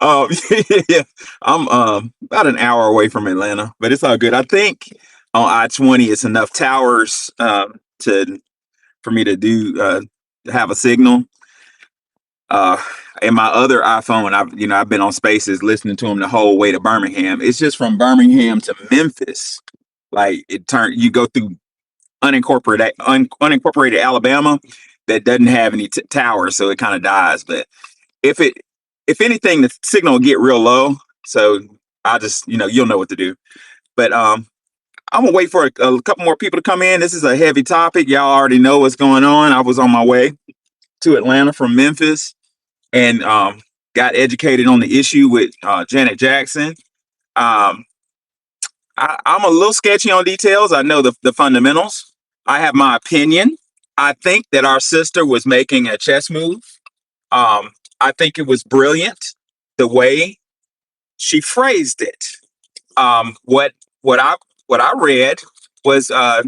Um, yeah, I'm about an hour away from Atlanta, but it's all good. I think on I-20 it's enough towers to for me to do have a signal. Uh, and my other iPhone, I've been on Spaces listening to him the whole way to Birmingham. It's just from Birmingham to Memphis. Like you go through unincorporated Alabama that doesn't have any towers, so it kind of dies. But if it if anything, the signal will get real low. So I just you'll know what to do. But I'm gonna wait for a couple more people to come in. This is a heavy topic. Y'all already know what's going on. I was on my way to Atlanta from Memphis and got educated on the issue with Janet Jackson. Um, I'm a little sketchy on details. I know the fundamentals. I have my opinion. I think that our sister was making a chess move. I think it was brilliant the way she phrased it. What what I what I read was our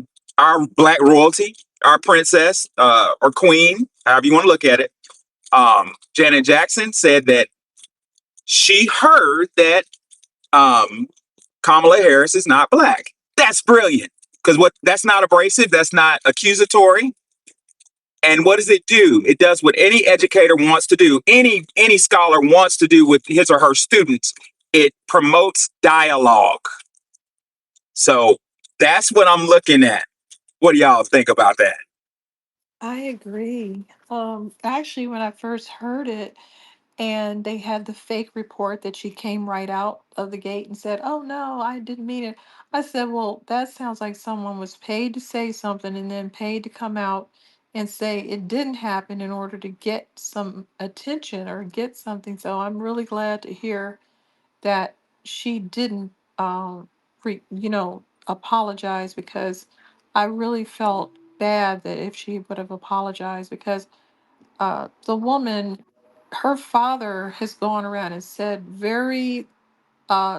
black royalty, our princess or queen, however you want to look at it. Janet Jackson said that she heard that um, Kamala Harris is not black. That's brilliant because what that's not abrasive, that's not accusatory. And what does it do? It does what any educator wants to do, any scholar wants to do with his or her students. It promotes dialogue. So that's what I'm looking at. What do y'all think about that? I agree. Actually, when I first heard it, and they had the fake report that she came right out of the gate and said, "Oh no, I didn't mean it." I said, "Well, that sounds like someone was paid to say something and then paid to come out and say it didn't happen in order to get some attention or get something." So I'm really glad to hear that she didn't, apologize, because I really felt bad that if she would have apologized, because the woman, her father has gone around and said very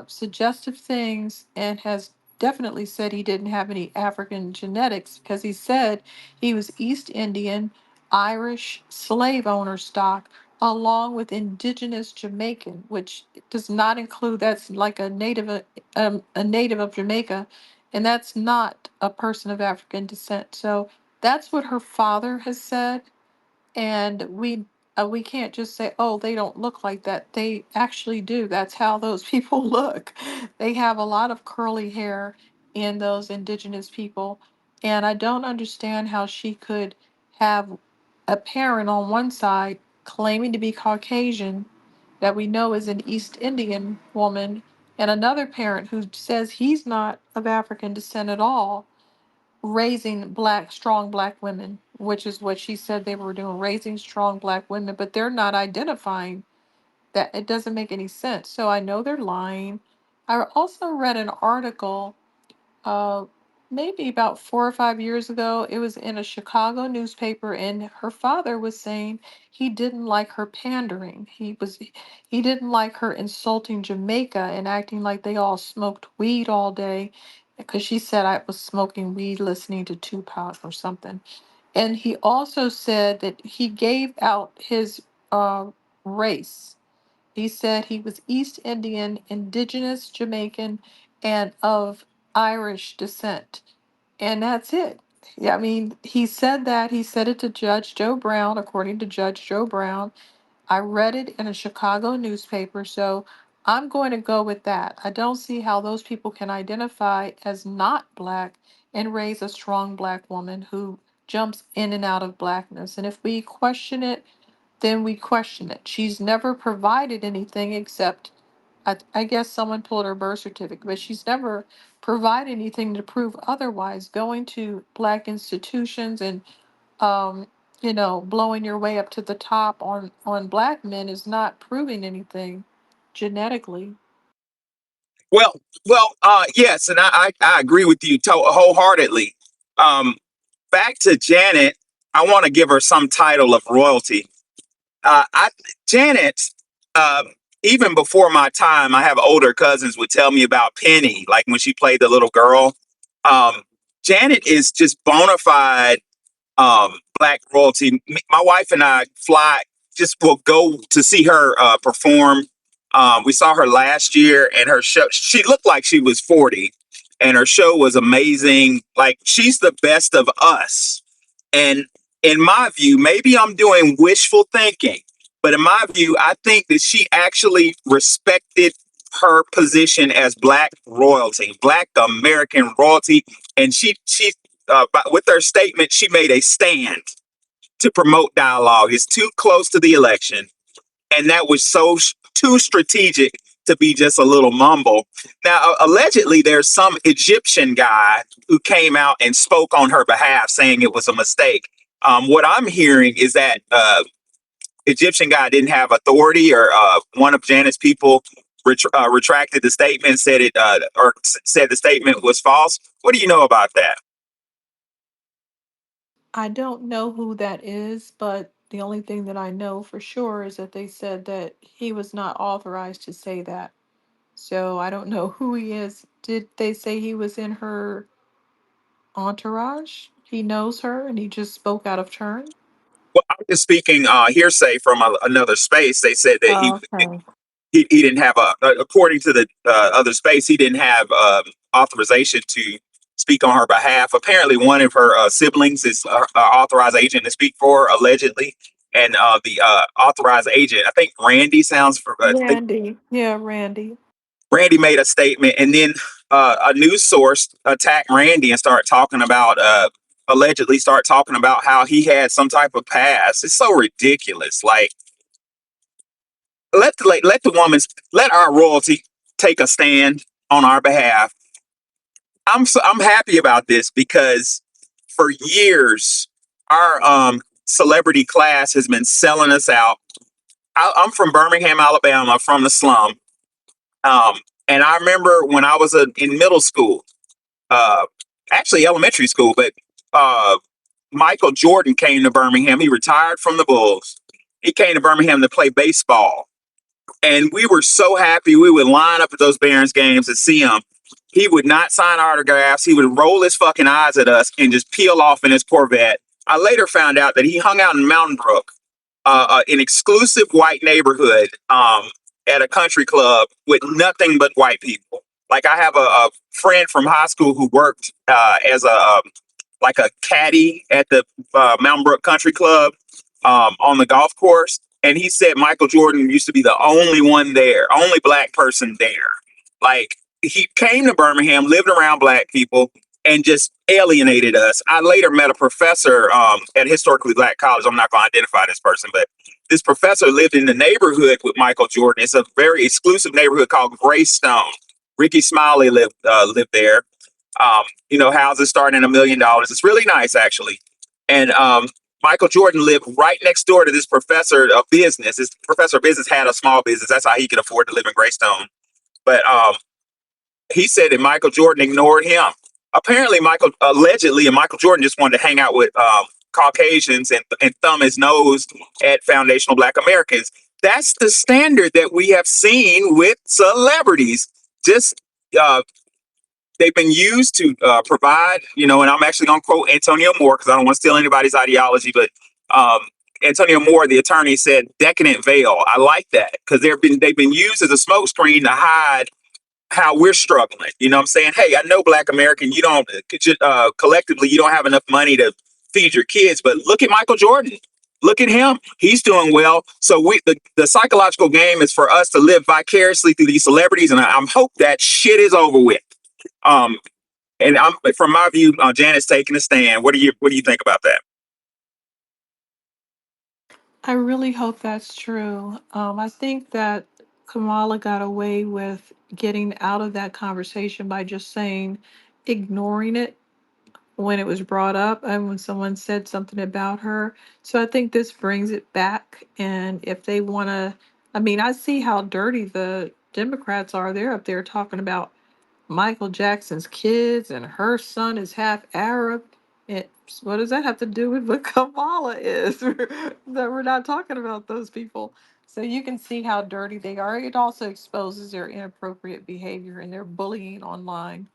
suggestive things, and has definitely said he didn't have any African genetics, because he said he was East Indian, Irish slave owner stock, along with indigenous Jamaican, which does not include, that's like a native of Jamaica, and that's not a person of African descent. So that's what her father has said, and we can't just say, oh, they don't look like that. They actually do. That's how those people look. They have a lot of curly hair in those indigenous people, and I don't understand how she could have a parent on one side claiming to be Caucasian, that we know is an East Indian woman, and another parent who says he's not of African descent at all, raising strong black women, which is what she said they were doing, raising strong black women, but they're not identifying that. It doesn't make any sense. So I know they're lying. I also read an article, uh, maybe about 4 or 5 years ago. It was in a Chicago newspaper, and her father was saying he didn't like her pandering. He didn't like her insulting Jamaica and acting like they all smoked weed all day, because she said I was smoking weed listening to Tupac or something. And he also said that he gave out his uh, race. He said he was East Indian, indigenous Jamaican, and of Irish descent. And that's it. Yeah, I mean, he said that. He said it to Judge Joe Brown, according to Judge Joe Brown. I read it in a Chicago newspaper, so I'm going to go with that. I don't see how those people can identify as not black and raise a strong black woman who jumps in and out of blackness. And if we question it, then we question it. She's never provided anything except, I guess someone pulled her birth certificate, but she's never provided anything to prove otherwise. Going to black institutions and, um, blowing your way up to the top on black men is not proving anything genetically. Yes, and I agree with you wholeheartedly. Um, Back to Janet, I want to give her some title of royalty. I Janet, uh, even before my time, I have older cousins would tell me about Penny, like when she played the little girl. Um, Janet is just bona fide black royalty. My wife and I fly. just will go to see her perform. We saw her last year, and her show. She looked like she was 40, and her show was amazing. Like she's the best of us. And in my view, maybe I'm doing wishful thinking, but in my view, I think that she actually respected her position as Black royalty, Black American royalty, and with her statement, she made a stand to promote dialogue. It's too close to the election, and that was too strategic to be just a little mumble. Now, allegedly, there's some Egyptian guy who came out and spoke on her behalf, saying it was a mistake. What I'm hearing is that Egyptian guy didn't have authority, or one of Janet's people retracted the statement, said said the statement was false. What do you know about that? I don't know who that is, but the only thing that I know for sure is that they said that he was not authorized to say that. So I don't know who he is. Did they say he was in her entourage? He knows her and he just spoke out of turn? Well, I'm just speaking hearsay from another space. They said that Oh, okay. he didn't have according to the other space, he didn't have authorization to speak on her behalf. Apparently one of her siblings is authorized agent to speak for, allegedly. And the authorized agent, I think Randy sounds for I think Randy. Yeah, Randy. Randy made a statement, and then a news source attacked Randy and started talking about allegedly start talking about how he had some type of past. It's so ridiculous. Like, let the woman, let our royalty take a stand on our behalf. I'm happy about this because for years our celebrity class has been selling us out. I'm from Birmingham, Alabama, from the slum, um, and I remember when I was in middle school, uh, actually elementary school, but uh, Michael Jordan came to Birmingham. He retired from the Bulls. He came to Birmingham to play baseball, and we were so happy. We would line up at those Barons games to see him. He would not sign autographs. He would roll his fucking eyes at us and just peel off in his Corvette. I later found out that he hung out in Mountain Brook, an exclusive white neighborhood, at a country club with nothing but white people. Like I have a friend from high school who worked as like a caddy at the Mountain Brook Country Club, on the golf course, and he said Michael Jordan used to be the only one there, only Black person there. Like he came to Birmingham, lived around Black people, and just alienated us. I later met a professor at historically Black college. I'm not going to identify this person, but this professor lived in the neighborhood with Michael Jordan. It's a very exclusive neighborhood called Greystone. Ricky Smiley lived there. Houses starting at $1 million. It's really nice, actually. And Michael Jordan lived right next door to this professor of business. This professor of business had a small business. That's how he could afford to live in Greystone. But he said that Michael Jordan ignored him. Apparently, allegedly, and Michael Jordan just wanted to hang out with Caucasians and thumb his nose at foundational Black Americans. That's the standard that we have seen with celebrities. Just uh, they've been used to provide, and I'm actually going to quote Antonio Moore because I don't want to steal anybody's ideology, but um, Antonio Moore, the attorney, said decadent veil. I like that because they've been used as a smokescreen to hide how we're struggling. You know what I'm saying? Hey, I know Black American, you don't collectively, you don't have enough money to feed your kids, but look at Michael Jordan. Look at him. He's doing well. So the psychological game is for us to live vicariously through these celebrities, and I'm hope that shit is over with. Um, and I'm from my view, Janet's taking a stand. What do you think about that? I really hope that's true. I think that Kamala got away with getting out of that conversation by just saying, ignoring it when it was brought up and when someone said something about her. So I think this brings it back. And if they want to, I mean, I see how dirty the Democrats are. They're up there talking about Michael Jackson's kids and her son is half Arab. What does that have to do with what Kamala is? That we're not talking about those people. So you can see how dirty they are. It also exposes their inappropriate behavior and their bullying online.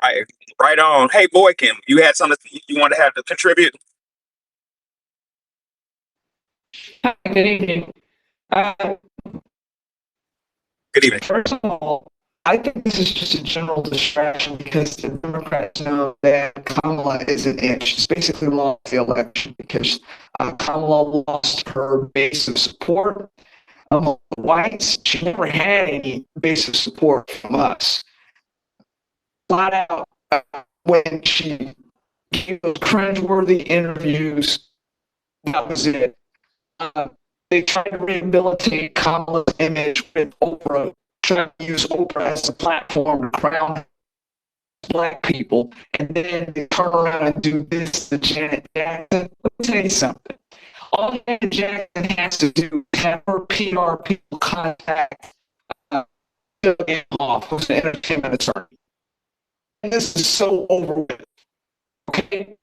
Right, right on. Hey, Boykin, you had something you want to have to contribute? Hi, good evening. Uh, Good evening. First of all, I think this is just a general distraction because the Democrats know that Kamala is an inch. She's basically lost the election because Kamala lost her base of support among the whites. She never had any base of support from us. Flat out, when she gave those cringeworthy interviews, that was it. Uh, they tried to rehabilitate Kamala's image with Oprah, trying to use Oprah as a platform to crown black people, and then they turn around and do this to Janet Jackson. Let me tell you something. All Janet Jackson has to do is have her PR people contact Bill Inhofe, who's an entertainment attorney. And this is so over with. Okay?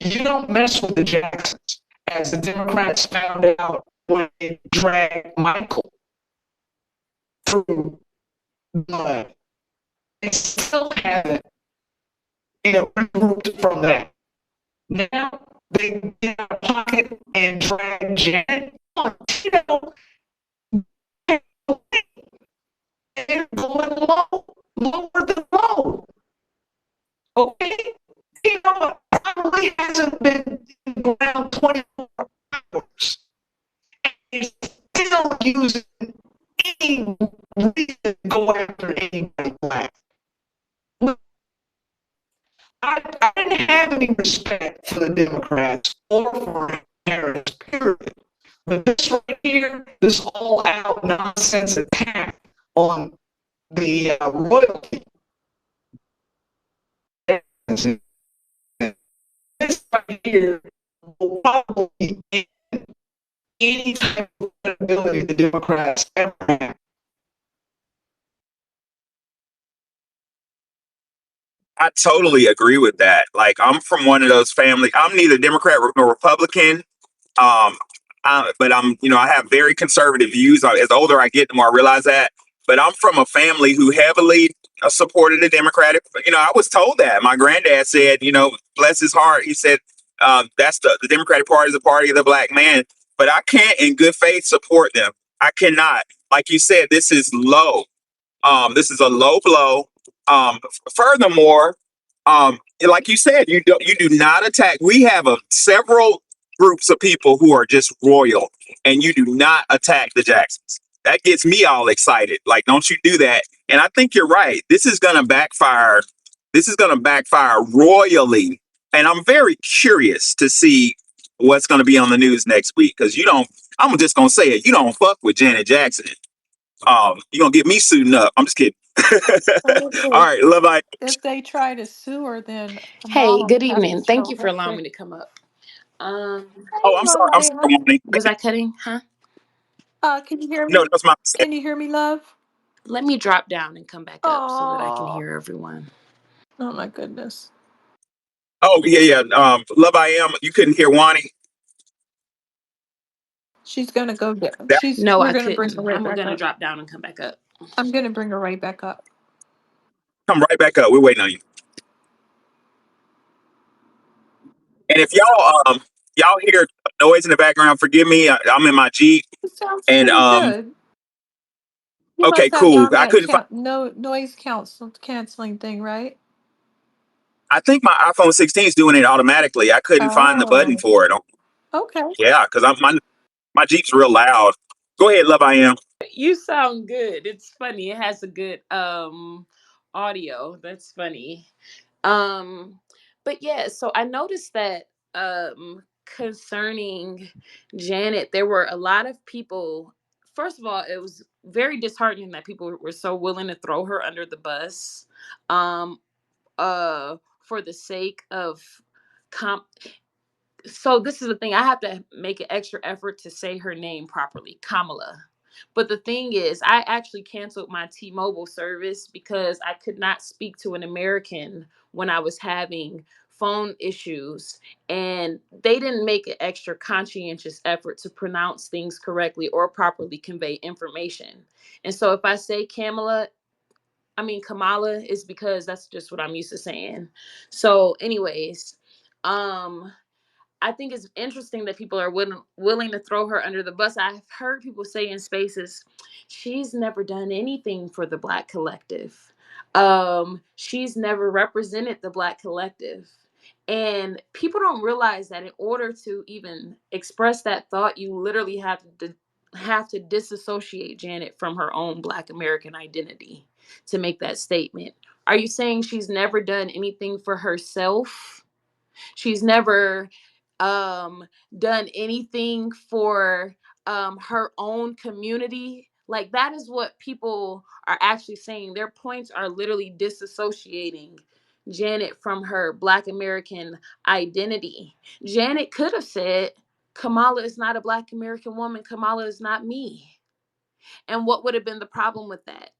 You don't mess with the Jacksons, as the Democrats found out when they dragged Michael through blood. They still haven't, regrouped from that. Now they get out of pocket and drag Janet on Tito. They're going low, lower than low. Okay? Tito probably hasn't been in the ground 24 hours. And he's still using any reason to go after anybody black. I didn't have any respect for the Democrats or for Harris, period. But this right here, this all-out nonsense attack on the royalty, this right here will probably end any type of credibility the Democrats ever have. I totally agree with that. Like, I'm from one of those families. I'm neither Democrat nor Republican. But I have very conservative views. As older I get, the more I realize that. But I'm from a family who heavily supported the Democratic. I was told that. My granddad said, bless his heart, he said, that's the Democratic Party is the party of the black man. But I can't, in good faith, support them. I cannot. Like you said, this is low. This is a low blow. Furthermore, like you said, you do not attack. We have several groups of people who are just royal, and you do not attack the Jacksons. That gets me all excited. Like, don't you do that? And I think you're right. This is going to backfire. This is going to backfire royally. And I'm very curious to see what's going to be on the news next week, because you don't. I'm just going to say it. You don't fuck with Janet Jackson. You're going to get me suiting up. I'm just kidding. All right, love I. If they try to sue her, then Hey, Kamala good has to evening. Thank show you for her allowing face. me to come up. Um, Oh, Hey, I'm sorry. I'm Malaya. sorry, Moni. was I cutting? Huh? Can you hear No, me? that's my mistake. Can you hear me, love? Let me drop down and come back up so that I can Oh, hear everyone. oh my goodness. Oh, yeah, yeah. Love I am. You couldn't hear Wani. She's gonna go down. That No, We're I gonna bring her couldn't. right I'm back gonna up. drop down and come back up. I'm gonna bring her right back up. come right back up. We're waiting on you. And if y'all hear noise in the background, forgive me. I'm in my Jeep, It sounds and pretty good. You okay, must have it cool. on I that couldn't find. no noise canceling thing, right? I think my iPhone 16 is doing it automatically. I couldn't find the button Oh, for it. okay. Yeah, because my Jeep's real loud. Go ahead, love I am. You sound good. It's funny. It has a good audio. That's funny. Um, but yeah, so I noticed that concerning Janet, there were a lot of people. First of all, it was very disheartening that people were so willing to throw her under the bus, um, for the sake of comp. So this is the thing. I have to make an extra effort to say her name properly, Kamala. But the thing is, I actually canceled my T-Mobile service because I could not speak to an American when I was having phone issues, and they didn't make an extra conscientious effort to pronounce things correctly or properly convey information. And so if I say Kamala is because that's just what I'm used to saying. So anyways, um I think it's interesting that people are willing to throw her under the bus. I've heard people say in spaces, she's never done anything for the Black collective. She's never represented the Black collective. And people don't realize that in order to even express that thought, you literally have to disassociate Janet from her own Black American identity to make that statement. Are you saying she's never done anything for herself? She's never um, done anything for her own community. Like, that is what people are actually saying. Their points are literally disassociating Janet from her Black American identity. Janet could have said, Kamala is not a Black American woman. Kamala is not me. And what would have been the problem with that?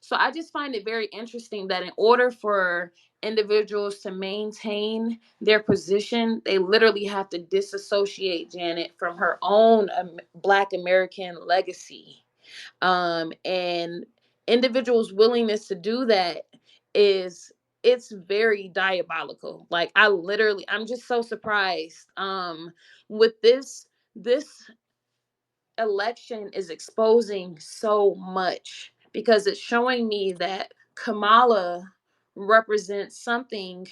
So I just find it very interesting that in order for individuals to maintain their position, they literally have to disassociate Janet from her own Black American legacy. And individuals' willingness to do that is, it's very diabolical. Like, I'm just so surprised with this election is exposing so much, because it's showing me that Kamala represents something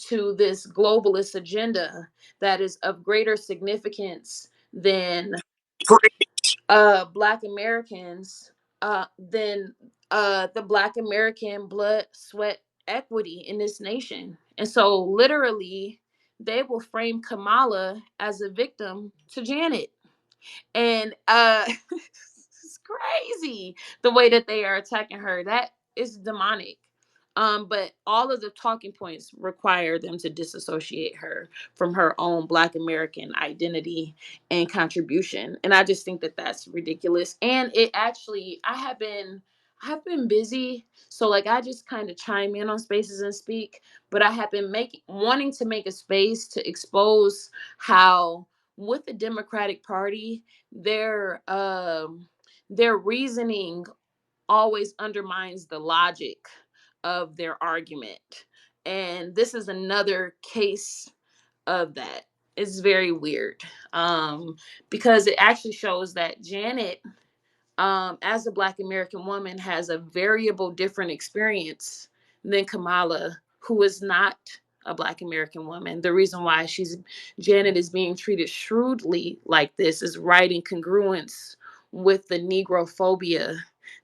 to this globalist agenda that is of greater significance than Black Americans, than the Black American blood, sweat, equity in this nation. And so literally they will frame Kamala as a victim to Janet. And it's crazy the way that they are attacking her. That is demonic. But all of the talking points require them to disassociate her from her own Black American identity and contribution. And I just think that that's ridiculous. And it actually, I've been busy, so like I just kind of chime in on spaces and speak. But I have been wanting to make a space to expose how, with the Democratic Party, their reasoning always undermines the logic of their argument. And this is another case of that. It's very weird, because it actually shows that Janet, as a Black American woman, has a variable different experience than Kamala, who is not a Black American woman. The reason why Janet is being treated shrewdly like this is right in congruence with the Negrophobia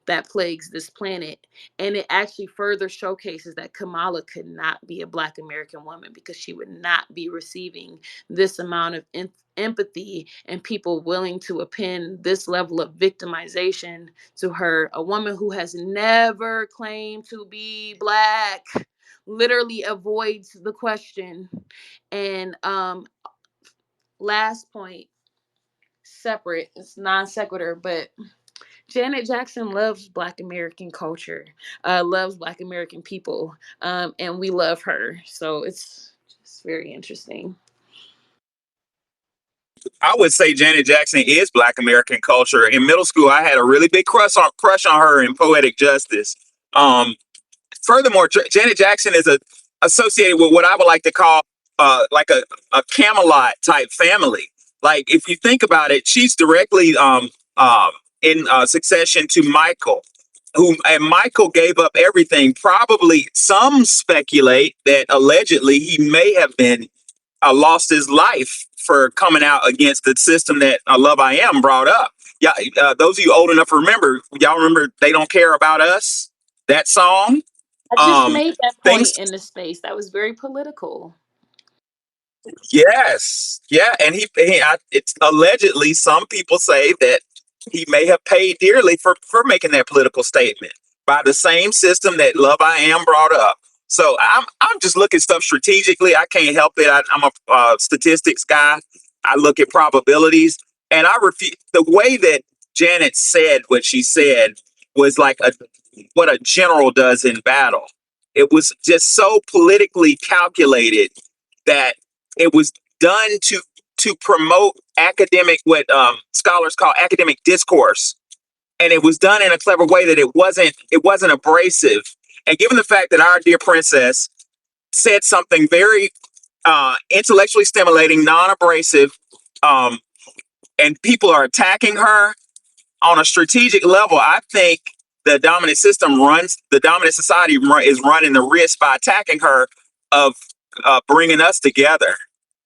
that plagues this planet. And it actually further showcases that Kamala could not be a Black American woman, because she would not be receiving this amount of empathy and people willing to append this level of victimization to her. A woman who has never claimed to be Black literally avoids the question. And last point, separate, it's non sequitur, but Janet Jackson loves Black American culture, loves Black American people, and we love her. So it's just very interesting. I would say Janet Jackson is Black American culture. In middle school, I had a really big crush on her in Poetic Justice. Furthermore, Janet Jackson is associated with what I would like to call like a Camelot type family. Like, if you think about it, she's directly in succession to Michael, and Michael gave up everything. Probably some speculate that allegedly he may have been lost his life for coming out against the system that Love I Am brought up. Yeah, those of you old enough to remember, y'all remember "They Don't Care About Us," that song. I just made that Things point in the space. That was very political. Yes, yeah, and it's allegedly, some people say that he may have paid dearly for making that political statement by the same system that Love I Am brought up. So I'm just looking stuff strategically. I can't help it. I'm a statistics guy. I look at probabilities, and I refuse. The way that Janet said what she said was like what a general does in battle. It was just so politically calculated that it was done to promote academic, what scholars call academic discourse, and it was done in a clever way that it wasn't abrasive. And given the fact that our dear princess said something very intellectually stimulating, non-abrasive, and people are attacking her on a strategic level. I think the dominant society is running the risk by attacking her of bringing us together.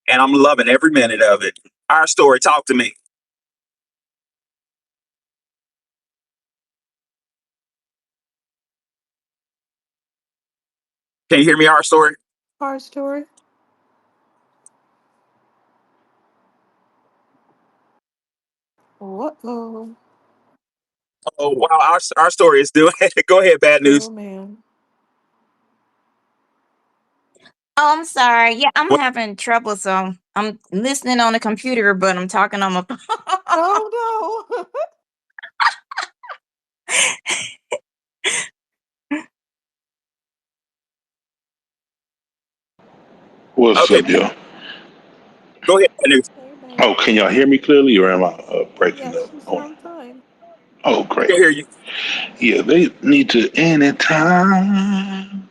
And I'm loving every minute of it. Our story, talk to me. Can you hear me, our story? Our story. Whoa. Oh, wow. Our story is doing it. Go ahead, bad Oh news. man. Oh, I'm sorry. Yeah, I'm What? having trouble, so I'm listening on the computer, but I'm talking on my phone. Oh no. What's Okay, up, y'all? go ahead, bad news. Hey Oh, man. can y'all hear me clearly, or am I breaking Yes, up? you Oh, sound fine. oh, We great. can hear you. Yeah, they need to anytime,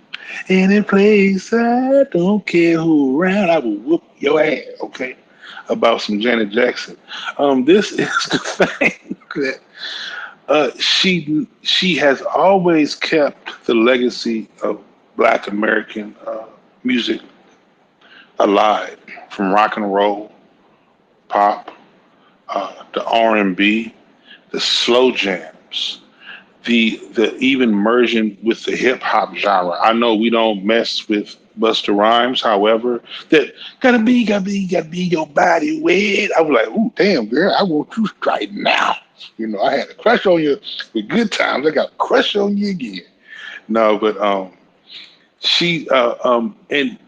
any place. I don't care who around. I will whoop your ass. Okay, about some Janet Jackson. This is the thing that she has always kept the legacy of Black American music alive, from rock and roll, pop, the R&B, the slow jams, the even merging with the hip hop genre. I know we don't mess with Busta Rhymes, however, that gotta be your body weight. I was like, ooh, damn girl, I want you right now. You know, I had a crush on you with good times. I got a crush on you again. No, but she and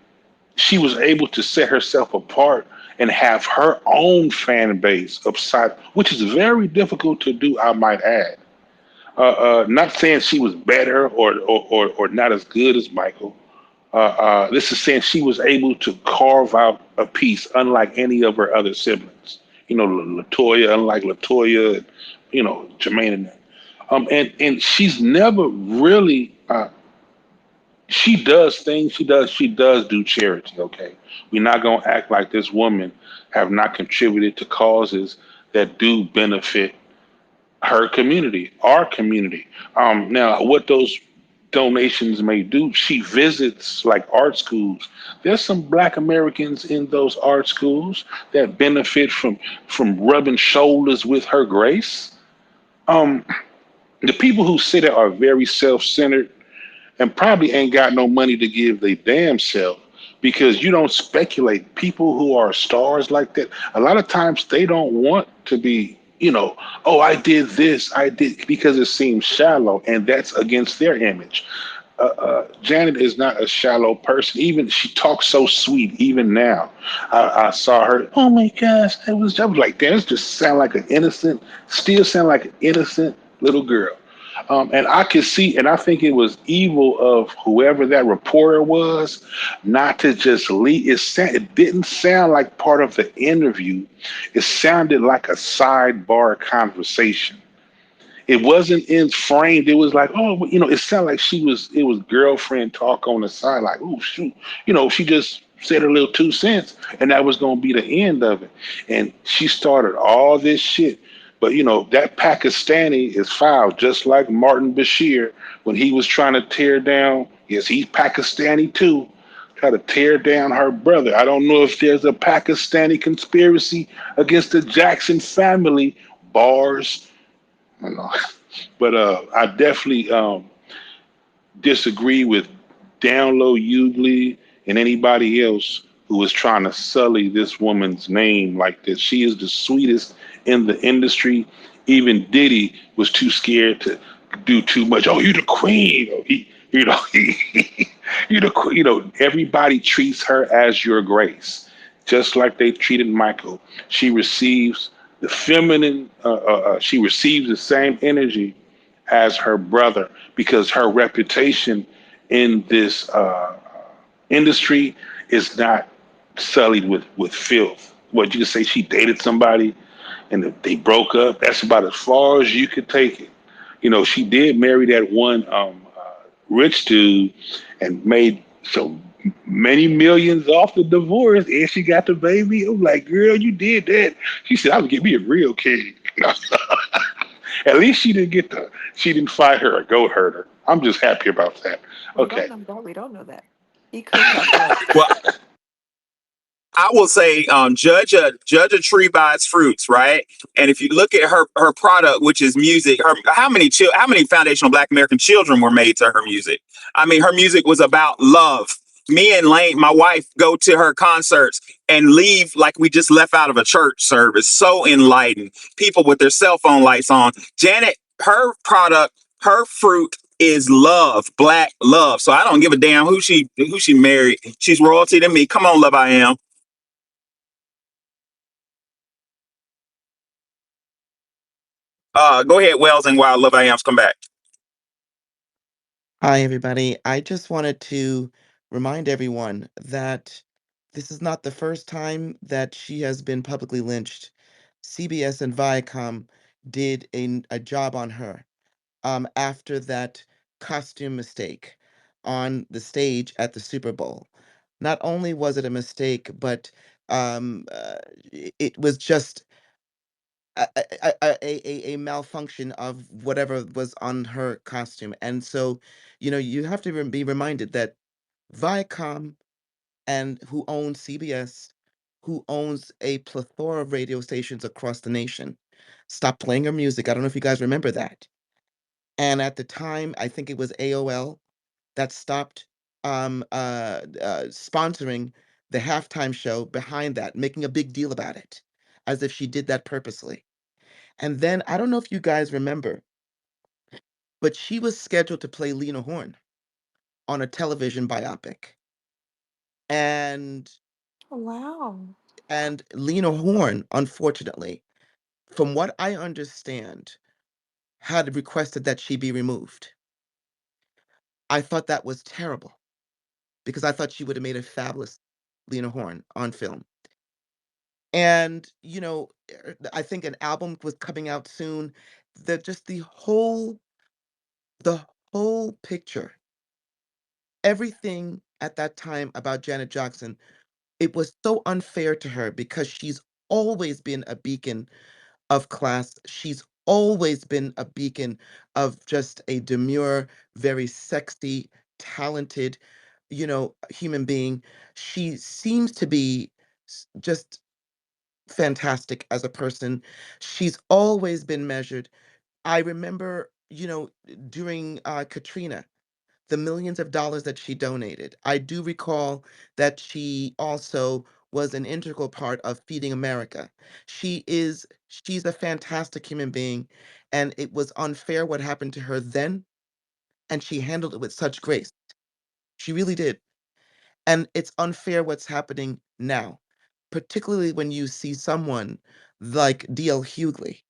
she was able to set herself apart and have her own fan base upside, which is very difficult to do, I might add. Not saying she was better or not as good as Michael. This is saying she was able to carve out a piece unlike any of her other siblings. You know, Latoya, unlike Latoya, you know, Jermaine and them. And she's never really she does things. She does do charity. Okay, we're not gonna act like this woman have not contributed to causes that do benefit her community, our community. Now, what those donations may do, she visits like art schools. There's some Black Americans in those art schools that benefit from rubbing shoulders with her grace. Um, the people who sit there are very self-centered and probably ain't got no money to give they damn self, because you don't speculate. People who are stars like that, a lot of times they don't want to be, you know, oh, I did this, I did, because it seems shallow and that's against their image. Janet is not a shallow person. Even she talks so sweet. Even now, I saw her. Oh my gosh, I was like, damn, this just sound like an innocent, still sound like an innocent little girl. And I could see, and I think it was evil of whoever that reporter was, not to just leave. It didn't sound like part of the interview. It sounded like a sidebar conversation. It wasn't in framed. It was like, oh, you know, it sounded like it was girlfriend talk on the side, like, oh shoot, you know, she just said a little 2 cents, and that was gonna be the end of it. And she started all this shit. But you know, that Pakistani is foul, just like Martin Bashir when he was trying to tear down. Yes, he's Pakistani too. Try to tear down her brother. I don't know if there's a Pakistani conspiracy against the Jackson family. Bars, you know. But I definitely disagree with Download Hughley and anybody else who is trying to sully this woman's name like this. She is the sweetest in the industry. Even Diddy was too scared to do too much. Oh, you the queen. Oh, you know, you the queen. You know, everybody treats her as your grace, just like they treated Michael. She receives the feminine. She receives the same energy as her brother, because her reputation in this industry is not sullied with filth. What you can say, she dated somebody and they broke up. That's about as far as you could take it. You know, she did marry that one rich dude and made some many millions off the divorce, and she got the baby. I'm like, girl, you did that. She said, I would give me a real king. At least she didn't fight her or goat herder. I'm just happy about that. We don't Okay. know that. We don't know that. He could have, but Well, I will say, judge a tree by its fruits, right? And if you look at her product, which is music, how many foundational Black American children were made to her music? I mean, her music was about love. Me and Lane, my wife, go to her concerts and leave like we just left out of a church service. So enlightened. People with their cell phone lights on. Janet, her product, her fruit is love, Black love. So I don't give a damn who she married. She's royalty to me. Come on, Love I Am. Go ahead, Wells, and while Love I Am's come back. Hi, everybody. I just wanted to remind everyone that this is not the first time that she has been publicly lynched. CBS and Viacom did a job on her after that costume mistake on the stage at the Super Bowl. Not only was it a mistake, but um, uh, it was just a malfunction of whatever was on her costume. And so, you have to be reminded that Viacom and who owns CBS, who owns a plethora of radio stations across the nation, stopped playing her music. I don't know if you guys remember that. And at the time, I think it was AOL that stopped sponsoring the halftime show behind that, making a big deal about it, as if she did that purposely. And then I don't know if you guys remember, but she was scheduled to play Lena Horne on a television biopic. And wow. Lena Horne, unfortunately, from what I understand, had requested that she be removed. I thought that was terrible because I thought she would have made a fabulous Lena Horne on film. And, I think an album was coming out soon. Just the whole picture, everything at that time about Janet Jackson, it was so unfair to her because she's always been a beacon of class. She's always been a beacon of just a demure, very sexy, talented, human being. She seems to be just fantastic as a person. She's always been measured. I remember, during Katrina, the millions of dollars that she donated. I do recall that she also was an integral part of Feeding America. She's a fantastic human being, and it was unfair what happened to her then, and she handled it with such grace. She really did. And it's unfair what's happening now, particularly when you see someone like DL Hughley,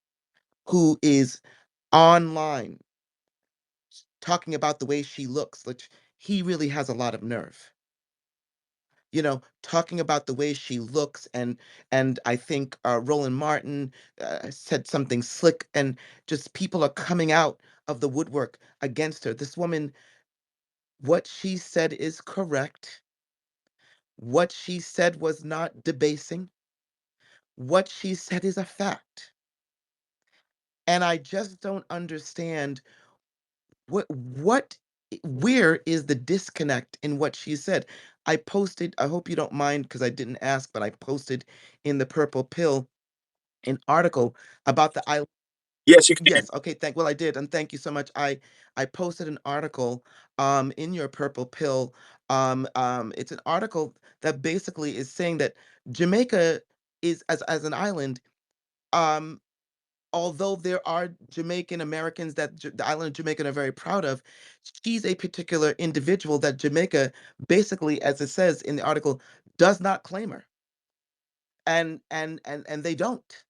who is online talking about the way she looks, which he really has a lot of nerve. Talking about the way she looks, and I think Roland Martin said something slick, and just people are coming out of the woodwork against her. This woman, what she said is correct. What she said was not debasing. What she said is a fact. And I just don't understand what where is the disconnect in what she said. I hope you don't mind because I didn't ask, but I posted in the Purple Pill an article about the island. Yes, you can. Yes, okay, I did, and thank you so much. I posted an article in your Purple Pill. It's an article that basically is saying that Jamaica is, as an island, um although there are Jamaican Americans that the island of Jamaica are very proud of, she's a particular individual that Jamaica, basically, as it says in the article, does not claim her, and they don't.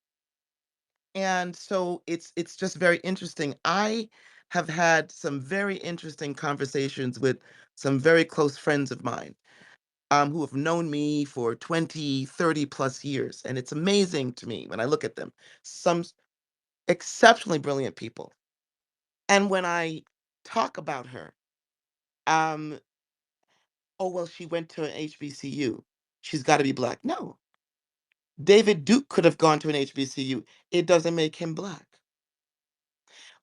And so it's just very interesting. I have had some very interesting conversations with some very close friends of mine, who have known me for 20, 30 plus years, and it's amazing to me when I look at them. Some exceptionally brilliant people. And when I talk about her, um, oh, well, she went to an HBCU. She's got to be black. No. David Duke could have gone to an HBCU. It doesn't make him black.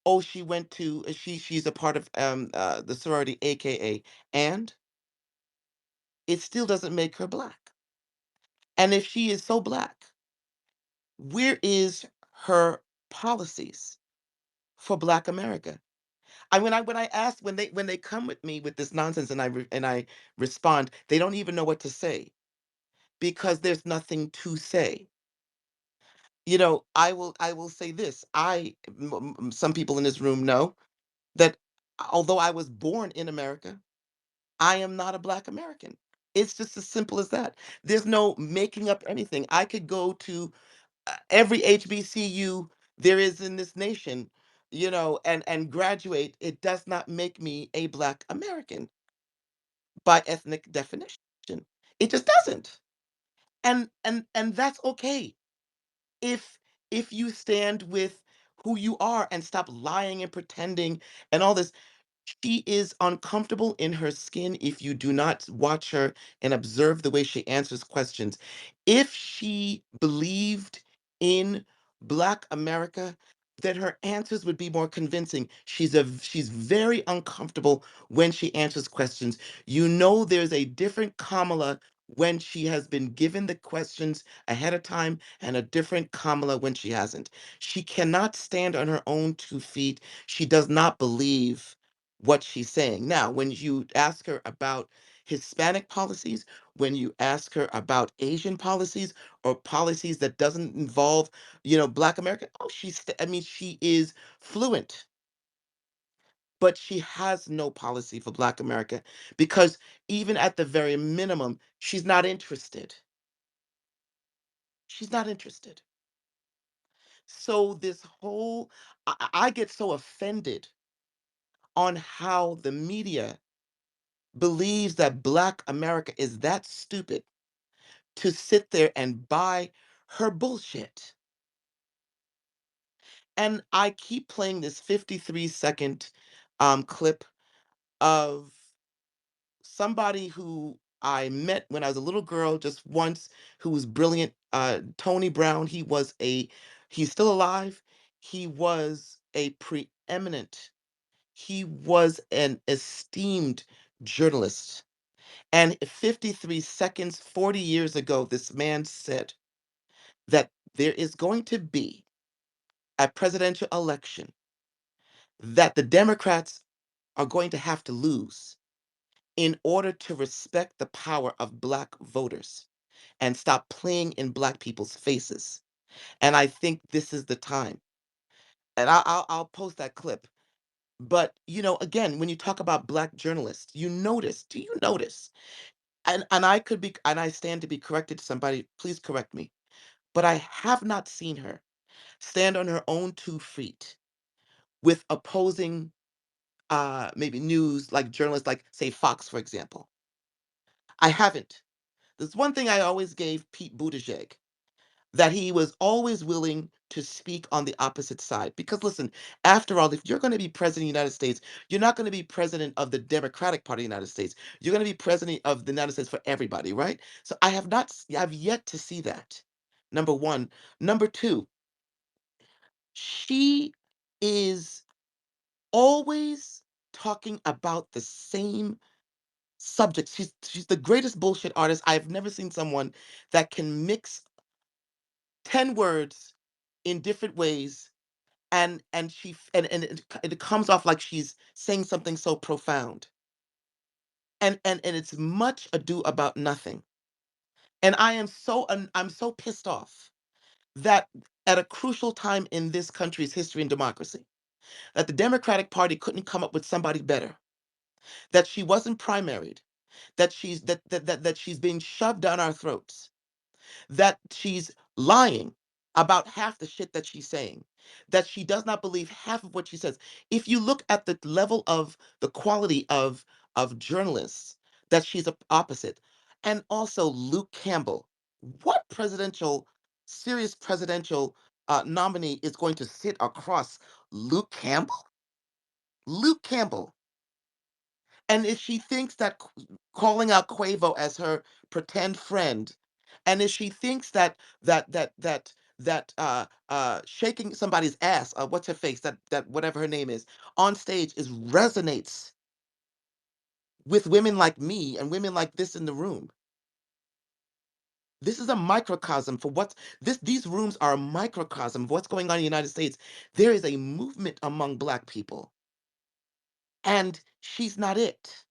Oh, she went to she's a part of the sorority AKA, and it still doesn't make her black. And if she is so black, where is her policies for Black America? When I ask when they come with me with this nonsense and I respond, they don't even know what to say because there's nothing to say. I will say this. Some people in this room know that although I was born in America, I am not a Black American. It's just as simple as that. There's no making up anything. I could go to every HBCU there is in this nation, and graduate. It does not make me a Black American by ethnic definition. It just doesn't. And that's okay. If you stand with who you are and stop lying and pretending and all this. She is uncomfortable in her skin if you do not watch her and observe the way she answers questions. If she believed in Black America, then her answers would be more convincing. She's very uncomfortable when she answers questions. There's a different Kamala when she has been given the questions ahead of time and a different Kamala when she hasn't. She cannot stand on her own 2 feet. She does not believe what she's saying. Now, when you ask her about Hispanic policies, when you ask her about Asian policies or policies that doesn't involve, Black American, oh, she is fluent, but she has no policy for Black America because even at the very minimum, she's not interested. She's not interested. So this whole, I get so offended on how the media believes that Black America is that stupid to sit there and buy her bullshit. And I keep playing this 53-second clip of somebody who I met when I was a little girl just once, who was brilliant. Tony Brown, he's still alive. He was a preeminent, he was an esteemed journalist. And 53 seconds, 40 years ago, this man said that there is going to be a presidential election that the Democrats are going to have to lose in order to respect the power of Black voters and stop playing in Black people's faces. And I think this is the time. And I'll post that clip. But again, when you talk about Black journalists, do you notice? And I stand to be corrected. Somebody, please correct me. But I have not seen her stand on her own 2 feet with opposing maybe news like journalists like say Fox, for example. I haven't. There's one thing I always gave Pete Buttigieg, that he was always willing to speak on the opposite side. Because listen, after all, if you're going to be president of the United States, you're not going to be president of the Democratic Party of the United States. You're going to be president of the United States for everybody, right? So I've yet to see that. Number one. Number two, she is always talking about the same subjects. She's the greatest bullshit artist. I've never seen someone that can mix 10 words in different ways and it comes off like she's saying something so profound. And it's much ado about nothing. And I'm so pissed off that at a crucial time in this country's history and democracy, that the Democratic Party couldn't come up with somebody better, that she wasn't primaried, that she's being shoved down our throats, that she's lying about half the shit that she's saying, that she does not believe half of what she says. If you look at the level of the quality of journalists that she's opposite, and also Luke Campbell, what serious presidential nominee is going to sit across Luke Campbell? Luke Campbell. And if she thinks that calling out Quavo as her pretend friend, and if she thinks that shaking somebody's ass, what's her face, that whatever her name is, on stage is resonates with women like me and women like this in the room. This is a microcosm for these rooms are a microcosm of what's going on in the United States. There is a movement among Black people, and she's not it.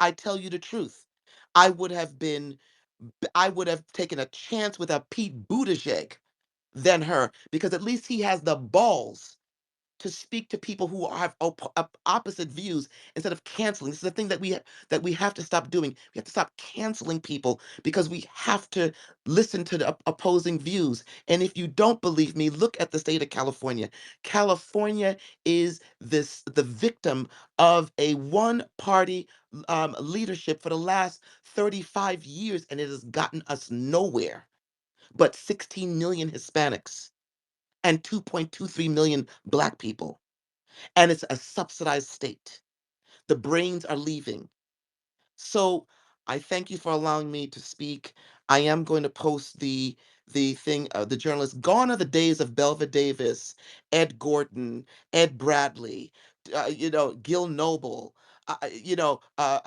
I tell you the truth. I would have been, I would have taken a chance with a Pete Buttigieg than her, because at least he has the balls to speak to people who have opposite views instead of canceling. This is the thing that we have to stop doing. We have to stop canceling people because we have to listen to the opposing views. And if you don't believe me, look at the state of California. California is the victim of a one-party leadership for the last 35 years, and it has gotten us nowhere but 16 million Hispanics and 2.23 million Black people. And it's a subsidized state. The brains are leaving. So I thank you for allowing me to speak. I am going to post the thing, the journalists. Gone are the days of Belva Davis, Ed Gordon, Ed Bradley, Gil Noble,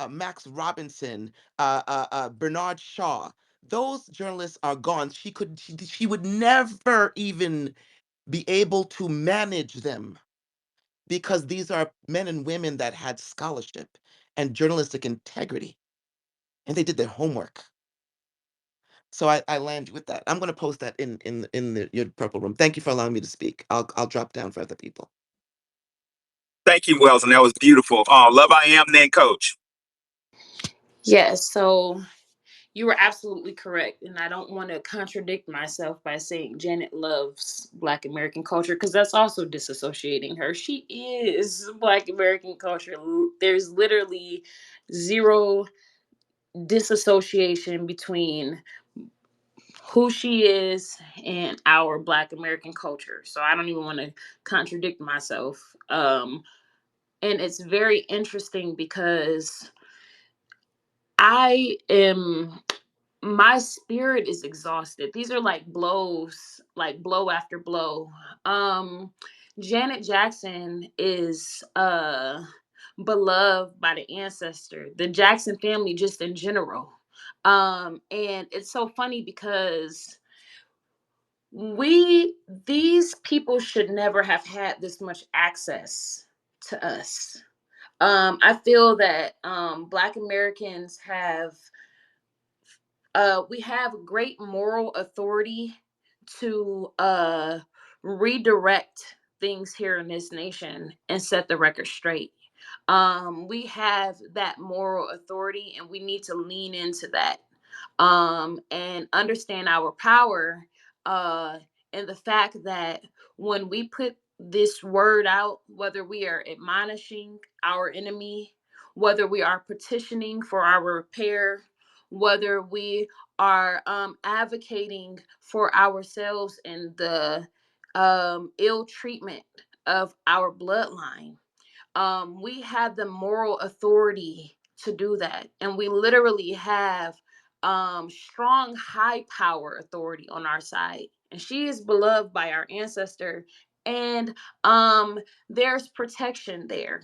Max Robinson, Bernard Shaw. Those journalists are gone. She would never even be able to manage them, because these are men and women that had scholarship and journalistic integrity, and they did their homework. So I land with that. I'm going to post that in your purple room. Thank you for allowing me to speak. I'll drop down for other people. Thank you, Wells, and that was beautiful. Love I am, then Coach. Yes, so you were absolutely correct. And I don't want to contradict myself by saying Janet loves Black American culture, because that's also disassociating her. She is Black American culture. There's literally zero disassociation between who she is and our Black American culture. So I don't even want to contradict myself. And it's very interesting because I am my spirit is exhausted. These are like blows, like blow after blow. Um Janet Jackson is beloved by the ancestor, the Jackson family just in general. And it's so funny because these people should never have had this much access to us. I feel that Black Americans have we have great moral authority to redirect things here in this nation and set the record straight. We have that moral authority, and we need to lean into that, and understand our power, uh, and the fact that when we put this word out, whether we are admonishing our enemy, whether we are petitioning for our repair, whether we are advocating for ourselves and the ill treatment of our bloodline, we have the moral authority to do that. And we literally have strong, high power authority on our side. And she is beloved by our ancestor. And there's protection there.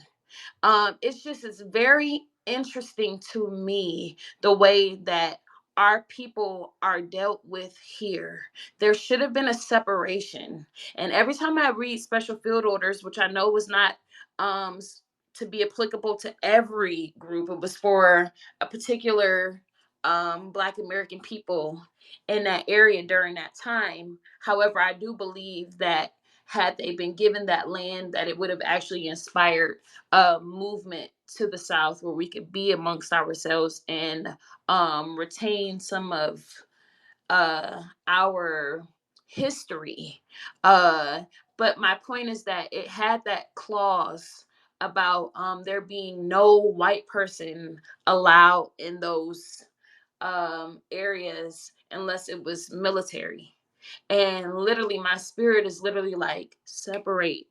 It's very interesting to me the way that our people are dealt with here. There should have been a separation. And every time I read special field orders, which I know was not um to be applicable to every group, it was for a particular Black American people in that area during that time. However, I do believe that had they been given that land, that it would have actually inspired movement to the South, where we could be amongst ourselves and retain some of our history. But my point is that it had that clause about there being no white person allowed in those areas unless it was military. And literally, my spirit is literally like, separate.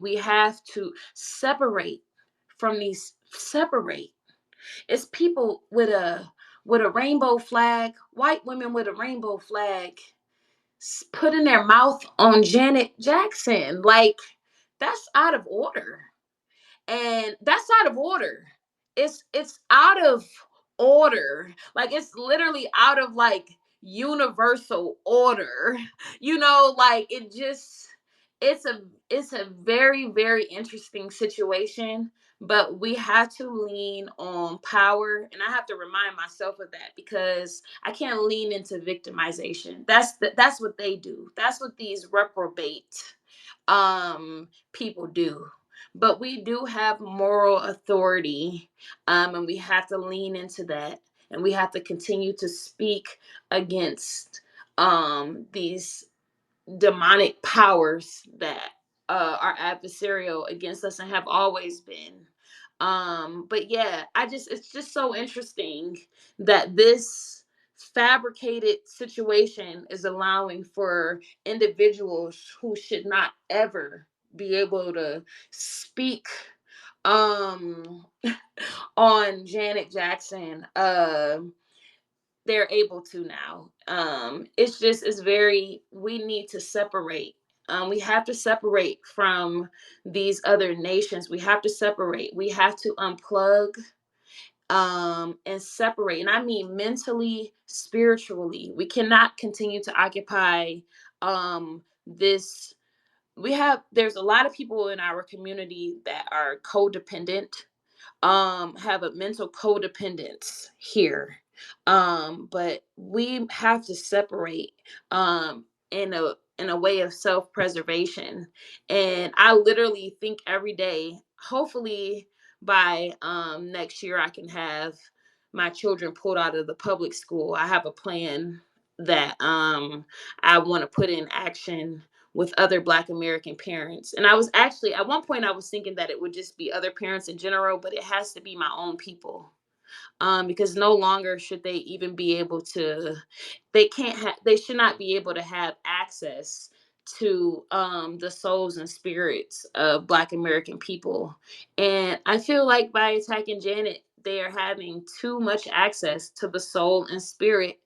We have to separate from these. Separate. It's people with a rainbow flag, white women with a rainbow flag, putting their mouth on Janet Jackson. Like, that's out of order. And that's out of order. It's out of order. Like, it's literally out of like universal order. Like, it's a very, very interesting situation. But we have to lean on power, and I have to remind myself of that, because I can't lean into victimization. That's what they do. That's what these reprobate people do. But we do have moral authority, and we have to lean into that, and we have to continue to speak against these demonic powers that are adversarial against us and have always been. But yeah, it's just so interesting that this fabricated situation is allowing for individuals who should not ever be able to speak um on Janet Jackson. They're able to now. We need to separate. We have to separate from these other nations. We have to separate. We have to unplug, and separate. And I mean mentally, spiritually. We cannot continue to occupy this. There's a lot of people in our community that are codependent, have a mental codependence here. But we have to separate in a way of self-preservation. And I literally think every day, hopefully by next year, I can have my children pulled out of the public school. I have a plan that I want to put in action with other Black American parents. And I was actually, at one point, I was thinking that it would just be other parents in general, but it has to be my own people. Because no longer should they even be able to, they should not be able to have access to the souls and spirits of Black American people. And I feel like by attacking Janet, they are having too much access to the soul and spirit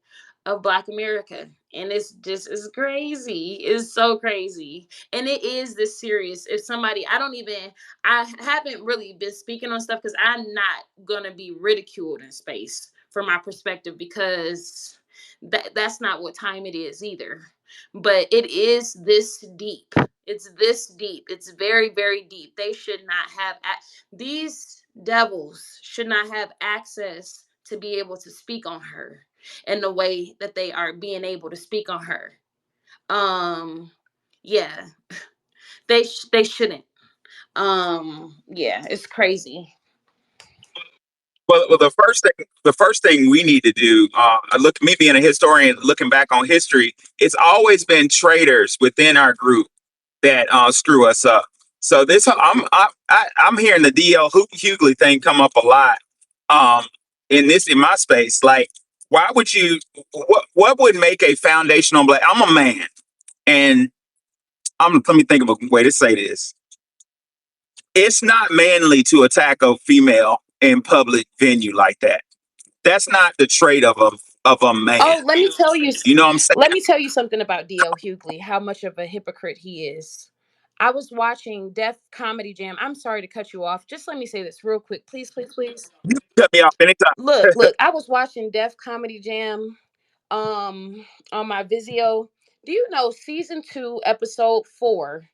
of Black America. And it's crazy. It's so crazy. And it is this serious. If somebody, I haven't really been speaking on stuff because I'm not gonna be ridiculed in space from my perspective, because that's not what time it is either. But it is this deep. It's this deep. It's very, very deep. They should not have these devils should not have access to be able to speak on her in the way that they are being able to speak on her. Yeah, they shouldn't. Yeah, it's crazy. Well, the first thing we need to do, look, me being a historian, looking back on history, it's always been traitors within our group that screw us up. So I'm hearing the DL Hughley thing come up a lot in my space. Like, why would you? What would make a foundational Black? I'm a man, and let me think of a way to say this. It's not manly to attack a female in public venue like that. That's not the trait of a man. Oh, let me tell you. You know what I'm saying? Let me tell you something about D.L. Hughley. How much of a hypocrite he is. I was watching Def Comedy Jam. I'm sorry to cut you off. Just let me say this real quick, please, please, please. You can cut me off anytime. Look. I was watching Def Comedy Jam, on my Vizio. Do you know season 2, episode 4?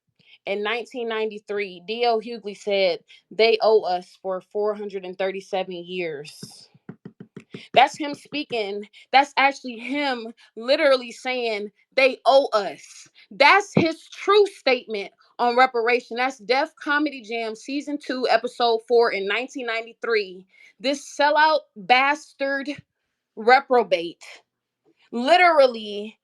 In 1993, D.L. Hughley said they owe us for 437 years. That's him speaking. That's actually him literally saying they owe us. That's his true statement on reparation. That's Def Comedy Jam season 2, episode 4 in 1993. This sellout bastard reprobate literally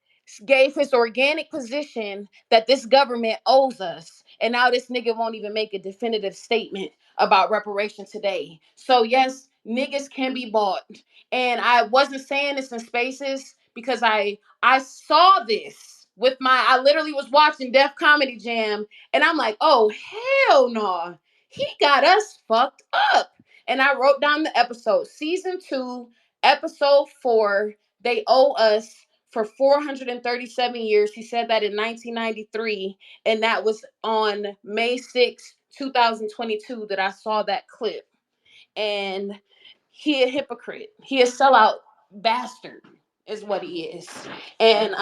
gave his organic position that this government owes us. And now this nigga won't even make a definitive statement about reparation today. So yes, niggas can be bought. And I wasn't saying this in spaces because I saw this I literally was watching Def Comedy Jam and I'm like, oh hell no. He got us fucked up. And I wrote down the episode, season 2, episode 4. They owe us for 437 years. He said that in 1993. And that was on May 6th, 2022, that I saw that clip. And he a hypocrite. He a sellout bastard is what he is. And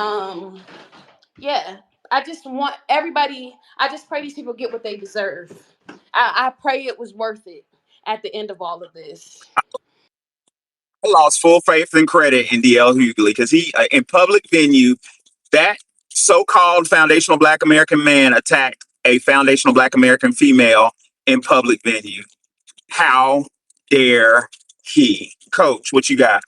yeah, I just want everybody, I just pray these people get what they deserve. I pray it was worth it at the end of all of this. I lost full faith and credit in DL Hughley because he, in public venue, that so-called foundational Black American man attacked a foundational Black American female in public venue. How dare he? Coach, what you got?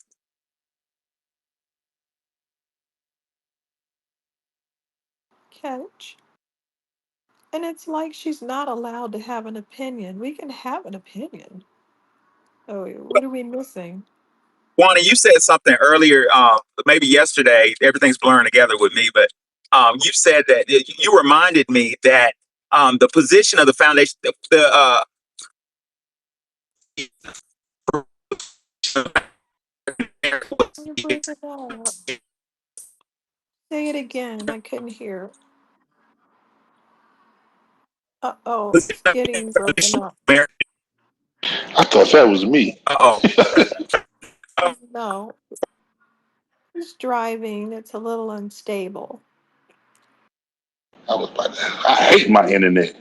Coach. And it's like she's not allowed to have an opinion. We can have an opinion. Oh, what are we missing? Wanda, you said something earlier, maybe yesterday. Everything's blurring together with me, but you said that you reminded me that the position of the foundation, You're breaking up. Say it again. I couldn't hear. Uh-oh, it's getting broken up. I thought that was me. oh, No, who's driving? It's a little unstable. I was about to, I hate my internet.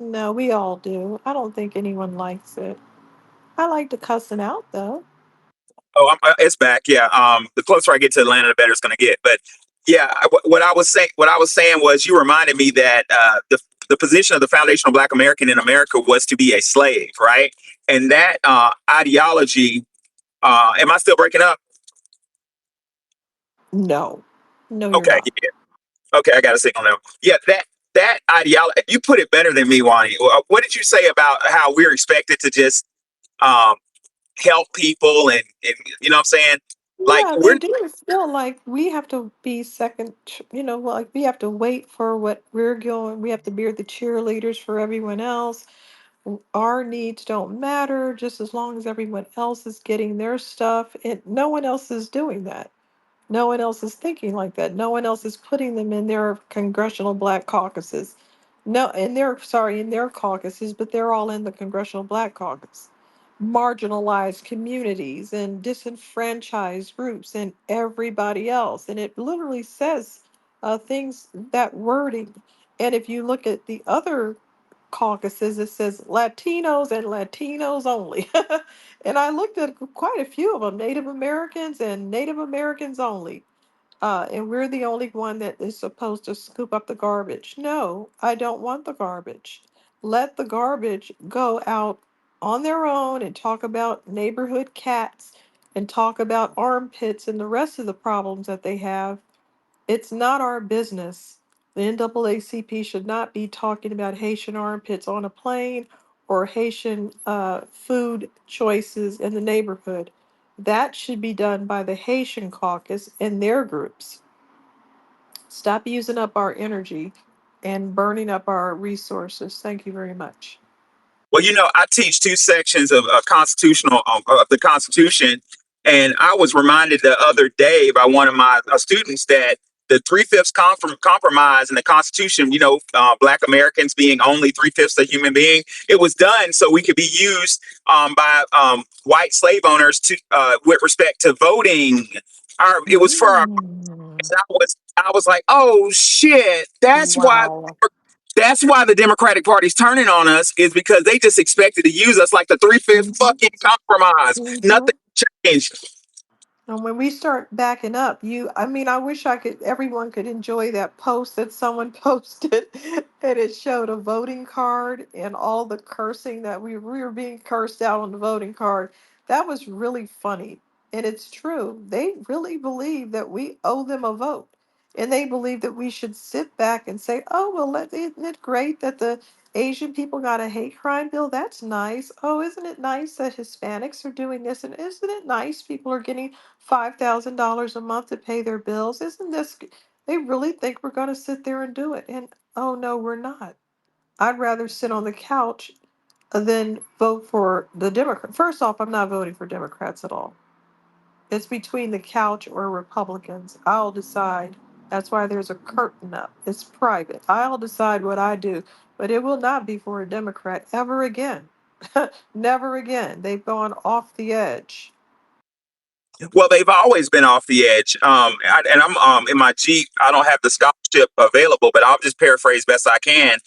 No, we all do. I don't think anyone likes it. I like to cussing out though. it's back. Yeah. The closer I get to Atlanta, the better it's going to get. But yeah, what I was saying was you reminded me that the position of the foundational Black American in America was to be a slave, right? And that ideology. Am I still breaking up? No, no, you're Okay. not. Yeah. Okay, I got a signal now. Yeah, that ideology. You put it better than me, Wani. What did you say about how we're expected to just um, help people and you know what I'm saying? Like Yeah, they we're do feel like we have to be second, like we have to wait for what we're going. We have to be the cheerleaders for everyone else. Our needs don't matter just as long as everyone else is getting their stuff, and no one else is doing that. No one else is thinking like that. No one else is putting them in their congressional black caucuses. No, in their caucuses, but they're all in the congressional black caucus. Marginalized communities and disenfranchised groups and everybody else. And it literally says things, that wording. And if you look at the other caucuses, it says Latinos and Latinos only. And I looked at quite a few of them, Native Americans and Native Americans only. And we're the only one that is supposed to scoop up the garbage. No, I don't want the garbage. Let the garbage go out on their own and talk about neighborhood cats and talk about armpits and the rest of the problems that they have. It's not our business. The NAACP should not be talking about Haitian armpits on a plane or Haitian food choices in the neighborhood. That should be done by the Haitian caucus and their groups. Stop using up our energy and burning up our resources. Thank you very much. well, I teach two sections of constitutional of the Constitution, and I was reminded the other day by one of my students that the three-fifths compromise in the Constitution, Black Americans being only three-fifths a human being, it was done so we could be used by white slave owners to with respect to voting. It was for our. Mm. I was like, oh shit, Wow. that's why the Democratic Party's turning on us is because they just expected to use us like the three-fifth Hmm. fucking compromise. Hmm. Nothing changed. And when we start backing up, I mean, I wish everyone could enjoy that post that someone posted, and it showed a voting card and all the cursing that we were being cursed out on the voting card. That was really funny. And it's true. They really believe that we owe them a vote. And they believe that we should sit back and say, oh, well, isn't it great that the Asian people got a hate crime bill? That's nice. Oh, isn't it nice that Hispanics are doing this? And isn't it nice people are getting $5,000 a month to pay their bills? Isn't this? They really think we're going to sit there and do it. And oh, no, we're not. I'd rather sit on the couch than vote for the Democrat. First off, I'm not voting for Democrats at all. It's between the couch or Republicans. I'll decide. That's why there's a curtain up. It's private. I'll decide what I do, but it will not be for a Democrat ever again. Never again. They've gone off the edge. Well, they've always been off the edge. And I'm in my Jeep. I don't have the scholarship available, but I'll just paraphrase best I can.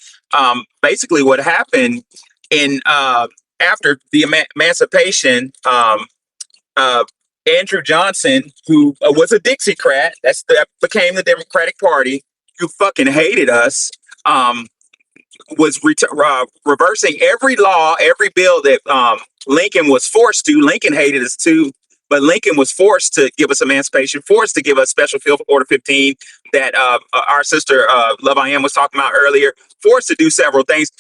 Basically, what happened in after the emancipation, Andrew Johnson, who was a Dixiecrat, that became the Democratic Party, who fucking hated us. Was reversing every law, every bill that Lincoln was forced to. Lincoln hated us too, but Lincoln was forced to give us emancipation, forced to give us Special Field Order 15 that our sister Love I Am was talking about earlier, forced to do several things.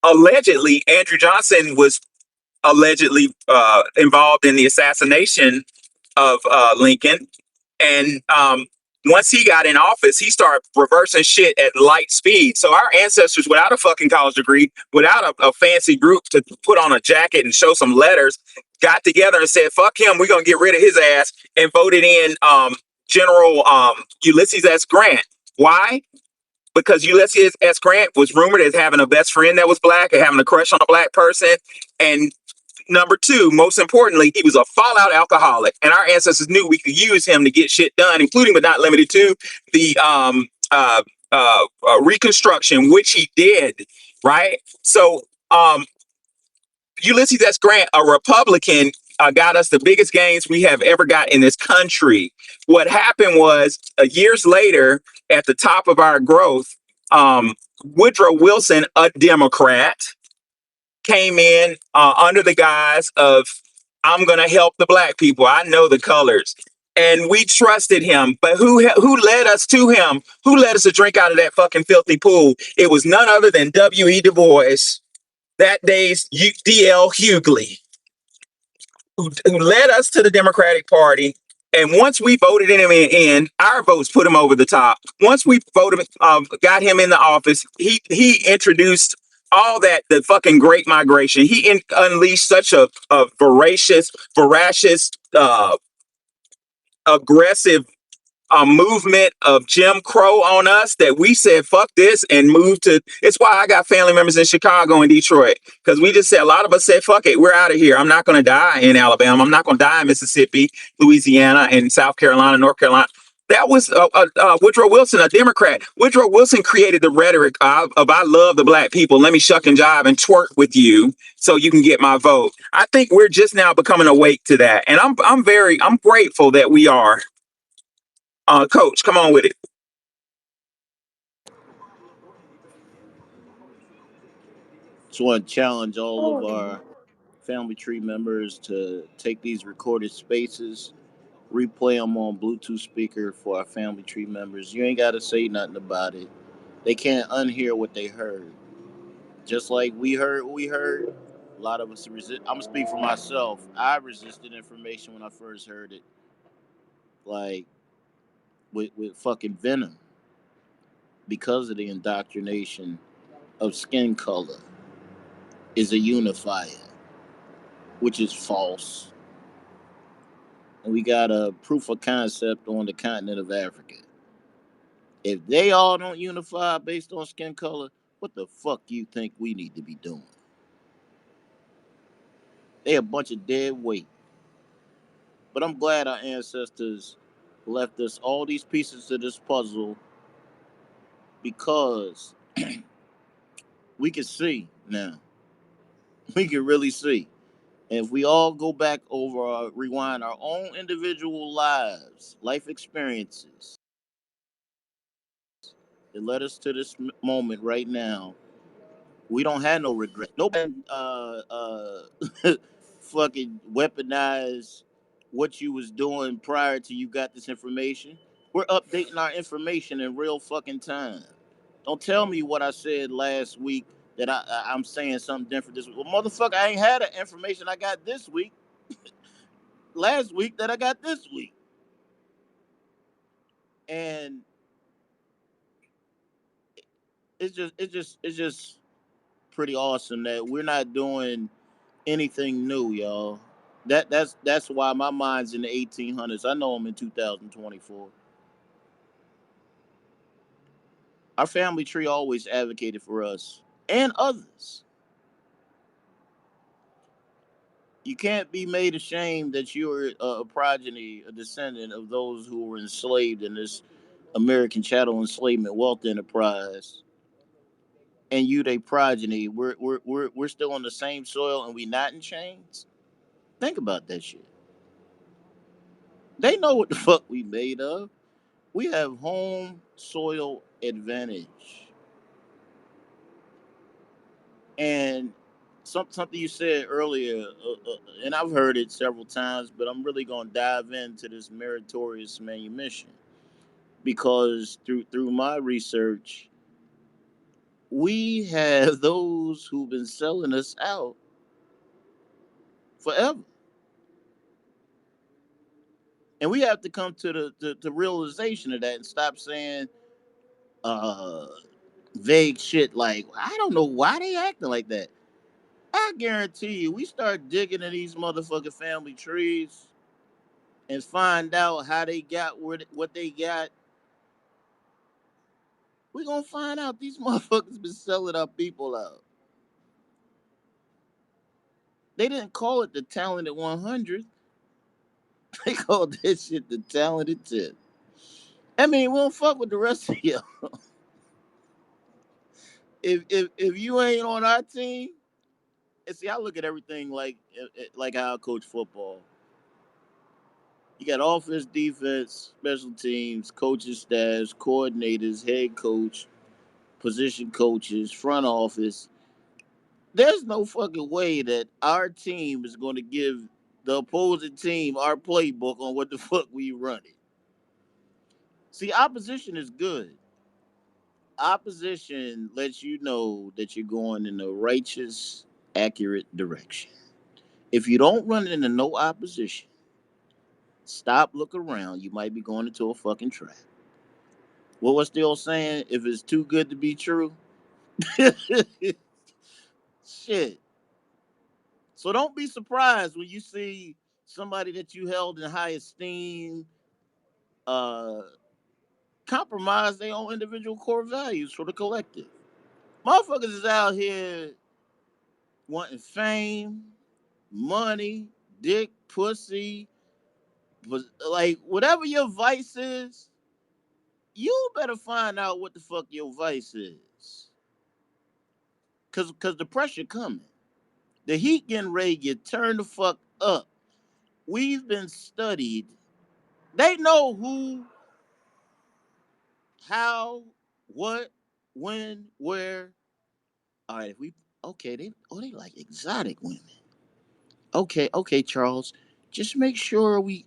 Allegedly, Andrew Johnson was allegedly involved in the assassination of Lincoln. And once he got in office, he started reversing shit at light speed. So our ancestors, without a fucking college degree, without a fancy group to put on a jacket and show some letters, got together and said, fuck him, we're going to get rid of his ass, and voted in General Ulysses S. Grant. Why? Because Ulysses S. Grant was rumored as having a best friend that was black and having a crush on a black person. And number two, most importantly, he was a fallout alcoholic, and our ancestors knew we could use him to get shit done, including but not limited to the Reconstruction, which he did. Right. So Ulysses S. Grant, a Republican, got us the biggest gains we have ever got in this country. What happened was years later, at the top of our growth, Woodrow Wilson, a Democrat, came in under the guise of, I'm going to help the black people. I know the colors. And we trusted him. But who led us to him? Who led us to drink out of that fucking filthy pool? It was none other than W.E. Du Bois, that day's D.L. Hughley, who led us to the Democratic Party. And once we voted him in, our votes put him over the top. Once we voted, got him in the office, he introduced all that, the fucking Great Migration. He unleashed such a voracious, aggressive movement of Jim Crow on us that we said, fuck this, and moved to. It's why I got family members in Chicago and Detroit, because we just said, a lot of us said, fuck it, we're out of here. I'm not going to die in Alabama. I'm not going to die in Mississippi, Louisiana, and South Carolina, North Carolina. That was Woodrow Wilson, a Democrat. Woodrow Wilson created the rhetoric of I love the black people. Let me shuck and jive and twerk with you so you can get my vote. I think we're just now becoming awake to that. And I'm grateful that we are. Coach, come on with it. Just want to challenge all of our family tree members to take these recorded spaces, replay them on Bluetooth speaker for our family tree members. You ain't got to say nothing about it. They can't unhear what they heard. Just like we heard what we heard, a lot of us resist. I'm going to speak for myself. I resisted information when I first heard it, like with fucking venom, because of the indoctrination of skin color is a unifier, which is false. And we got a proof of concept on the continent of Africa. If they all don't unify based on skin color, what the fuck do you think we need to be doing? They a bunch of dead weight. But I'm glad our ancestors left us all these pieces to this puzzle, because we can see now. We can really see. And if we all go back over, rewind our own individual lives, life experiences, that led us to this moment right now, we don't have no regret. Nobody fucking weaponize what you was doing prior to you got this information. We're updating our information in real fucking time. Don't tell me what I said last week that I'm saying something different this week. Well, motherfucker, I ain't had the information I got this week, last week that I got this week. And it's just pretty awesome that we're not doing anything new, y'all. That's why my mind's in the 1800s. I know I'm in 2024. Our family tree always advocated for us and others. You can't be made ashamed that you're a progeny, a descendant of those who were enslaved in this American chattel enslavement wealth enterprise, and you they progeny. We're still on the same soil and we not in chains. Think about that shit. They know what the fuck we made of. We have home soil advantage. And something you said earlier, and I've heard it several times, but I'm really going to dive into this meritorious manumission because through my research, we have those who've been selling us out forever, and we have to come to the realization of that and stop saying uh, vague shit like I don't know why they acting like that. I guarantee you, we start digging in these motherfucking family trees and find out how they got what they got, we gonna find out these motherfuckers been selling our people out. They didn't call it the talented 100. They called that shit the talented 10. I mean, we don't fuck with the rest of you. If you ain't on our team, and see, I look at everything like how I coach football. You got offense, defense, special teams, coaching staffs, coordinators, head coach, position coaches, front office. There's no fucking way that our team is going to give the opposing team our playbook on what the fuck we running. See, opposition is good. Opposition lets you know that you're going in the righteous, accurate direction. If you don't run into no opposition, stop, look around. You might be going into a fucking trap. What was the old saying? If it's too good to be true, shit. So don't be surprised when you see somebody that you held in high esteem uh, compromise their own individual core values for the collective. Motherfuckers is out here wanting fame, money, dick, pussy, but like whatever your vice is, you better find out what the fuck your vice is. Cause the pressure coming. The heat getting ready to get turned the fuck up. We've been studied. They know who, how, what, when, where. All right, if we okay, they like exotic women. Okay, Charles. Just make sure we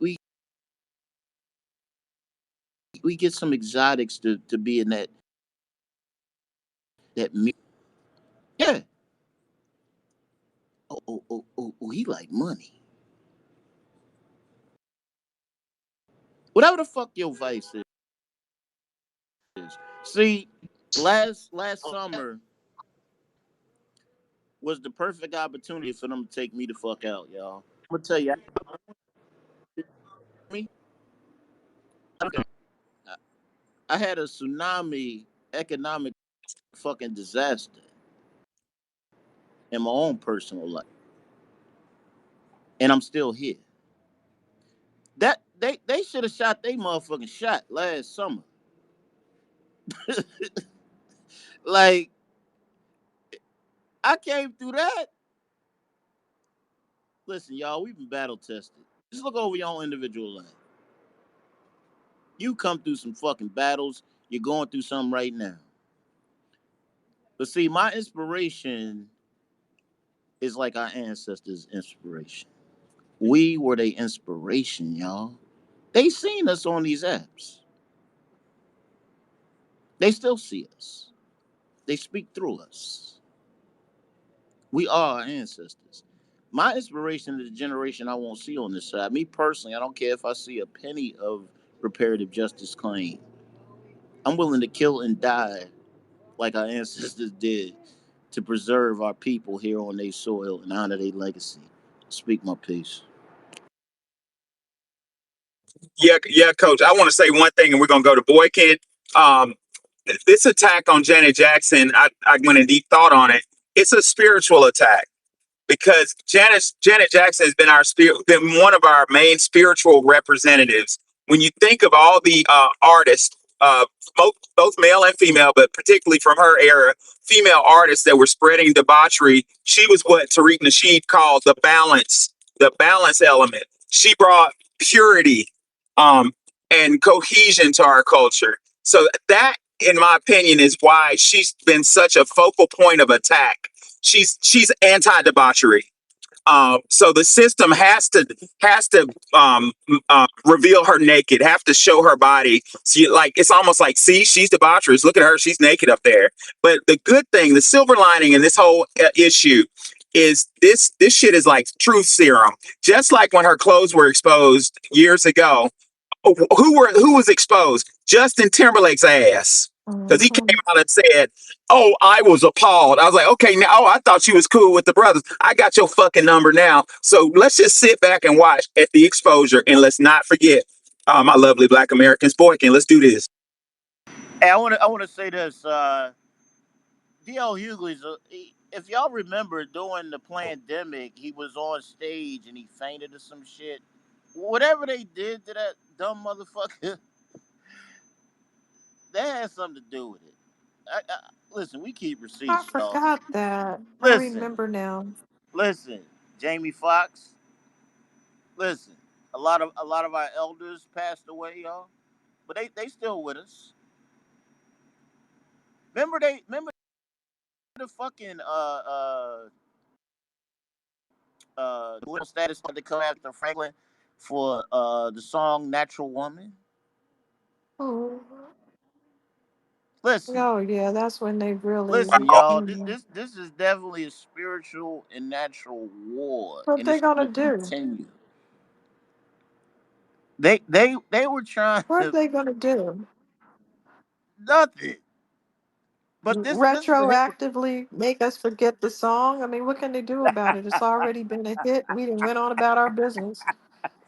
get some exotics to be in that yeah. Oh, he like money. Whatever the fuck your vice is. See, last summer was the perfect opportunity for them to take me the fuck out, y'all. I'm gonna tell you, me, I had a tsunami economic fucking disaster in my own personal life, and I'm still here. That they should have shot they motherfucking shot last summer. Like I came through that. Listen, y'all, we've been battle tested. Just look over your own individual life. You come through some fucking battles. You're going through something right now. But see, my inspiration is like our ancestors' inspiration. We were their inspiration, y'all. They seen us on these apps. They still see us. They speak through us. We are our ancestors. My inspiration is the generation I won't see on this side. Me personally, I don't care if I see a penny of reparative justice claim. I'm willing to kill and die like our ancestors did, to preserve our people here on their soil and honor their legacy. Speak my piece. Yeah, yeah, Coach. I want to say one thing, and we're gonna go to Boykin. Um, this attack on Janet Jackson, I went in deep thought on it. It's a spiritual attack because Janet Jackson has been been one of our main spiritual representatives. When you think of all the artists, both male and female, but particularly from her era, female artists that were spreading debauchery, she was what Tariq Nasheed called the balance element. She brought purity, um, and cohesion to our culture. So that, in my opinion, is why she's been such a focal point of attack. She's anti debauchery. So the system has to reveal her naked, have to show her body. See, like it's almost like, see, she's debaucherous. Look at her, she's naked up there. But the good thing, the silver lining in this whole issue is this shit is like truth serum. Just like when her clothes were exposed years ago, who was exposed? Justin Timberlake's ass. Because he came Mhm. out and said, "Oh, I was appalled." I was like, "Okay, now, oh, I thought you was cool with the brothers. I got your fucking number now. So let's just sit back and watch at the exposure, and let's not forget, my lovely Black Americans. Boykin, let's do this." Hey, I want to say this. D.L. Hughley's. If y'all remember during the pandemic, he was on stage and he fainted or some shit. Whatever they did to that dumb motherfucker, that had something to do with it. Listen, we keep I receipts, y'all. forgot that. I Listen, remember now. listen. Jamie Foxx. Listen, a lot of our elders passed away, y'all, but they still with us. Remember the fucking the little status had to come after Franklin for the song "Natural Woman." Oh, Listen, oh yeah, that's when they really. listen, y'all. This Mhm. this this is definitely a spiritual and natural war, What and they it's gonna going to do? continue. They were trying What to they gonna do? nothing, but this is the Retroactively make us forget the song? I mean, what can they do about it? It's already been a hit. We didn't went on about our business.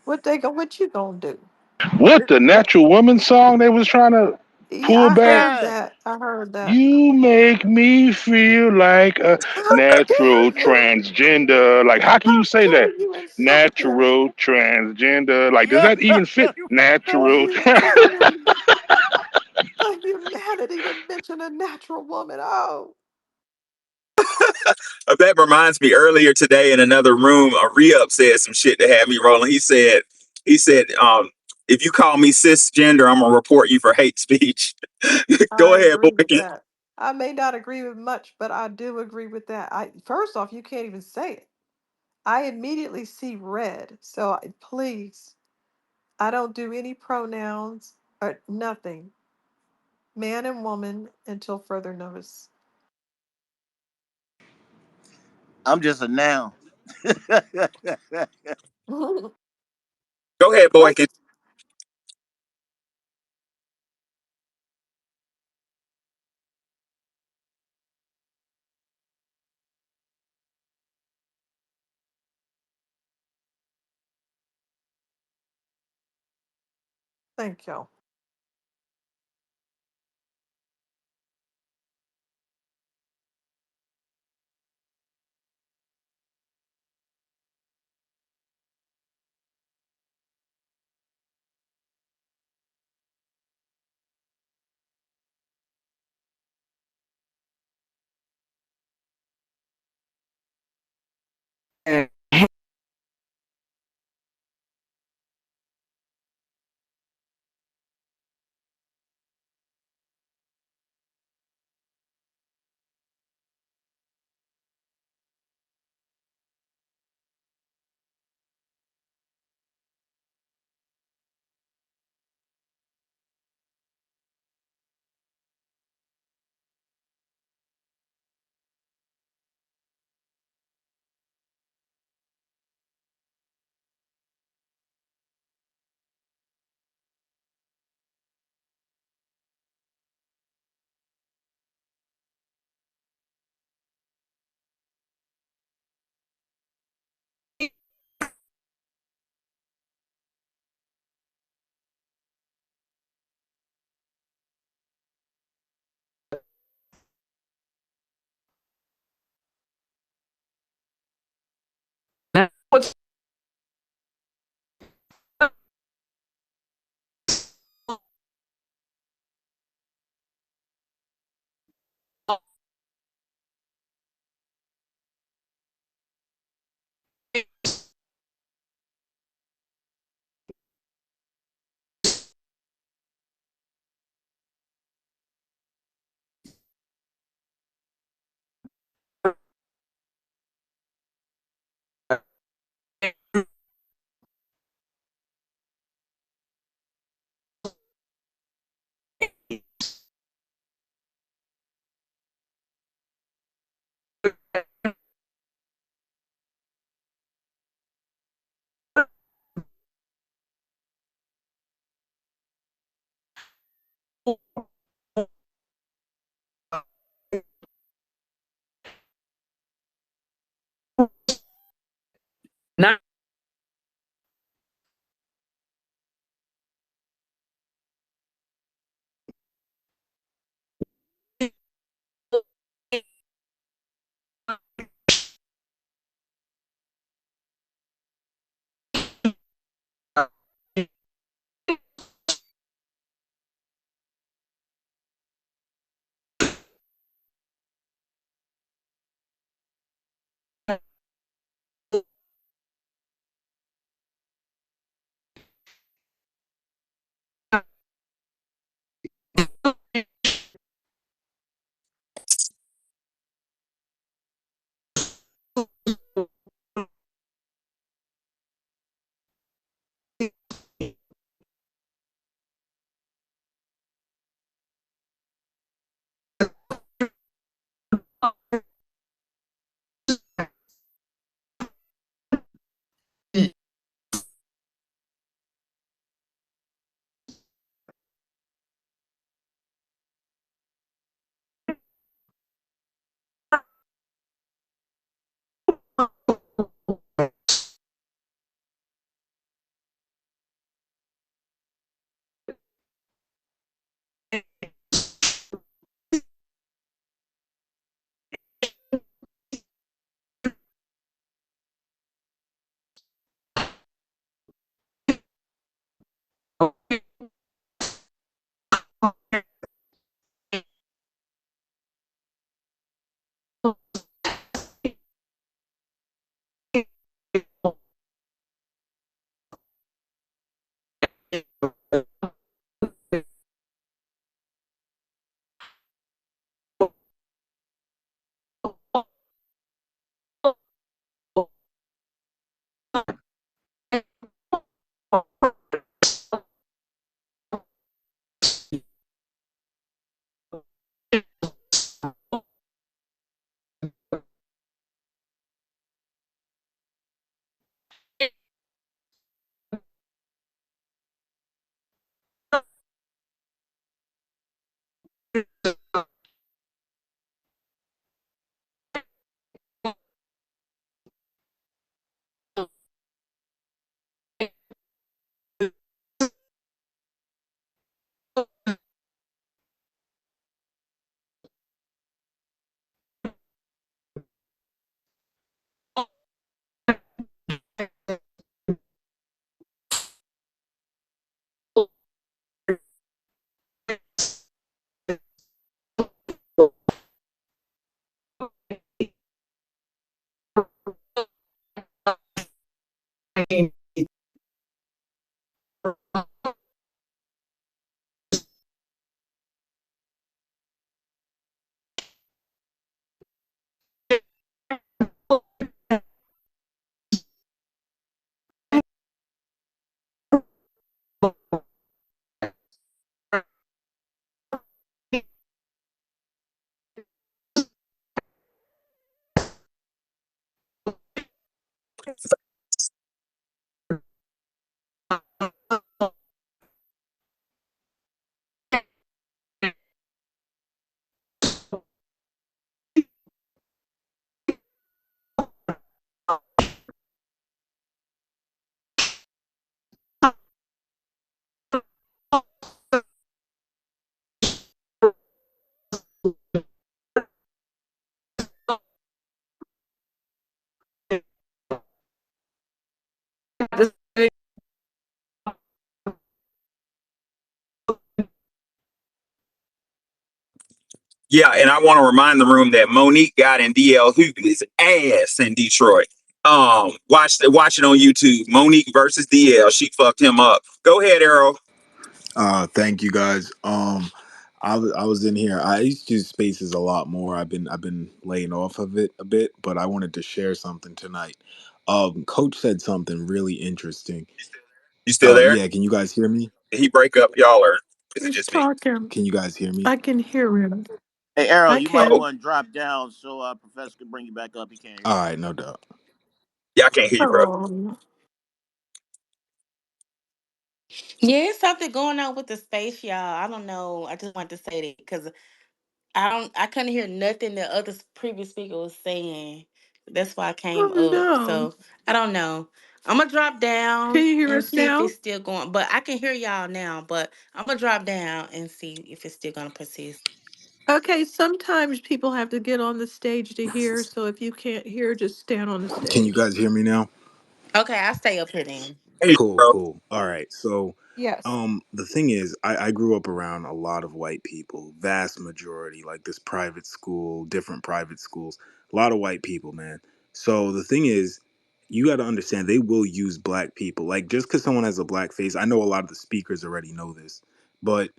What you gonna do? What the Natural Woman song they was trying to Yeah, pull I back? heard yeah. that. I heard that. You make me feel like a How natural dare you? transgender. Like, how can you How say that? dare you insult them? Natural transgender. Like, does Yeah. that even fit? The Natural. the humanity to mention a natural woman. Oh, That reminds me, earlier today in another room, a re-up said some shit to have me rolling. He said, if you call me cisgender, I'm gonna report you for hate speech. Go I ahead, agree with Boykin. that. I may not agree with much, but I do agree with that. I first off, you can't even say it. I immediately see red. So please, I don't do any pronouns or nothing, man and woman, until further notice. I'm just a noun. Go ahead, Let's Boykin. thank y'all. And what's not Yeah, and I want to remind the room that Monique got in DL Hughley's ass in Detroit. Watch it on YouTube. Monique versus DL. She fucked him up. Go ahead, Errol. Thank you guys. I was in here. I used to use Spaces a lot more. I've been laying off of it a bit, but I wanted to share something tonight. Coach said something really interesting. You still there? Yeah, can you guys hear me? Did he break up, y'all, or is it He's just me? talking. Can you guys hear me? I can hear him. Hey, Errol, I you might can. Oh, want to drop down so Professor can bring you back up. He can't hear All you. right, no doubt. yeah, I can't hear you, bro. Oh, Yeah, it's something going on with the space, y'all. I don't know. I just want to say that because I couldn't hear nothing the other previous speaker was saying. That's why I came oh up. no. So I don't know. I'm gonna drop Can down you hear and us see if now? it's still going. But I can hear y'all now. But I'm gonna drop down and see if it's still gonna persist. Okay, sometimes people have to get on the stage to hear, so if you can't hear, just stand on the Can you stage. guys hear me now? Okay, I'll stay up here then. Hey, Cool, bro. cool. All right. So, Yes. the thing is, I grew up around a lot of white people, vast majority, like this private school, different private schools, a lot of white people, man. So the thing is, you got to understand they will use black people. Like just because someone has a black face, I know a lot of the speakers already know this, but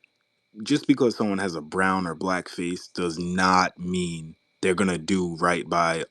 just because someone has a brown or black face does not mean they're gonna do right by,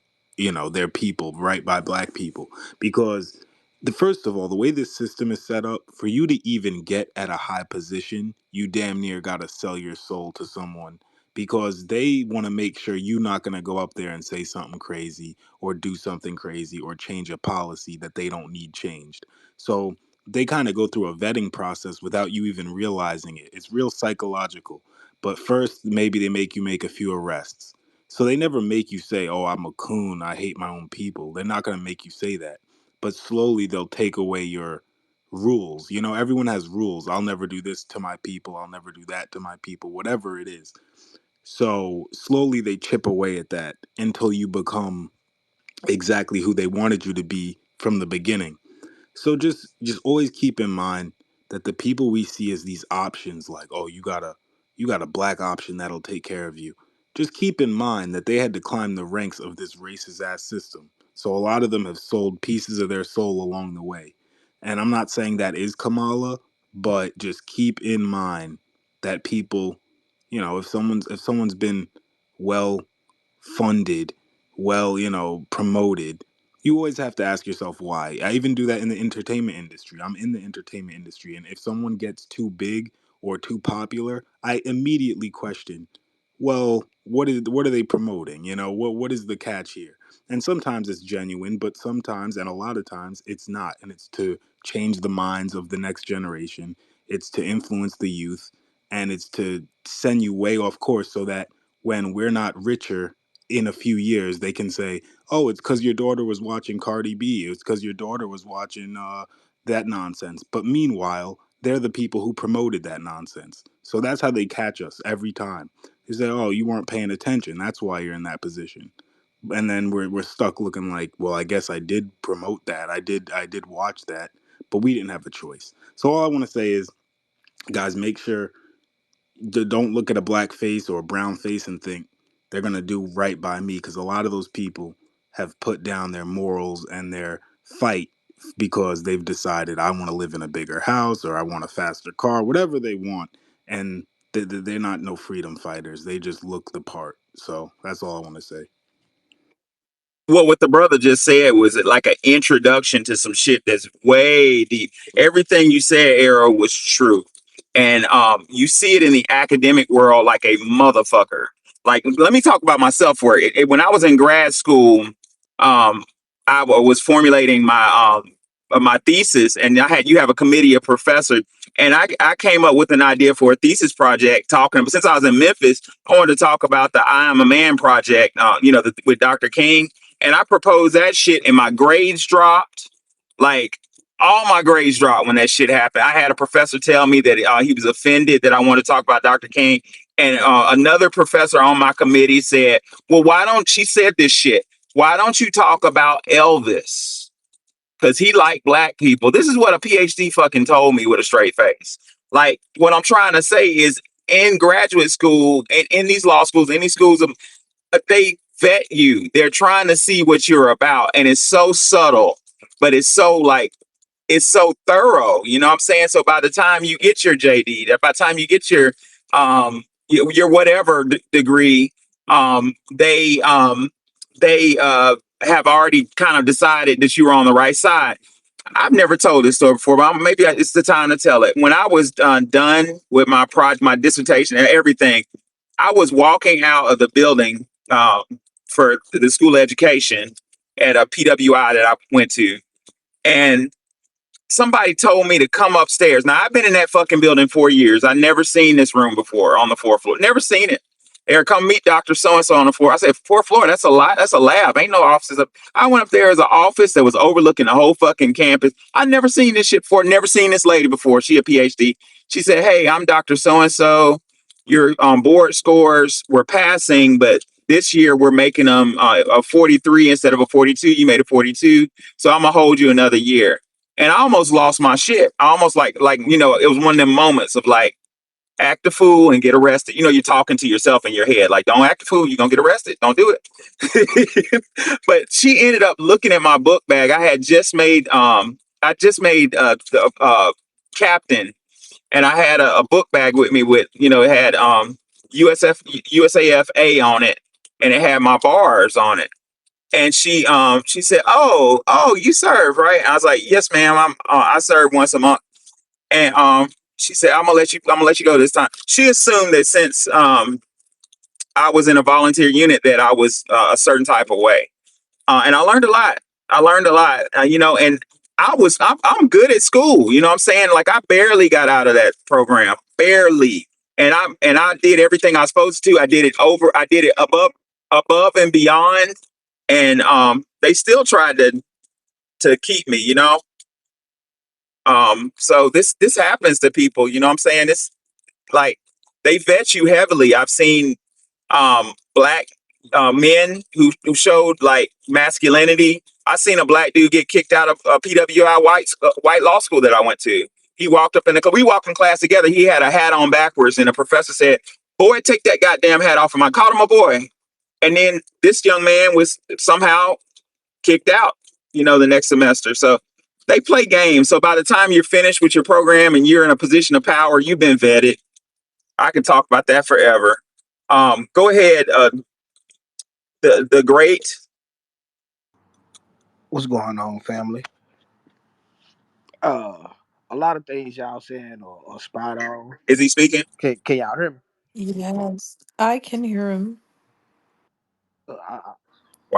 their people, right by black people. Because the first of all, the way this system is set up, for you to even get at a high position, you damn near gotta sell your soul to someone because they want to make sure you're not gonna go up there and say something crazy or do something crazy or change a policy that they don't need changed. So they kind of go through a vetting process without you even realizing it. It's real psychological. But first, maybe they make you make a few arrests. So they never make you say, "Oh, I'm a coon. I hate my own people." They're not going to make you say that. But slowly they'll take away your rules. Everyone has rules. I'll never do this to my people. I'll never do that to my people, whatever it is. So slowly they chip away at that until you become exactly who they wanted you to be from the beginning. So just always keep in mind that the people we see as these options, like, oh, you got a black option that'll take care of you. Just keep in mind that they had to climb the ranks of this racist ass system. So a lot of them have sold pieces of their soul along the way. And I'm not saying that is Kamala, but just keep in mind that people, if someone's been well funded, well, promoted, you always have to ask yourself why. I even do that in the entertainment industry. I'm in the entertainment industry, and if someone gets too big or too popular, I immediately question, well, what are they promoting? What is the catch here? And sometimes it's genuine, but sometimes and a lot of times it's not, and it's to change the minds of the next generation. It's to influence the youth, and it's to send you way off course so that when we're not richer in a few years, they can say, "Oh, it's because your daughter was watching Cardi B. It's because your daughter was watching that nonsense." But meanwhile, they're the people who promoted that nonsense. So that's how they catch us every time. They say, "Oh, you weren't paying attention. That's why you're in that position." And then we're stuck looking like, "Well, I guess I did promote that. I did watch that, but we didn't have a choice." So all I want to say is, guys, make sure don't look at a black face or a brown face and think they're going to do right by me, because a lot of those people have put down their morals and their fight because they've decided, I want to live in a bigger house or I want a faster car, whatever they want. And they're not no freedom fighters. They just look the part. So that's all I want to say. Well, what the brother just said was like an introduction to some shit that's way deep. Everything you said, Arrow, was true, and you see it in the academic world like a motherfucker. Like, let me talk about myself. When I was in grad school, was formulating my thesis, and you have a committee of professors, and I came up with an idea for a thesis project talking. Since I was in Memphis, I wanted to talk about the I Am a Man project, with Dr. King, and I proposed that shit, and my grades dropped. Like, all my grades dropped when that shit happened. I had a professor tell me that he was offended that I wanted to talk about Dr. King, and another professor on my committee said, "Well, why don't she said this shit? Why don't you talk about Elvis? Because he liked black people." This is what a PhD fucking told me with a straight face. Like, what I'm trying to say is, in graduate school and in these law schools, in these schools, they vet you. They're trying to see what you're about, and it's so subtle, but it's so like it's so thorough. You know what I'm saying? So by the time you get your JD, by the time you get your whatever degree, they have already kind of decided that you were on the right side. I've never told this story before, but maybe it's the time to tell it. When I was done with my project, my dissertation, and everything, I was walking out of the building for the school of education at a PWI that I went to, and somebody told me to come upstairs. Now I've been in that fucking building 4 years. I never seen this room before on the fourth floor. Never seen it. Eric, come meet Dr. So and so on the floor. I said, fourth floor, that's a lot. That's a lab. Ain't no offices up. I went up there as an office that was overlooking the whole fucking campus. I never seen this shit before, never seen this lady before. She a PhD. She said, hey, I'm Dr. So and so. Your board scores were passing, but this year we're making them a 43 instead of a 42. You made a 42. So I'm gonna hold you another year. And I almost lost my shit. I almost like it was one of them moments of like, act a fool and get arrested. You're talking to yourself in your head, like, don't act a fool, you're gonna get arrested. Don't do it. But she ended up looking at my book bag. I just made the captain, and I had a book bag with me with, it had USAFA on it, and it had my bars on it. And she said, "Oh, you serve, right?" I was like, "Yes, ma'am. I serve once a month." And she said, I'm gonna let you go this time." She assumed that since I was in a volunteer unit that I was a certain type of way. And I learned a lot. I learned a lot, and I'm good at school. You know what I'm saying? Like, I barely got out of that program, barely. And I did everything I was supposed to. I did it above and beyond. And they still tried to keep me, So this happens to people, you know what I'm saying? It's like they vet you heavily. I've seen black men who showed like masculinity. I seen a black dude get kicked out of a PWI white law school that I went to. He walked up in we walked in class together. He had a hat on backwards, and the professor said, "Boy, take that goddamn hat off." And I called him a boy. And then this young man was somehow kicked out, the next semester. So they play games. So by the time you're finished with your program and you're in a position of power, you've been vetted. I can talk about that forever. Go ahead. The great. What's going on, family? Uh, a lot of things y'all saying are spot on. Is he speaking? Can y'all hear me? Yes, I can hear him. Uh,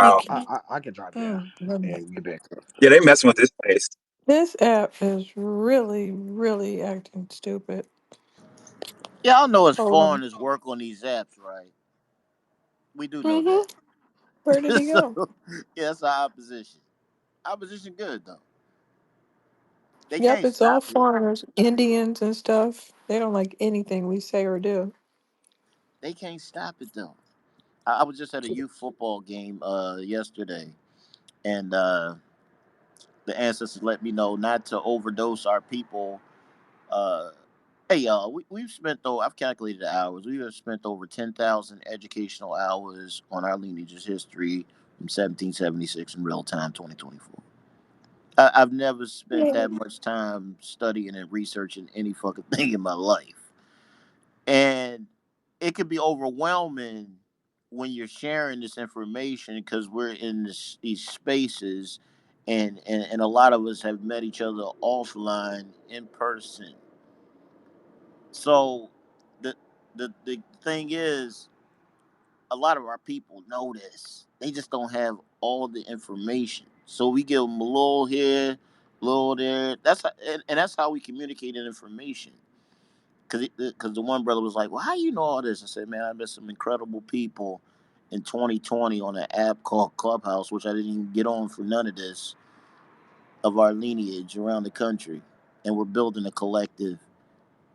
You Wow. can. I can drop down Oh, goodness. and get back up. Yeah, they messing with this place. This app is really, really acting stupid. Y'all know as Hold on. foreigners work on these apps, right? We do know Mm-hmm. Where did that. he So, go? yeah, that's our opposition. Opposition good, though. They Yep, can't it's all stop it. foreigners, Indians and stuff. They don't like anything we say or do. They can't stop it, though. I was just at a youth football game yesterday, and the ancestors let me know not to overdose our people. Uh, hey, y'all, we've spent, though, I've calculated the hours. We have spent over 10,000 educational hours on our lineage's history from 1776 in real time 2024. I've never spent Yeah. that much time studying and researching any fucking thing in my life. And it could be overwhelming when you're sharing this information because we're in these spaces and a lot of us have met each other offline in person. So the the thing is, a lot of our people know this. They just don't have all the information. So we give them a little here, a little there. And that's how we communicate information. Because the one brother was like, "Well, how you know all this?" I said, "Man, I met some incredible people in 2020 on an app called Clubhouse, which I didn't even get on for none of this of our lineage around the country, and we're building a collective."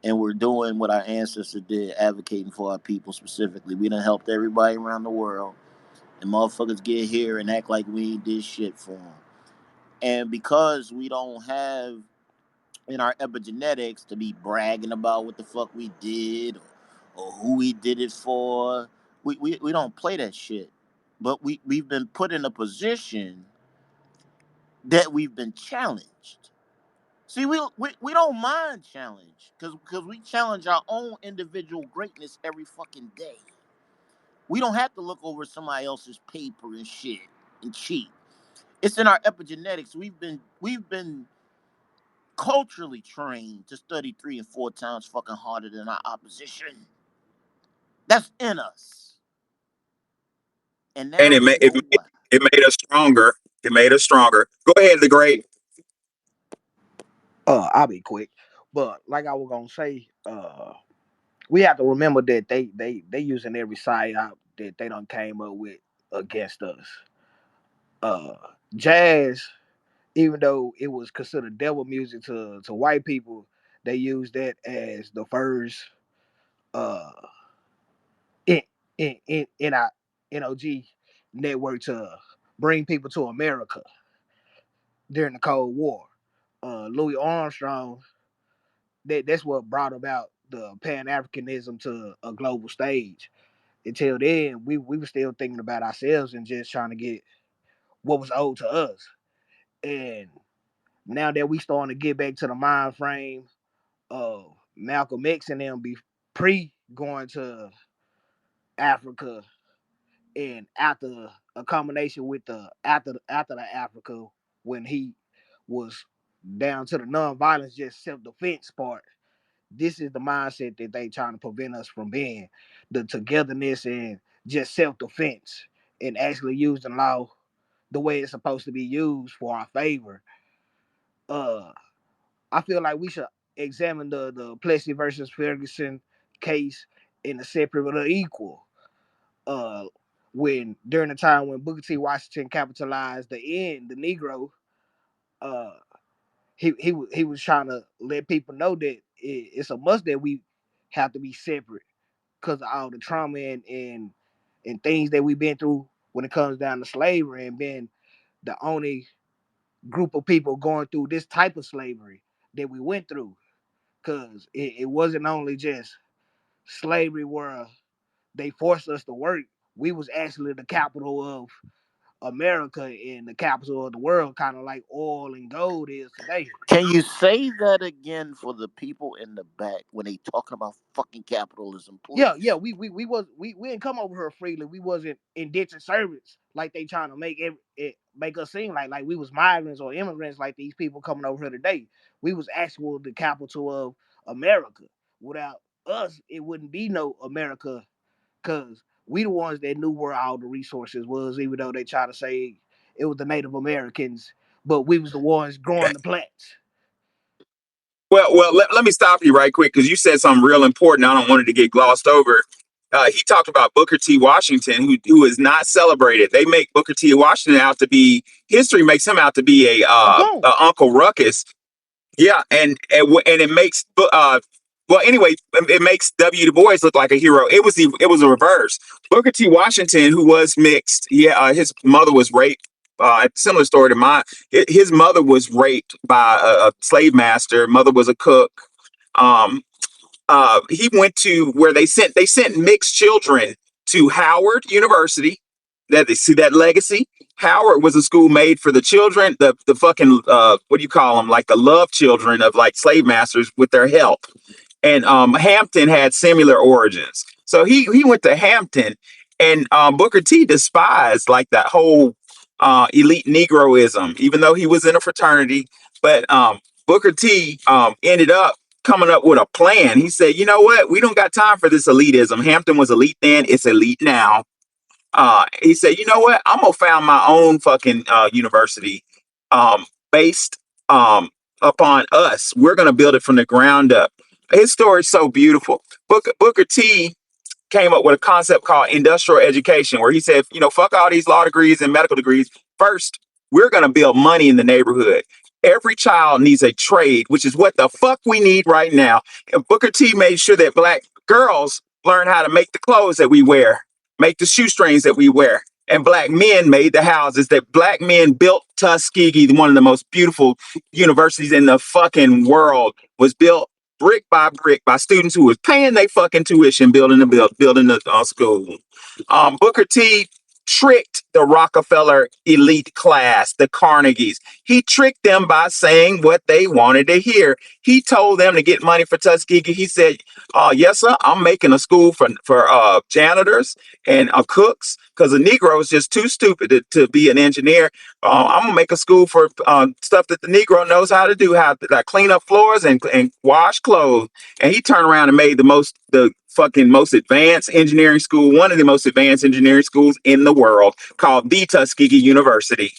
And we're doing what our ancestors did, advocating for our people specifically. We done helped everybody around the world, and motherfuckers get here and act like we ain't did shit for them. And because we don't have in our epigenetics to be bragging about what the fuck we did or who we did it for. We don't play that shit. But we've been put in a position that we've been challenged. See, we don't mind challenge because we challenge our own individual greatness every fucking day. We don't have to look over somebody else's paper and shit and cheat. It's in our epigenetics. We've been culturally trained to study 3 and 4 times fucking harder than our opposition. That's in us. And And now we know why. it made us stronger. It made us stronger. Go ahead, the great. I'll be quick. But like I was gonna say, we have to remember that they using every side out that they done came up with against us. Uh Jazz, even though it was considered devil music to white people, they used that as the first uh in in our NOG network to bring people to America during the Cold War. Louis Armstrong, that's what brought about the Pan Africanism to a global stage. Until then, we were still thinking about ourselves and just trying to get what was owed to us. And now that we starting to get back to the mind frame of Malcolm X and them be pre going to Africa and after a combination with the after the Africa when he was down to the non-violence, just self-defense part. This is the mindset that they trying to prevent us from being, the togetherness and just self-defense, and actually using law the way it's supposed to be used for our favor. uh I feel like we should examine the Plessy versus Ferguson case in a separate but equal. uh when during the time when Booker T. Washington capitalized the Negro, uh he was trying to let people know that it's a must that we have to be separate because of all the trauma and things that we've been through when it comes down to slavery, and being the only group of people going through this type of slavery that we went through. Because it wasn't only just slavery where they forced us to work. We was actually the capital of America and the capital of the world, kind of like oil and gold is today. Can you say that again for the people in the back when they talking about fucking capitalism, Yeah, please? we didn't come over here freely. We wasn't indentured servants like they trying to make us seem like we was migrants or immigrants like these people coming over here today. We was actual the capital of America. Without us, it wouldn't be no America, because we the ones that knew where all the resources was, even though they try to say it was the Native Americans, but we was the ones growing the plants. Well, let me stop you right quick because you said something real important. I don't want it to get glossed over. He talked about Booker T. Washington, who is not celebrated. They make Booker T. Washington out to be, history makes him out to be A goon. a Uncle Ruckus. Yeah, and it makes well, anyway, it makes W. Du Bois look like a hero. It was a reverse. Booker T. Washington, who was mixed, yeah, his mother was raped. Similar story to mine. His mother was raped by a slave master. Mother was a cook. Um, he went to where they sent mixed children to Howard University. That they see that legacy. Howard was a school made for the children, the fucking what do you call them? Like the love children of like slave masters with their help. And Hampton had similar origins. So he went to Hampton, and Booker T despised like that whole elite Negroism, even though he was in a fraternity. But Booker T ended up coming up with a plan. He said, you know what? We don't got time for this elitism. Hampton was elite then, it's elite now. He said, you know what? I'm gonna found my own fucking university based upon us. We're gonna build it from the ground up. His story is so beautiful. Booker T came up with a concept called industrial education, where he said, you know, fuck all these law degrees and medical degrees. First, we're gonna build money in the neighborhood. Every child needs a trade, which is what the fuck we need right now. And Booker T made sure that black girls learn how to make the clothes that we wear, make the shoestrings that we wear. And black men made the houses that black men built. Tuskegee, one of the most beautiful universities in the fucking world, was built brick by brick by students who was paying their fucking tuition, building the school. Booker T tricked the Rockefeller elite class, the Carnegies. He tricked them by saying what they wanted to hear. He told them to get money for Tuskegee. He said, yes, sir, I'm making a school for janitors and cooks because a Negro is just too stupid to be an engineer. I'm gonna make a school for stuff that the Negro knows how to do, how to like, clean up floors and wash clothes. And he turned around and made the fucking most advanced engineering school, one of the most advanced engineering schools in the world, called the Tuskegee University.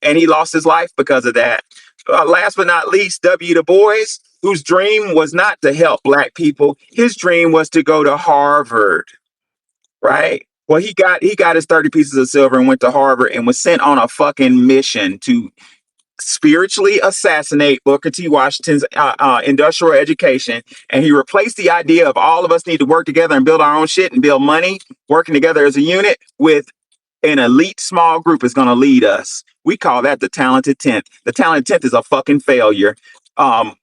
And he lost his life because of that. Last but not least, W. Du Bois, whose dream was not to help black people. His dream was to go to Harvard, right? Well, he got his 30 pieces of silver and went to Harvard and was sent on a fucking mission to spiritually assassinate Booker T. Washington's industrial education. And he replaced the idea of all of us need to work together and build our own shit and build money, working together as a unit, with an elite small group is going to lead us. We call that the talented 10th. The talented 10th is a fucking failure. Um,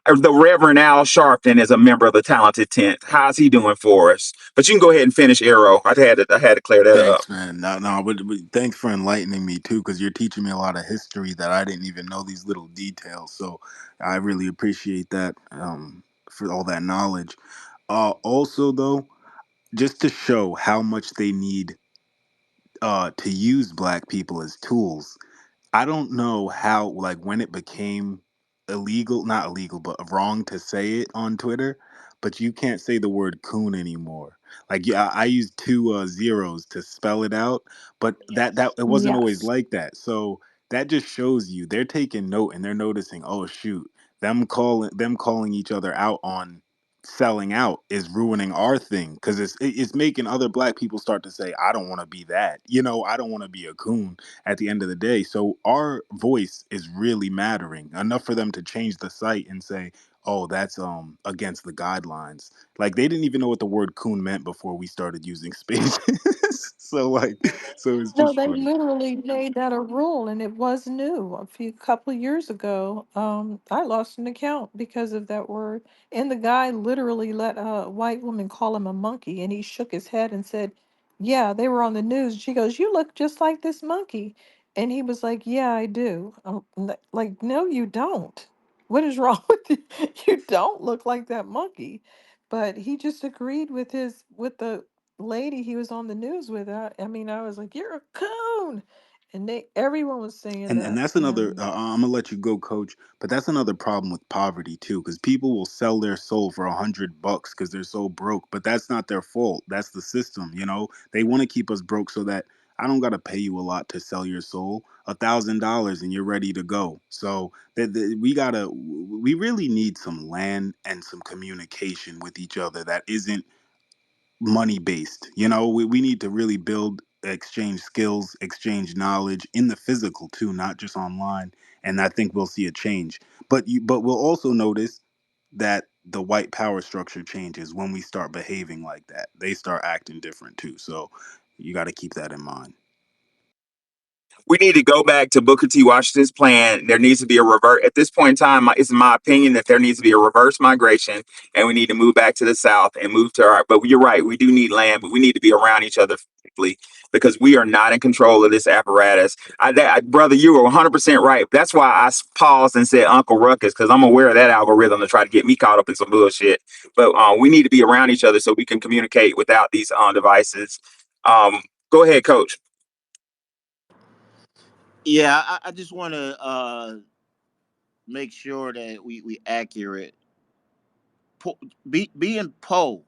the Reverend Al Sharpton is a member of the talented 10th. How's he doing for us? But you can go ahead and finish Arrow. I had to clear that up. Thanks, man. No, but thanks for enlightening me too, because you're teaching me a lot of history that I didn't even know these little details. So I really appreciate that for all that knowledge. Also, though, just to show how much they need to use black people as tools, I don't know how, like, when it became illegal, not illegal, but wrong to say it on Twitter, but you can't say the word coon anymore. Like, yeah, I used two zeros to spell it out, but that it wasn't always Yes. like that. So that just shows you they're taking note and they're noticing, oh shoot, them calling each other out on selling out is ruining our thing because it's making other black people start to say, I don't want to be that. I don't want to be a coon at the end of the day. So our voice is really mattering enough for them to change the site and say, "Oh, that's against the guidelines." Like they didn't even know what the word coon meant before we started using spaces. So it's No, just they funny. literally made that a rule, and it was new a few couple years ago. I lost an account because of that word, and the guy literally let a white woman call him a monkey, and he shook his head and said, "Yeah, they were on the news." She goes, "You look just like this monkey," and he was like, "Yeah, I do." Like, no, you don't. What is wrong with you? You don't look like that monkey. But he just agreed with the lady he was on the news with. I mean, I was like, "You're a coon," and everyone was saying And that. that's another. And I'm gonna let you go, Coach. But that's another problem with poverty too, because people will sell their soul for $100 because they're so broke. But that's not their fault. That's the system. They want to keep us broke so that I don't gotta pay you a lot to sell your soul. $1,000 and you're ready to go. So that we really need some land and some communication with each other that isn't money based. We need to really build, exchange skills, exchange knowledge in the physical too, not just online. And I think we'll see a change. But we'll also notice that the white power structure changes when we start behaving like that. They start acting different too. So you got to keep that in mind. We need to go back to Booker T. Washington's plan. There needs to be a revert. At this point in time, it's my opinion that there needs to be a reverse migration, and we need to move back to the South and move to our. But you're right, we do need land, but we need to be around each other physically because we are not in control of this apparatus. Brother, you were 100% right. That's why I paused and said Uncle Ruckus because I'm aware of that algorithm to try to get me caught up in some bullshit. But we need to be around each other so we can communicate without these devices. Go ahead, Coach. Yeah, I just want to make sure that we accurate. Being poor,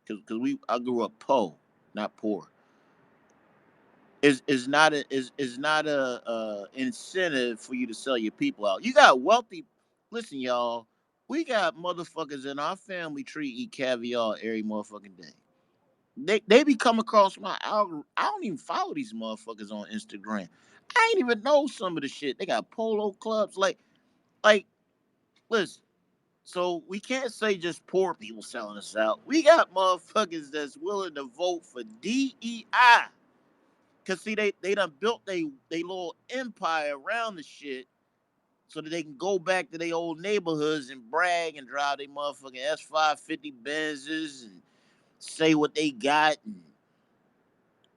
because we I grew up poor, not poor, is not a incentive for you to sell your people out. You got wealthy. Listen, y'all, we got motherfuckers in our family tree eat caviar every motherfucking day. They be come across my algorithm. I don't even follow these motherfuckers on Instagram. I ain't even know some of the shit. They got polo clubs. Like, listen. So we can't say just poor people selling us out. We got motherfuckers that's willing to vote for DEI. Cause see, they done built they little empire around the shit, so that they can go back to their old neighborhoods and brag and drive their motherfucking S550 Benzes and say what they got. And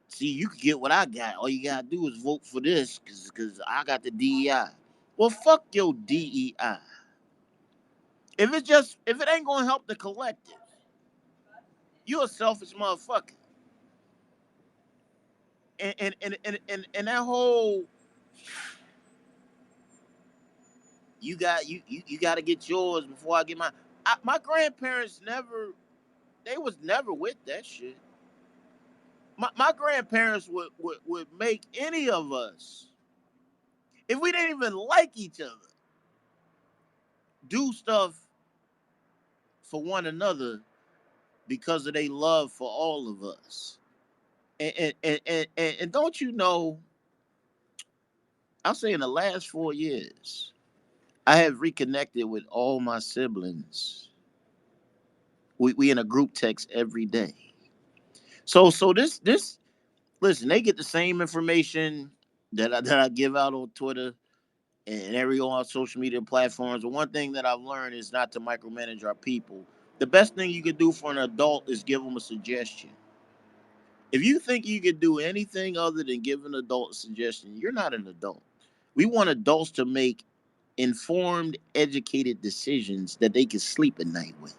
see, you can get what I got. All you gotta do is vote for this because I got the DEI. Well, fuck your DEI. If it ain't gonna help the collective, you a selfish motherfucker. And that whole you got to get yours before I get mine. My grandparents they was never with that shit. My grandparents would make any of us, if we didn't even like each other, do stuff for one another because of their love for all of us. And don't you know, I'll say in the last 4 years, I have reconnected with all my siblings. We in a group text every day. So this listen, they get the same information that I give out on Twitter and every on our social media platforms. The one thing that I've learned is not to micromanage our people. The best thing you can do for an adult is give them a suggestion. If you think you could do anything other than give an adult a suggestion, you're not an adult. We want adults to make informed, educated decisions that they can sleep at night with.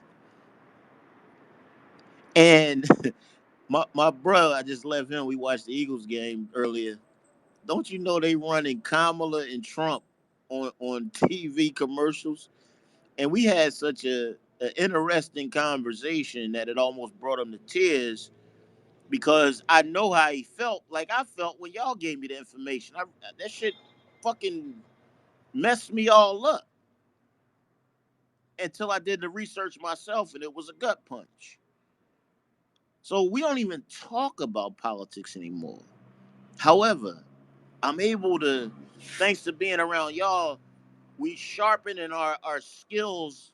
And my brother, I just left him. We watched the Eagles game earlier. Don't you know they running Kamala and Trump on TV commercials? And we had such an interesting conversation that it almost brought him to tears because I know how he felt. Like I felt when y'all gave me the information. That shit fucking messed me all up until I did the research myself, and it was a gut punch. So we don't even talk about politics anymore. However, I'm able to, thanks to being around y'all, we sharpen in our skills.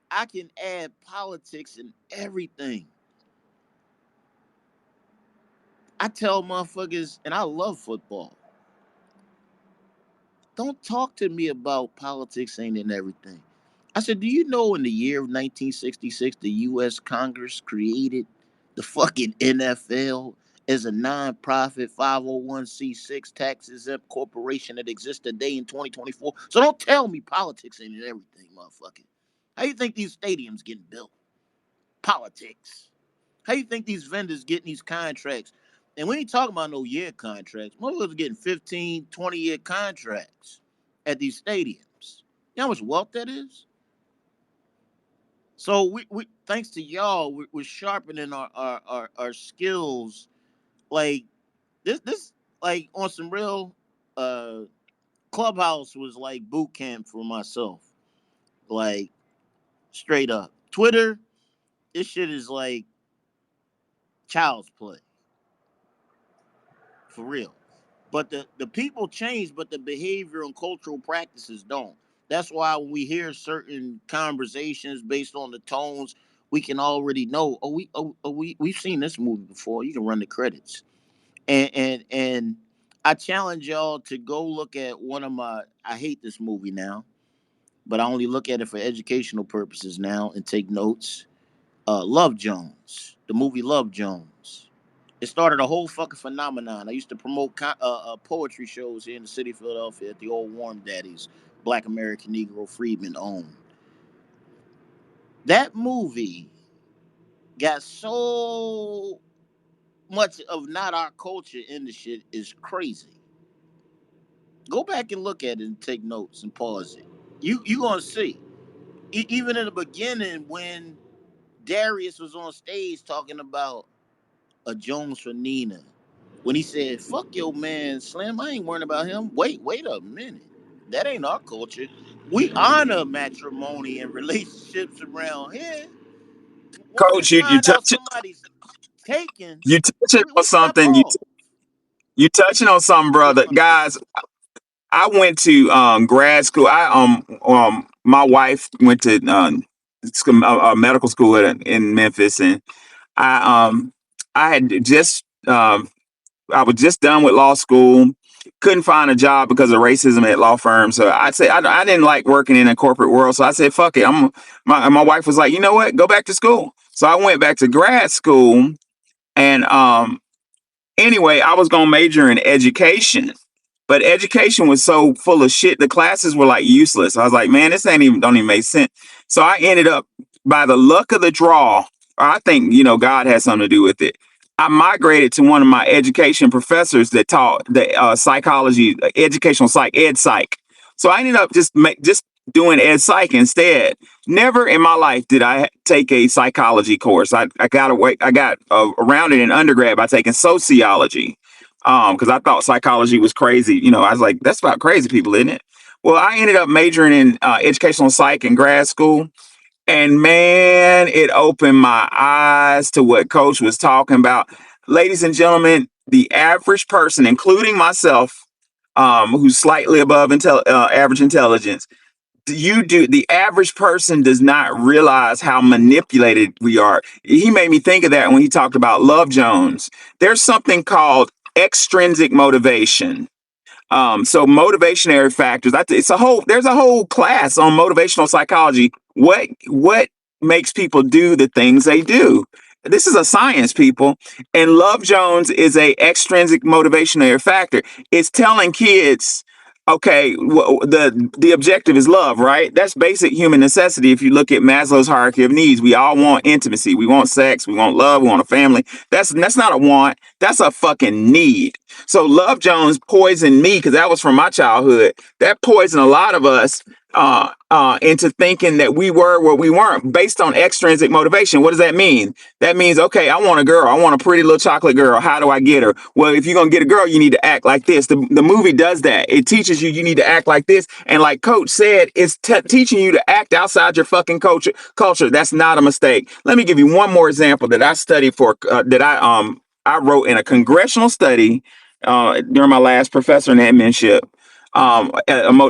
I can add politics in everything. I tell motherfuckers, and I love football. Don't talk to me about politics ain't in everything. I said, do you know in the year of 1966, the U.S. Congress created the fucking NFL as a non-profit 501c6 tax exempt corporation that exists today in 2024? So don't tell me politics ain't in everything, motherfucker. How you think these stadiums getting built? Politics. How you think these vendors getting these contracts? And we ain't talking about no year contracts. Motherfuckers are getting 15, 20-year contracts at these stadiums. You know how much wealth that is? So we thanks to y'all, we're sharpening our skills. Like this like on some real Clubhouse was like boot camp for myself. Like straight up. Twitter, this shit is like child's play. For real. But the people change, but the behavior and cultural practices don't. That's why when we hear certain conversations based on the tones, we can already know. We've seen this movie before. You can run the credits, and I challenge y'all to go look at one of my. I hate this movie now, but I only look at it for educational purposes now and take notes. Love Jones, the movie Love Jones. It started a whole fucking phenomenon. I used to promote poetry shows here in the city of Philadelphia at the old Warm Daddies, Black American Negro Freedmen owned. That movie got so much of not our culture in the shit is crazy. Go back and look at it and take notes and pause it. You gonna see. Even in the beginning when Darius was on stage talking about a Jones for Nina. When he said, fuck your man, Slim, I ain't worrying about him. Wait a minute. That ain't our culture. We honor matrimony and relationships around here. Once we Coach, find out somebody's taken, you touching on we step something. off. You touching on something, What you brother. want to say? Guys, I went to grad school. My wife went to medical school in Memphis, and I I had just I was just done with law school, couldn't find a job because of racism at law firms. So I'd say I didn't like working in a corporate world. So I said, fuck it. My wife was like, you know what? Go back to school. So I went back to grad school, and anyway, I was gonna major in education, but education was so full of shit. The classes were like useless. I was like, man, this ain't even don't even make sense. So I ended up, by the luck of the draw, or I think God had something to do with it. I migrated to one of my education professors that taught the psychology, educational psych, ed psych. So I ended up just doing ed psych instead. Never in my life did I take a psychology course. I got away. I got around it in undergrad by taking sociology, because I thought psychology was crazy. I was like, that's about crazy people, isn't it? Well, I ended up majoring in educational psych in grad school, and man, it opened my eyes to what Coach was talking about. Ladies and gentlemen, the average person, including myself, who's slightly above average intelligence, the average person does not realize how manipulated we are. He made me think of that when he talked about Love Jones. There's something called extrinsic motivation. So motivationary factors. There's a whole class on motivational psychology. What makes people do the things they do? This is a science, people. And Love Jones is a extrinsic motivationary factor. It's telling kids, okay, the objective is love, right? That's basic human necessity. If you look at Maslow's hierarchy of needs, we all want intimacy. We want sex. We want love. We want a family. That's not a want. That's a fucking need. So Love Jones poisoned me because that was from my childhood. That poisoned a lot of us into thinking that we were what we weren't based on extrinsic motivation. What does that mean? That means, okay, I want a girl. I want a pretty little chocolate girl. How do I get her? Well, if you're going to get a girl, you need to act like this. The movie does that. It teaches you need to act like this. And like Coach said, it's teaching you to act outside your fucking culture. That's not a mistake. Let me give you one more example that I studied for, I wrote in a congressional study during my last professor in adminship,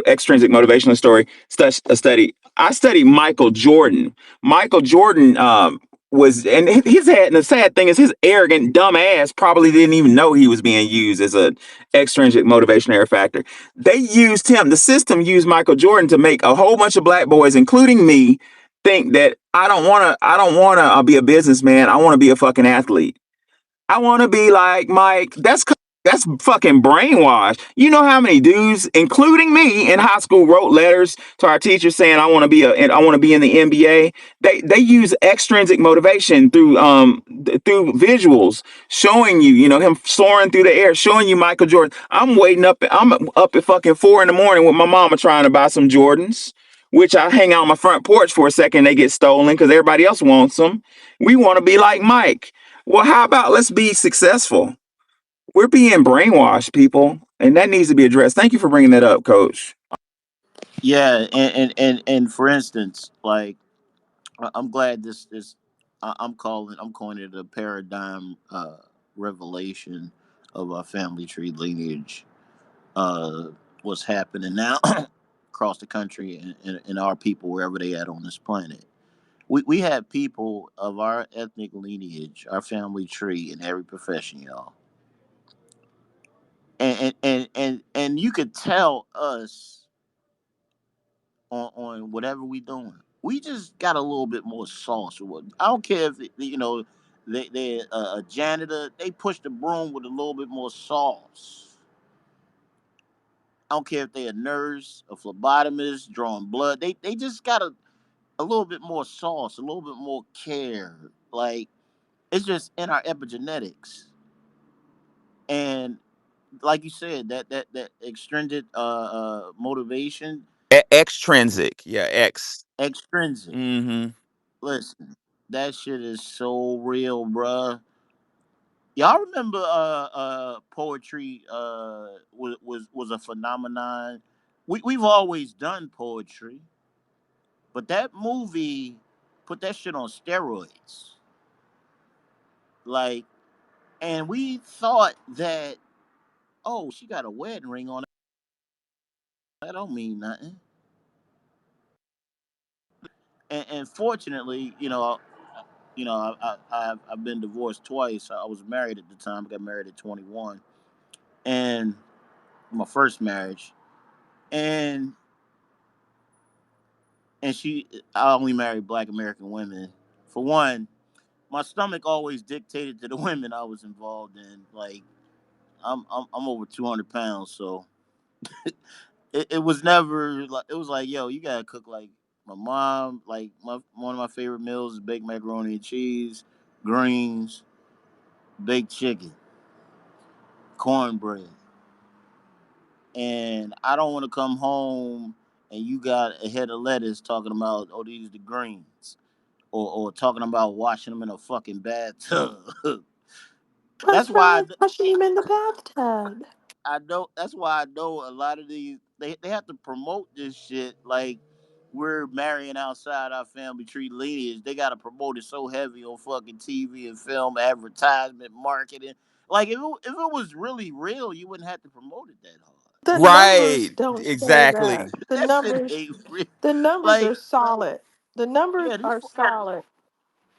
extrinsic motivational study. I studied Michael Jordan. Michael Jordan and the sad thing is his arrogant, dumb ass probably didn't even know he was being used as a extrinsic motivational factor. They used him. The system used Michael Jordan to make a whole bunch of black boys, including me, think that I don't want to be a businessman. I want to be a fucking athlete. I want to be like Mike. That's fucking brainwashed. You know how many dudes, including me in high school, wrote letters to our teachers saying I want to be in the NBA. They use extrinsic motivation through visuals, showing him soaring through the air, showing you Michael Jordan. I'm up at fucking 4 a.m. with my mama trying to buy some Jordans, which I hang out on my front porch for a second. They get stolen because everybody else wants them. We want to be like Mike. Well, how about let's be successful? We're being brainwashed, people, and that needs to be addressed. Thank you for bringing that up, Coach. Yeah, and for instance, like I'm glad I'm calling it a paradigm revelation of our family tree lineage. Uh, what's happening now across the country and our people wherever they at on this planet. We have people of our ethnic lineage, our family tree in every profession, y'all. And you could tell us on whatever we doing. We just got a little bit more sauce. I don't care if they're a janitor. They push the broom with a little bit more sauce. I don't care if they're a nurse, a phlebotomist, drawing blood. They just got a little bit more sauce, a little bit more care. Like it's just in our epigenetics. And like you said, that extrinsic motivation, Extrinsic, yeah, X. extrinsic. Mm-hmm. Listen, that shit is so real, bruh. Y'all remember poetry was a phenomenon. We've always done poetry, but that movie put that shit on steroids. Like, and we thought that, oh, she got a wedding ring on. That don't mean nothing. And fortunately, I've been divorced twice. I was married at the time. I got married at 21, and my first marriage, and she I only married black American women. For one, my stomach always dictated to the women I was involved in. Like I'm over 200 pounds, so it was never like it was like, yo, you gotta cook like my mom. Like one of my favorite meals is baked macaroni and cheese, greens, baked chicken, cornbread, and I don't want to come home and you got a head of lettuce talking about, oh, these the greens, or talking about washing them in a fucking bathtub. That's What's wrong why with pushing him in the bathtub? I know. That's why I know a lot of these. They have to promote this shit like we're marrying outside our family tree lineage. They got to promote it so heavy on fucking TV and film, advertisement, marketing. Like if it was really real, you wouldn't have to promote it that hard. The numbers Right. don't say that. Exactly. The That shit numbers, ain't real. the numbers Like are solid. The numbers yeah, these are solid.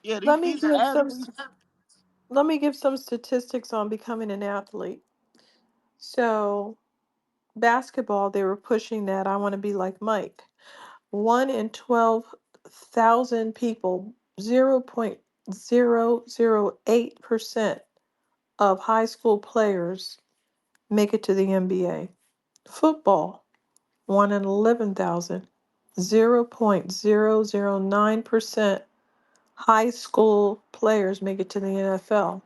yeah Let me these give some. athletes. Let me give some statistics on becoming an athlete. So basketball, they were pushing that. I want to be like Mike. 1 in 12,000 people, 0.008% of high school players make it to the NBA. Football, 1 in 11,000, 0.009% high school players make it to the NFL.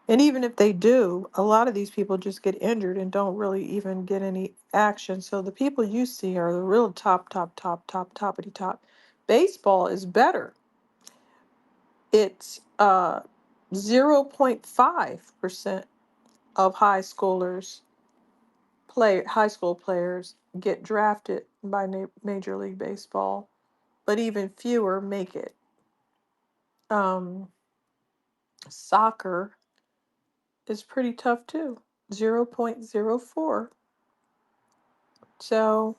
And even if they do, a lot of these people just get injured and don't really even get any action. So the people you see are the real toppity top. Baseball is better. It's 0.5% of high school players get drafted by Major League Baseball, but even fewer make it. Um, Soccer is pretty tough too. 0.04. So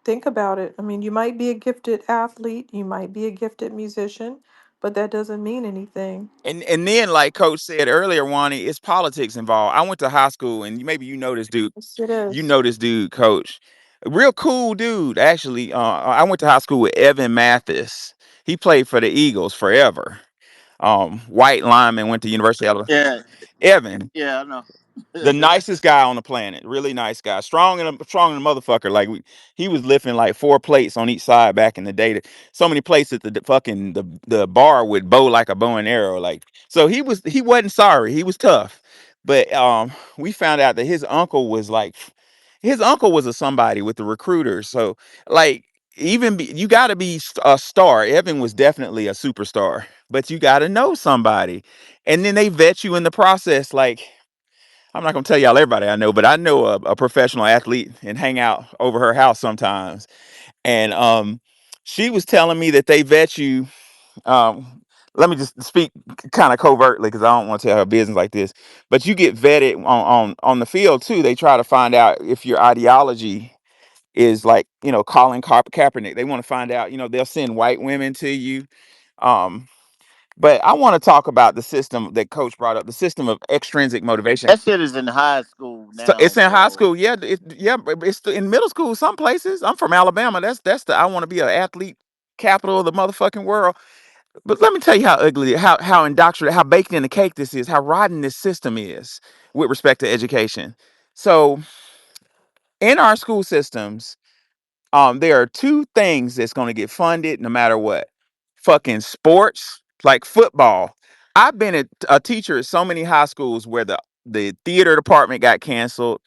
think about it. I mean, you might be a gifted athlete, you might be a gifted musician, but that doesn't mean anything. And then, like Coach said earlier, Wani, it's politics involved. I went to high school, and maybe you know this dude. Yes, it You is. know this dude, Coach. A real cool dude, actually. I went to high school with Evan Mathis. He played for the Eagles forever. White lineman, went to University of Yeah, Evan, yeah, I know. the nicest guy on the planet. Really nice guy. Strong and a motherfucker. Like he was lifting like 4 plates on each side back in the day. So many plates that the fucking the bar would bow like a bow and arrow. Like so he wasn't sorry. He was tough. But we found out that his uncle was a somebody with the recruiters. So like you got to be a star. Evan was definitely a superstar, but you got to know somebody, and then they vet you in the process. Like I'm not gonna tell y'all everybody I know, but I know a professional athlete and hang out over her house sometimes. And she was telling me that they vet you. Um, Let me just speak kind of covertly because I don't want to tell her business like this. But you get vetted on the field too. They try to find out if your ideology is like Colin Kaepernick. They want to find out. They'll send white women to you. Um, but I want to talk about the system that Coach brought up, the system of extrinsic motivation. That shit is in high school So now, it's in high bro. school, yeah. Yeah, but it's in middle school. Some places. I'm from Alabama. That's the I want to be an athlete capital of the motherfucking world. But let me tell you how ugly, how indoctrinated, how baked in the cake this is, how rotten this system is with respect to education. So in our school systems, there are two things that's going to get funded no matter what. Fucking sports, like football. I've been a teacher at so many high schools where the theater department got canceled.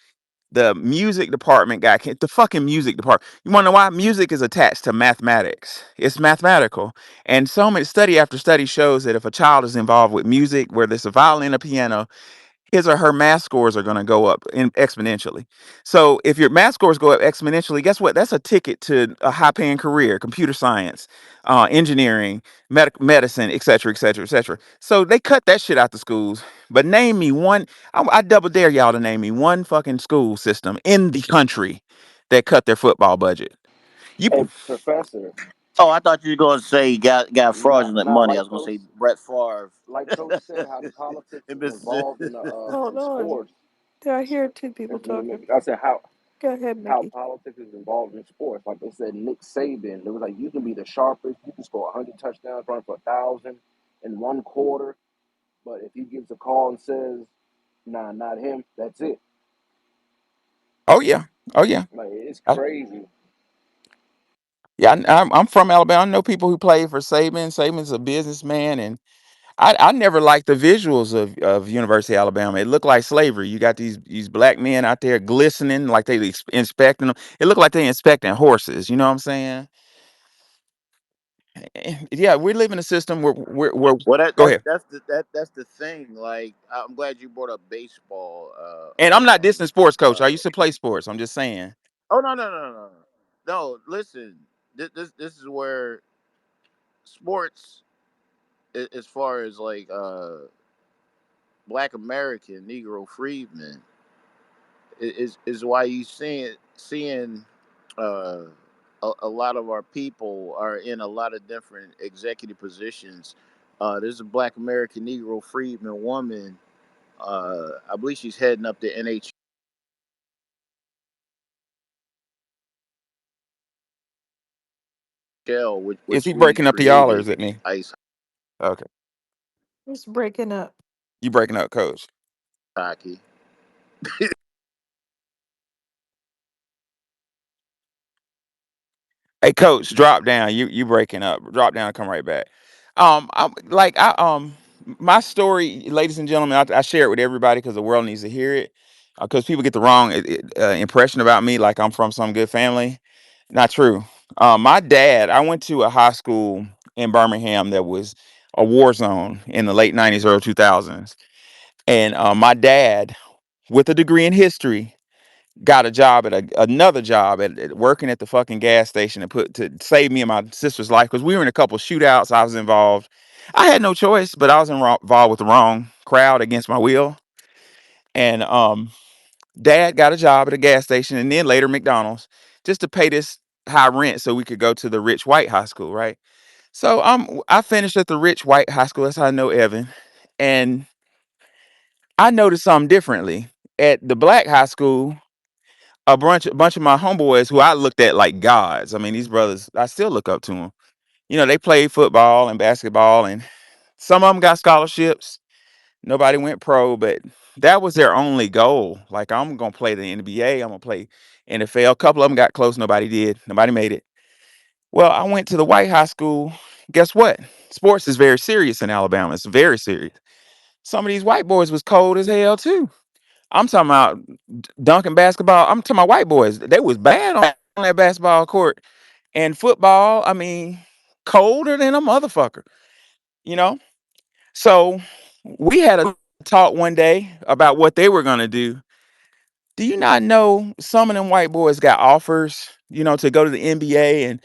The music department the fucking music department. You want to know why? Music is attached to mathematics. It's mathematical. And so many study after study shows that if a child is involved with music, whether it's a violin or piano, his or her math scores are going to go up exponentially. So if your math scores go up exponentially, guess what? That's a ticket to a high paying career, computer science, engineering, medicine, et cetera, et cetera, et cetera. So they cut that shit out the schools. But name me one, I double dare y'all to name me one fucking school system in the country that cut their football budget. You, Hey, Professor, Oh, I thought you were gonna say got not fraudulent not money. I like was gonna Coach, say Brett Favre like Coach said, how politics in is Mississippi. involved Hold in on. sports. Did I hear two people If you talking? I said how. Go ahead, how Mickey. politics is involved in sports. Like they said, Nick Saban, it was like you can be the sharpest, you can score 100 touchdowns, run for 1,000 in one quarter, but if he gives a call and says, "Nah, not him," that's it. Oh yeah, oh yeah. Like it's I, crazy. yeah, I'm from Alabama. I know people who played for Saban. Saban's a businessman, and I never liked the visuals of University of Alabama. It looked like slavery. You got these black men out there glistening like they inspecting them. It looked like they inspecting horses. You know what I'm saying? Yeah, we live in a system where Well, go ahead. that's the thing. Like, I'm glad you brought up baseball. And I'm not dissing sports, coach. I used to play sports. I'm just saying. Oh, no, no, no, no, no. No, listen. This is where sports, as far as like Black American Negro freedmen, is why you seeing uh, a lot of our people are in a lot of different executive positions. There's a Black American Negro freedman woman. I believe she's heading up the NHL, Is which he we breaking up the y'all or created is it me? ice Okay, It's breaking up. you breaking up, coach. hockey. Hey, coach, drop down. You breaking up. Drop down and come right back. My story, ladies and gentlemen, I share it with everybody because the world needs to hear it. Because people get the wrong impression about me, like I'm from some good family. Not true. My dad, I went to a high school in Birmingham that was a war zone in the late '90s, early 2000s, and my dad, with a degree in history, got a job at another job at working at the fucking gas station and put to save me and my sister's life because we were in a couple shootouts. I was involved. I had no choice, but I was involved with the wrong crowd against my will. And dad got a job at a gas station and then later McDonald's just to pay this high rent so we could go to the rich white high school, right? So I finished at the rich white high school. That's how I know Evan. And I noticed something differently. At the black high school, a bunch of my homeboys who I looked at like gods. I mean, these brothers, I still look up to them. You know, they played football and basketball, and some of them got scholarships. Nobody went pro, but that was their only goal. Like, I'm gonna play the NBA. I'm gonna play NFL. A couple of them got close. Nobody did. Nobody made it. Well, I went to the white high school. Guess what? Sports is very serious in Alabama. It's very serious. Some of these white boys was cold as hell too. I'm talking about dunking basketball. I'm talking about white boys. They was bad on that basketball court. And football, I mean, colder than a motherfucker, you know? So we had a talk one day about what they were gonna do. Do you not know some of them white boys got offers, to go to the NBA and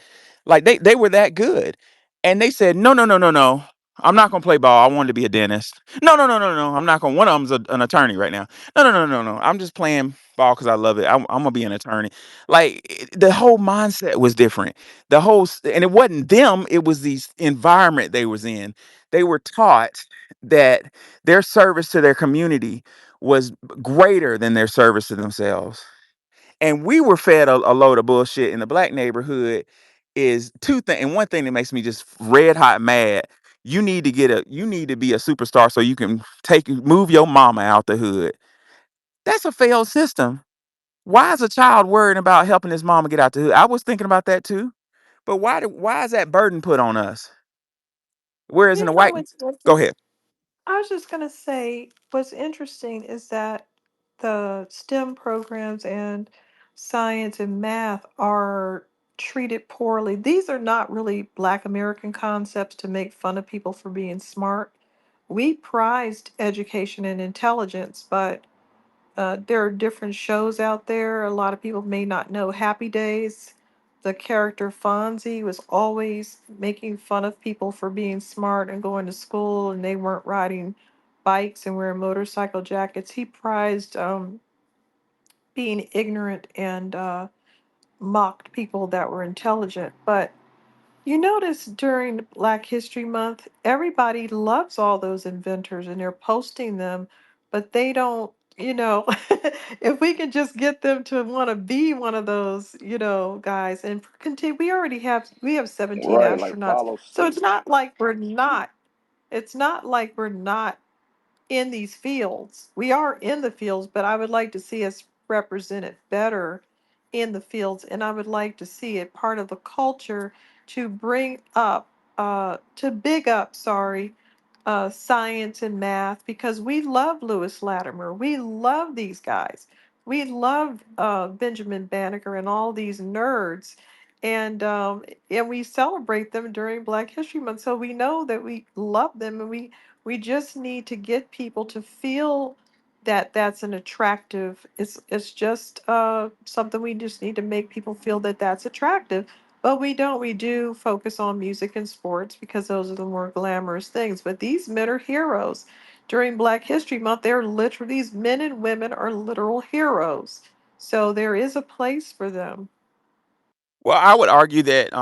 like they were that good. And they said, no, no, no, no, no. I'm not gonna play ball. I wanted to be a dentist. No, no, no, no, no. I'm not gonna. One of them's an attorney right now. No, no, no, no, no. I'm just playing ball because I love it. I'm gonna be an attorney. Like the whole mindset was different. And it wasn't them. It was the environment they was in. They were taught that their service to their community was greater than their service to themselves. And we were fed a load of bullshit in the black neighborhood is two things. And one thing that makes me just red hot mad. You need to be a superstar so you can move your mama out the hood. That's a failed system. Why is a child worrying about helping his mama get out the hood? I was thinking about that too. But why is that burden put on us? Whereas in the You white know, it's go ahead. I was just gonna say, what's interesting is that the STEM programs and science and math are treated poorly. These are not really Black American concepts to make fun of people for being smart. We prized education and intelligence, but there are different shows out there. A lot of people may not know Happy Days. The character Fonzie was always making fun of people for being smart and going to school, and they weren't riding bikes and wearing motorcycle jackets. He prized being ignorant and mocked people that were intelligent. But you notice during Black History Month, everybody loves all those inventors and they're posting them, but they don't you know, if we can just get them to want to be one of those, guys, and continue, we have 17 Right, like astronauts, follow so it's suit. not like we're not. It's not like we're not in these fields. We are in the fields, but I would like to see us represented better in the fields, and I would like to see it part of the culture to bring up, to big up, sorry, science and math because we love Lewis Latimer. We love these guys. We love Benjamin Banneker and all these nerds. And we celebrate them during Black History Month. So we know that we love them, and we just need to get people to feel that that's an attractive. It's just something we just need to make people feel that that's attractive. But we don't. We do focus on music and sports because those are the more glamorous things. But these men are heroes. During Black History Month, they're literally, these men and women are literal heroes. So there is a place for them. Well, I would argue that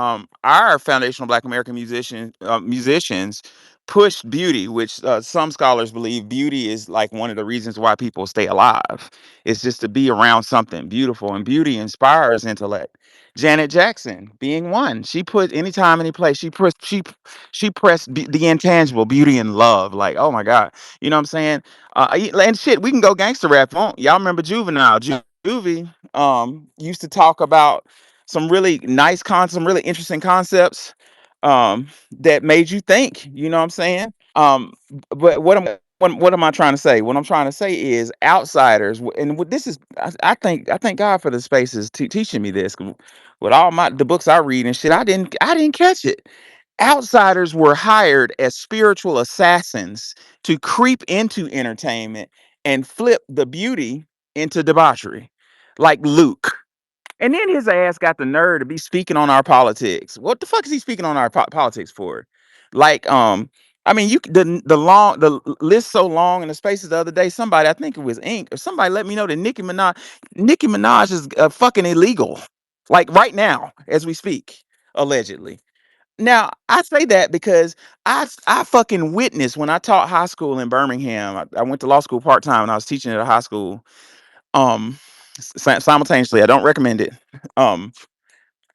our foundational Black American musicians push beauty, which some scholars believe beauty is like one of the reasons why people stay alive. It's just to be around something beautiful, and beauty inspires intellect. Janet Jackson being one, she put anytime, any place, she pressed the intangible, beauty and love. Like, oh my God, you know what I'm saying? And shit, we can go gangster rap. Y'all remember Juvenile? Juvie used to talk about some really some really interesting concepts that made you think, you know what I'm saying? But what am I trying to say? What I'm trying to say is outsiders, and this is, I thank God for the spaces teaching me this. 'Cause with all the books I read and shit, I didn't catch it. Outsiders were hired as spiritual assassins to creep into entertainment and flip the beauty into debauchery, like Luke. And then his ass got the nerve to be speaking on our politics. What the fuck is he speaking on our politics for? Like, I mean, the list so long, and the spaces the other day, somebody, I think it was Ink, or somebody let me know that Nicki Minaj is fucking illegal, like right now as we speak, allegedly. Now I say that because I fucking witnessed when I taught high school in Birmingham. I went to law school part time and I was teaching at a high school. Um, Simultaneously, I don't recommend it. Um,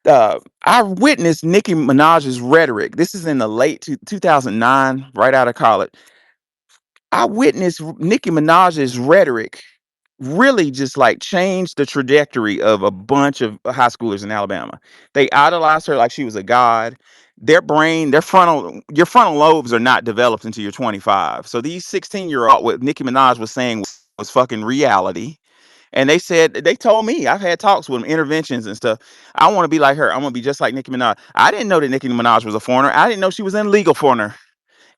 I witnessed Nicki Minaj's rhetoric. This is in the late 2009, right out of college. I witnessed Nicki Minaj's rhetoric really just like changed the trajectory of a bunch of high schoolers in Alabama. They idolized her like she was a god. Your frontal lobes are not developed until you're 25. So these 16-year-old, what Nicki Minaj was saying was fucking reality. And they told me, I've had talks with them, interventions and stuff. I want to be like her. I want to be just like Nicki Minaj. I didn't know that Nicki Minaj was a foreigner. I didn't know she was an illegal foreigner.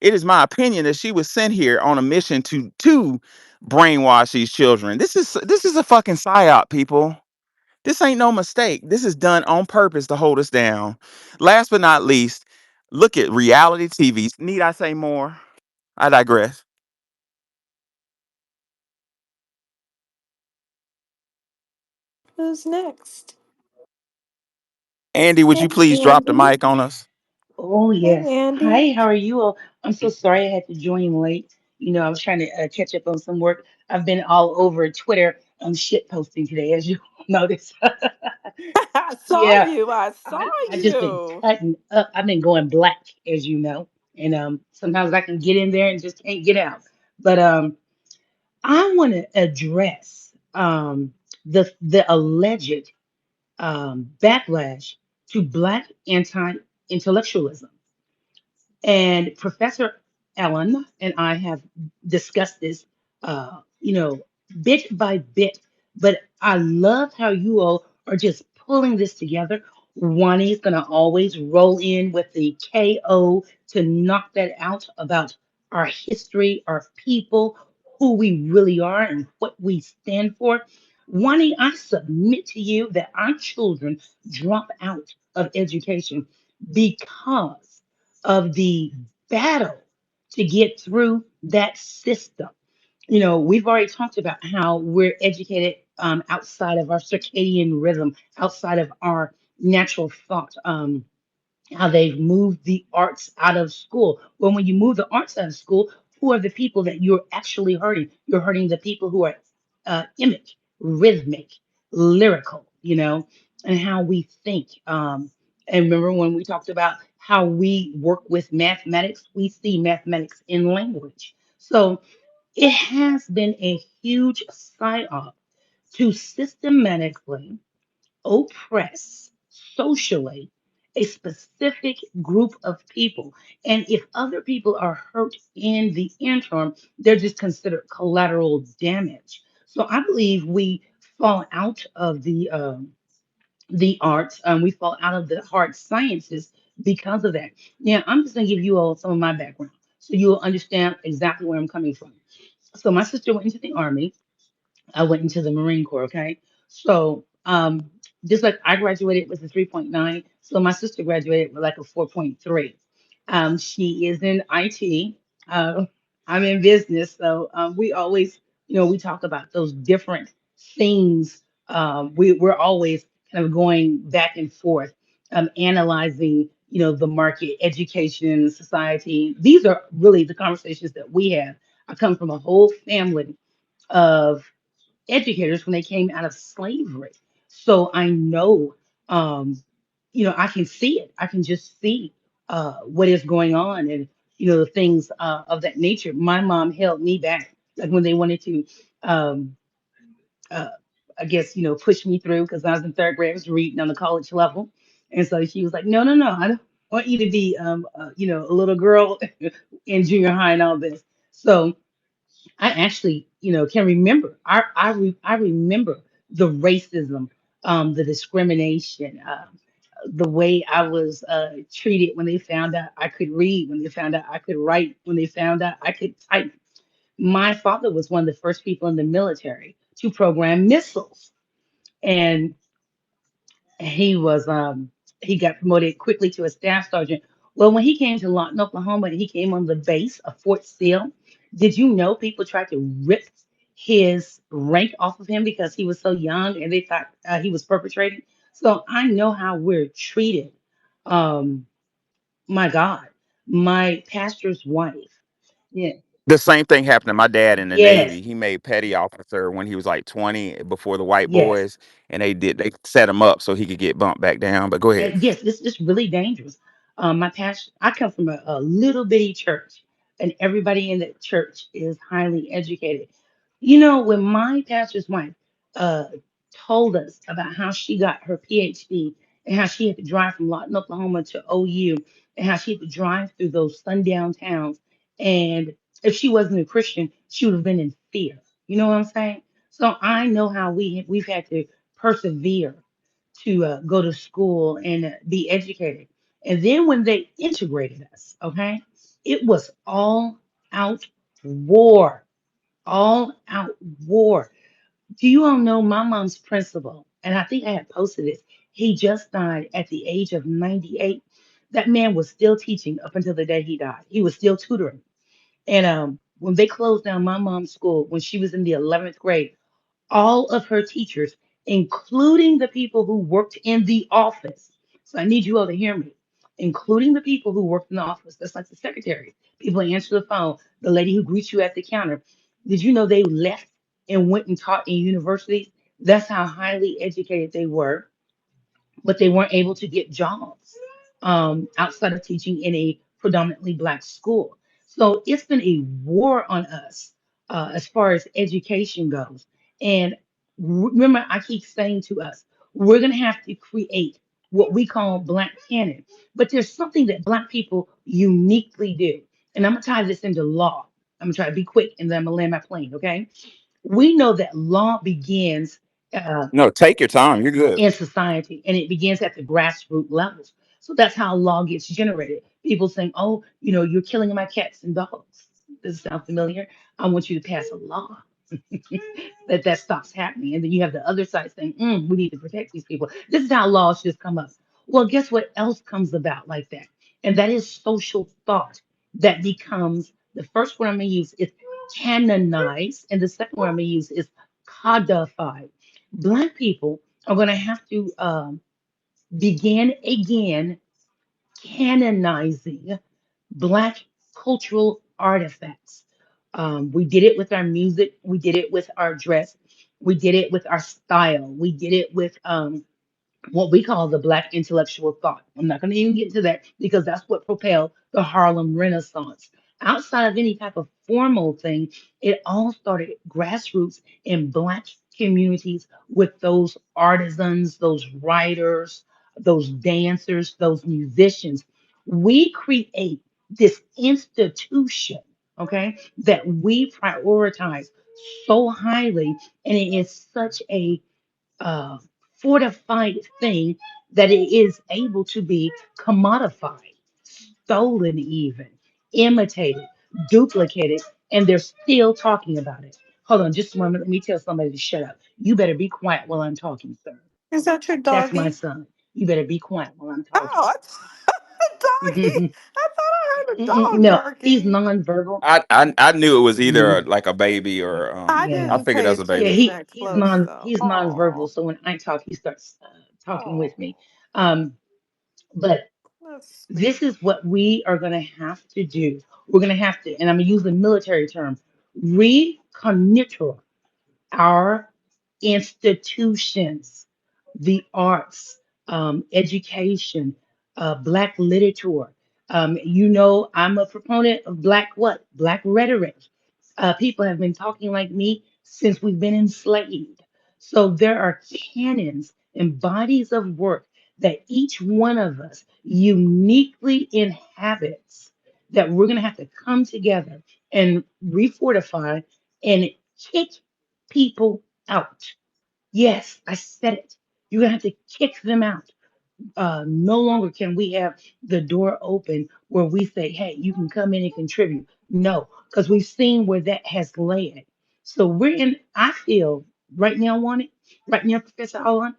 It is my opinion that she was sent here on a mission to brainwash these children. This is a fucking psyop, people. This ain't no mistake. This is done on purpose to hold us down. Last but not least, look at reality TV. Need I say more? I digress. Who's next? Andy, would Hey, you please drop the Andy. mic on us? Oh, Hey, yes. Andy. Hi, how are you all? I'm so sorry I had to join late. I was trying to catch up on some work. I've been all over Twitter shit posting today, as you notice. I saw Yeah, you. I saw I just been you. cutting up. I've been going black, as you know, and sometimes I can get in there and just can't get out. But I want to address the alleged backlash to Black anti-intellectualism. And Professor Ellen and I have discussed this, bit by bit. But I love how you all are just pulling this together. Wani is going to always roll in with the KO to knock that out about our history, our people, who we really are, and what we stand for. Wani, I submit to you that our children drop out of education because of the battle to get through that system. We've already talked about how we're educated outside of our circadian rhythm, outside of our natural thought. How they've moved the arts out of school. Well, when you move the arts out of school, who are the people that you're actually hurting? You're hurting the people who are image, rhythmic, lyrical, and how we think. And remember when we talked about how we work with mathematics, we see mathematics in language. So it has been a huge psyop to systematically oppress socially a specific group of people. And if other people are hurt in the interim, they're just considered collateral damage. So I believe we fall out of the arts, we fall out of the hard sciences because of that. Now, I'm just going to give you all some of my background so you'll understand exactly where I'm coming from. So my sister went into the army. I went into the Marine Corps, okay? So, just like I graduated with a 3.9, so my sister graduated with like a 4.3. She is in IT. I'm in business, so we always, we talk about those different things. We're always kind of going back and forth, analyzing, the market, education, society. These are really the conversations that we have. I come from a whole family of educators when they came out of slavery. So I know, I can see it. I can just see what is going on and, the things of that nature. My mom held me back, like when they wanted to, um, uh, I guess, push me through because I was in third grade, I was reading on the college level. And so she was like, no, no, no, I don't want you to be, a little girl in junior high and all this. So, I actually, can remember. I remember the racism, the discrimination, the way I was treated when they found out I could read, when they found out I could write, when they found out I could type. My father was one of the first people in the military to program missiles, and he got promoted quickly to a staff sergeant. Well, when he came to Lawton, Oklahoma, and he came on the base of Fort Sill, did you know people tried to rip his rank off of him because he was so young and they thought he was perpetrating? So I know how we're treated. Um, my God, my pastor's wife. Yeah. The same thing happened to my dad in the Yes. Navy. He made petty officer when he was like 20 before the white Yes. boys, and they set him up so he could get bumped back down. But go ahead. And yes, it's really dangerous. My pastor, I come from a little bitty church, and everybody in that church is highly educated. When my pastor's wife uh, told us about how she got her PhD and how she had to drive from Lawton, Oklahoma to OU, and how she had to drive through those sundown towns, and if she wasn't a Christian, she would have been in fear. You know what I'm saying? So I know how we've had to persevere to go to school and be educated. And then when they integrated us, okay, it was all war, all out war. Do you all know my mom's principal? And I think I had posted this. He just died at the age of 98. That man was still teaching up until the day he died. He was still tutoring. And when they closed down my mom's school when she was in the 11th grade, all of her teachers, including the people who worked in the office. So I need you all to hear me, including the people who worked in the office. That's like the secretary, people who answer the phone, the lady who greets you at the counter. Did you know they left and went and taught in universities? That's how highly educated they were, but they weren't able to get jobs outside of teaching in a predominantly Black school. So it's been a war on us as far as education goes. And remember, I keep saying to us, we're going to have to create what we call Black canon. But there's something that Black people uniquely do. And I'm going to tie this into law. I'm going to try to be quick and then I'm going to land my plane, okay? We know that law begins. No, take your time. You're good. In society, and it begins at the grassroots levels. So that's how law gets generated. People saying, "Oh, you're killing my cats and dogs." Does it sound familiar? I want you to pass a law that stops happening. And then you have the other side saying, we need to protect these people. This is how laws just come up. Well, guess what else comes about like that? And that is social thought that becomes the first word I'm going to use is canonized, and the second word I'm going to use is codified. Black people are going to have to begin again canonizing Black cultural artifacts. We did it with our music, we did it with our dress. We did it with our style. We did it with what we call the Black intellectual thought. I'm not going to even get into that because that's what propelled the Harlem Renaissance. Outside of any type of formal thing, it all started grassroots in Black communities with those artisans, those writers, those dancers, those musicians. We create this institution, okay, that we prioritize so highly, and it is such a uh, fortified thing that it is able to be commodified, stolen, even imitated, duplicated, and they're still talking about it. Hold on just a moment. Let me tell somebody to shut up. You better be quiet while I'm talking, sir. Is that your That's my doggy? son. You better be quiet while I'm talking. Oh, it's a doggy. I thought I heard a dog No, he's barking. nonverbal. I knew it was either Mhm. like a baby or I I Yeah. didn't figured pay that was a Yeah, baby. attention that close though. he's nonverbal. Oh, So when I talk, he starts talking oh, with me. Um, but that's this sweet. is what we are going to have to do. We're going to have to, and I'm going to use the military term, reconnect our institutions, the arts, education, Black literature. I'm a proponent of Black what? Black rhetoric. People have been talking like me since we've been enslaved. So there are canons and bodies of work that each one of us uniquely inhabits that we're going to have to come together and refortify and kick people out. Yes, I said it. You're going to have to kick them out. No longer can we have the door open where we say, hey, you can come in and contribute. No, because we've seen where that has led. So I feel right now, right now, Professor Allen,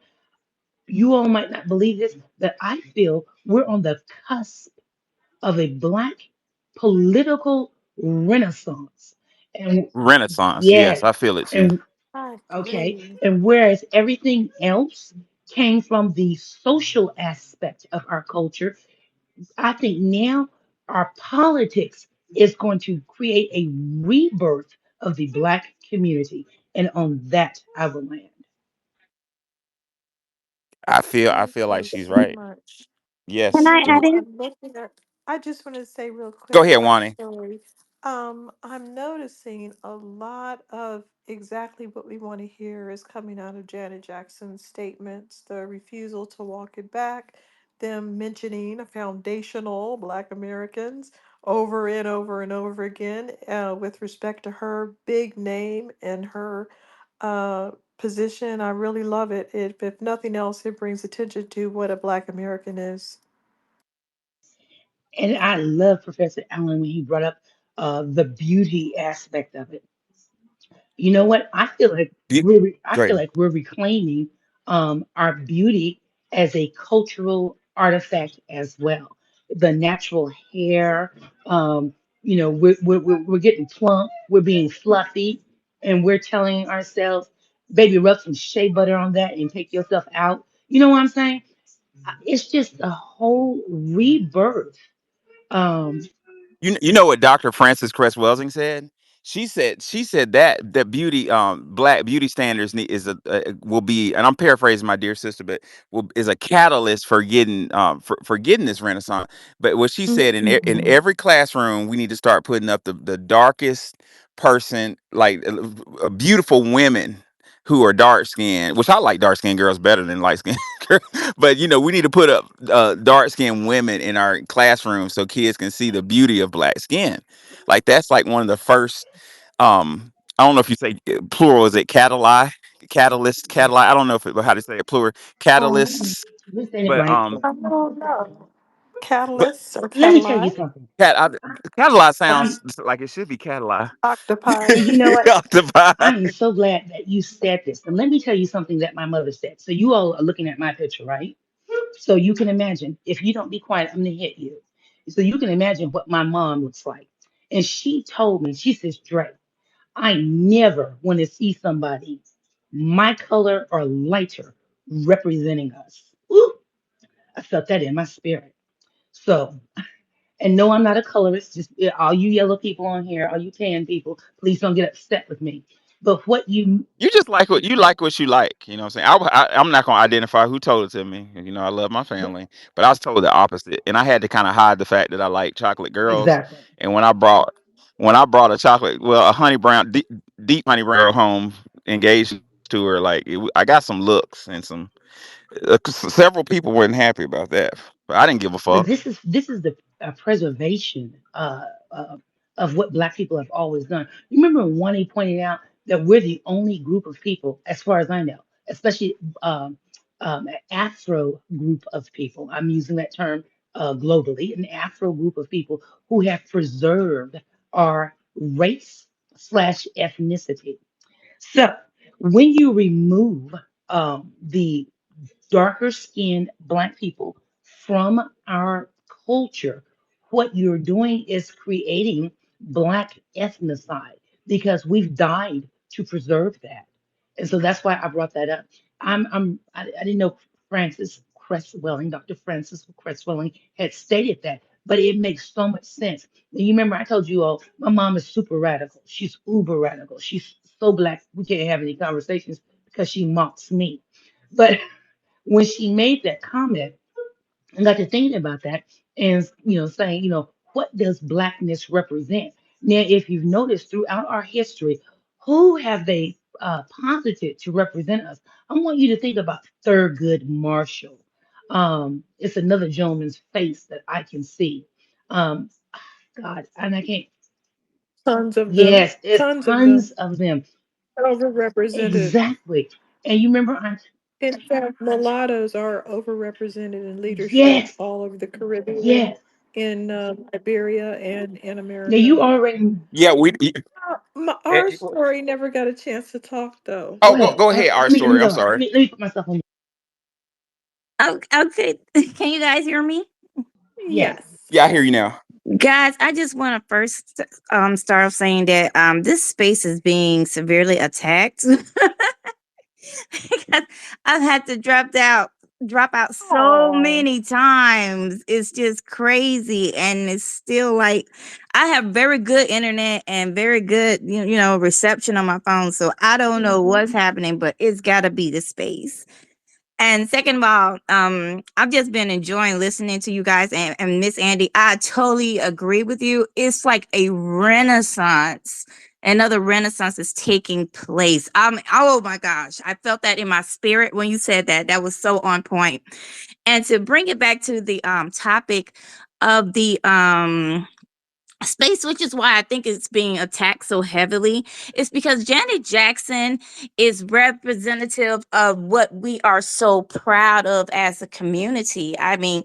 you all might not believe this, but I feel we're on the cusp of a Black political renaissance. And Renaissance, yes, yes, I feel it too. and I okay, agree. and whereas everything else came from the social aspect of our culture, I think now our politics is going to create a rebirth of the Black community. And on that, I will land. I Thank feel like you she's so right. much. Can Yes. I add in? I'm looking at. I just want to say real Go quick ahead, about a Wani. story. I'm noticing a lot of exactly what we want to hear is coming out of Janet Jackson's statements. The refusal to walk it back, them mentioning foundational Black Americans over and over and over again, with respect to her big name and her uh, position. I really love it. If nothing else, it brings attention to what a Black American is. And I love Professor Allen when he brought up the beauty aspect of it. You know what? You, I go feel ahead. like we're reclaiming our beauty as a cultural artifact as well. The natural hair, we're getting plump, we're being fluffy, and we're telling ourselves, baby, rub some shea butter on that and take yourself out. You know what I'm saying? It's just a whole rebirth. Um, You know what Dr. Frances Cress Welsing said? She said that beauty black beauty standards is will be, and I'm paraphrasing my dear sister, but is a catalyst for getting for getting this renaissance. But what she said, in mhm. every classroom we need to start putting up the darkest person, like beautiful women who are dark skinned, which I like dark skinned girls better than light skinned. But we need to put up dark skinned women in our classrooms so kids can see the beauty of black skin. Like that's like one of the first. I don't know if you say plural. Is it catalyst? I don't know how to say it plural. Um, Catalysts. we're saying it But right. I don't know. but Catalysts or Let me tell you catalyte? something. cat I, catalyst sounds I'm, like it should be catalyst. Octopi. and you know what? Octopi. I am so glad that you said this. And let me tell you something that my mother said. So you all are looking at my picture, right? So you can imagine, if you don't be quiet, I'm gonna hit you. So you can imagine what my mom looks like. And she told me, she says, Dre, I never want to see somebody my color or lighter representing us. Ooh, I felt that in my spirit. So, and no, I'm not a colorist. Just all you yellow people on here, all you tan people, please don't get upset with me. But what you You just like what you like. You know what I'm saying? I'm not gonna identify who told it to me. You know, I love my family, but I was told the opposite, and I had to kind of hide the fact that I like chocolate girls. exactly. And when I brought a chocolate, well, a honey brown, deep honey brown home engaged to her, like I got some looks and some several people weren't happy about that, but I didn't give a But fuck. this is the preservation of what Black people have always done. You remember when Wani pointed out that we're the only group of people, as far as I know, especially an Afro group of people. I'm using that term globally, an Afro group of people who have preserved our race slash ethnicity. So when you remove the darker skinned Black people from our culture, what you're doing is creating Black ethnocide because we've died to preserve that. And so that's why I brought that up. I didn't know Francis Cresswelling, Dr. Francis Cresswelling had stated that, but it makes so much sense. And you remember I told you all, my mom is super radical. She's uber radical. She's so Black, we can't have any conversations because she mocks me. But when she made that comment, I got to thinking about that and saying, what does Blackness represent? Now, if you've noticed throughout our history, who have they posited to represent us? I want you to think about Thurgood Marshall. It's another gentleman's face that I can see. Um, God, and I can't. Tons of them. Yes, it's Tons of them. tons of them. Overrepresented. Exactly. And you remember, In fact, mulattoes are overrepresented in leadership yes, all over the Caribbean, yes. in Liberia, and in Now America. you already Yeah, Our story never got a chance to talk, though. oh, go ahead. go ahead. Our Let me story. I'm go. Let sorry. me, let me put myself on. Oh, okay. Can you guys hear me? Yes. Yes. Yeah, I hear you now. Guys, I just want to first start off saying that this space is being severely attacked. Because I've had to drop out so Oh, many times. It's just crazy. And it's still like I have very good internet and very good, reception on my phone. So I don't know what's happening, but it's gotta be the space. And second of all, I've just been enjoying listening to you guys and Miss Andy. I totally agree with you. It's like a renaissance. Another renaissance is taking place. Oh my gosh, I felt that in my spirit when you said that. That was so on point. And to bring it back to the topic of the space, which is why I think it's being attacked so heavily, is because Janet Jackson is representative of what we are so proud of as a community. I mean,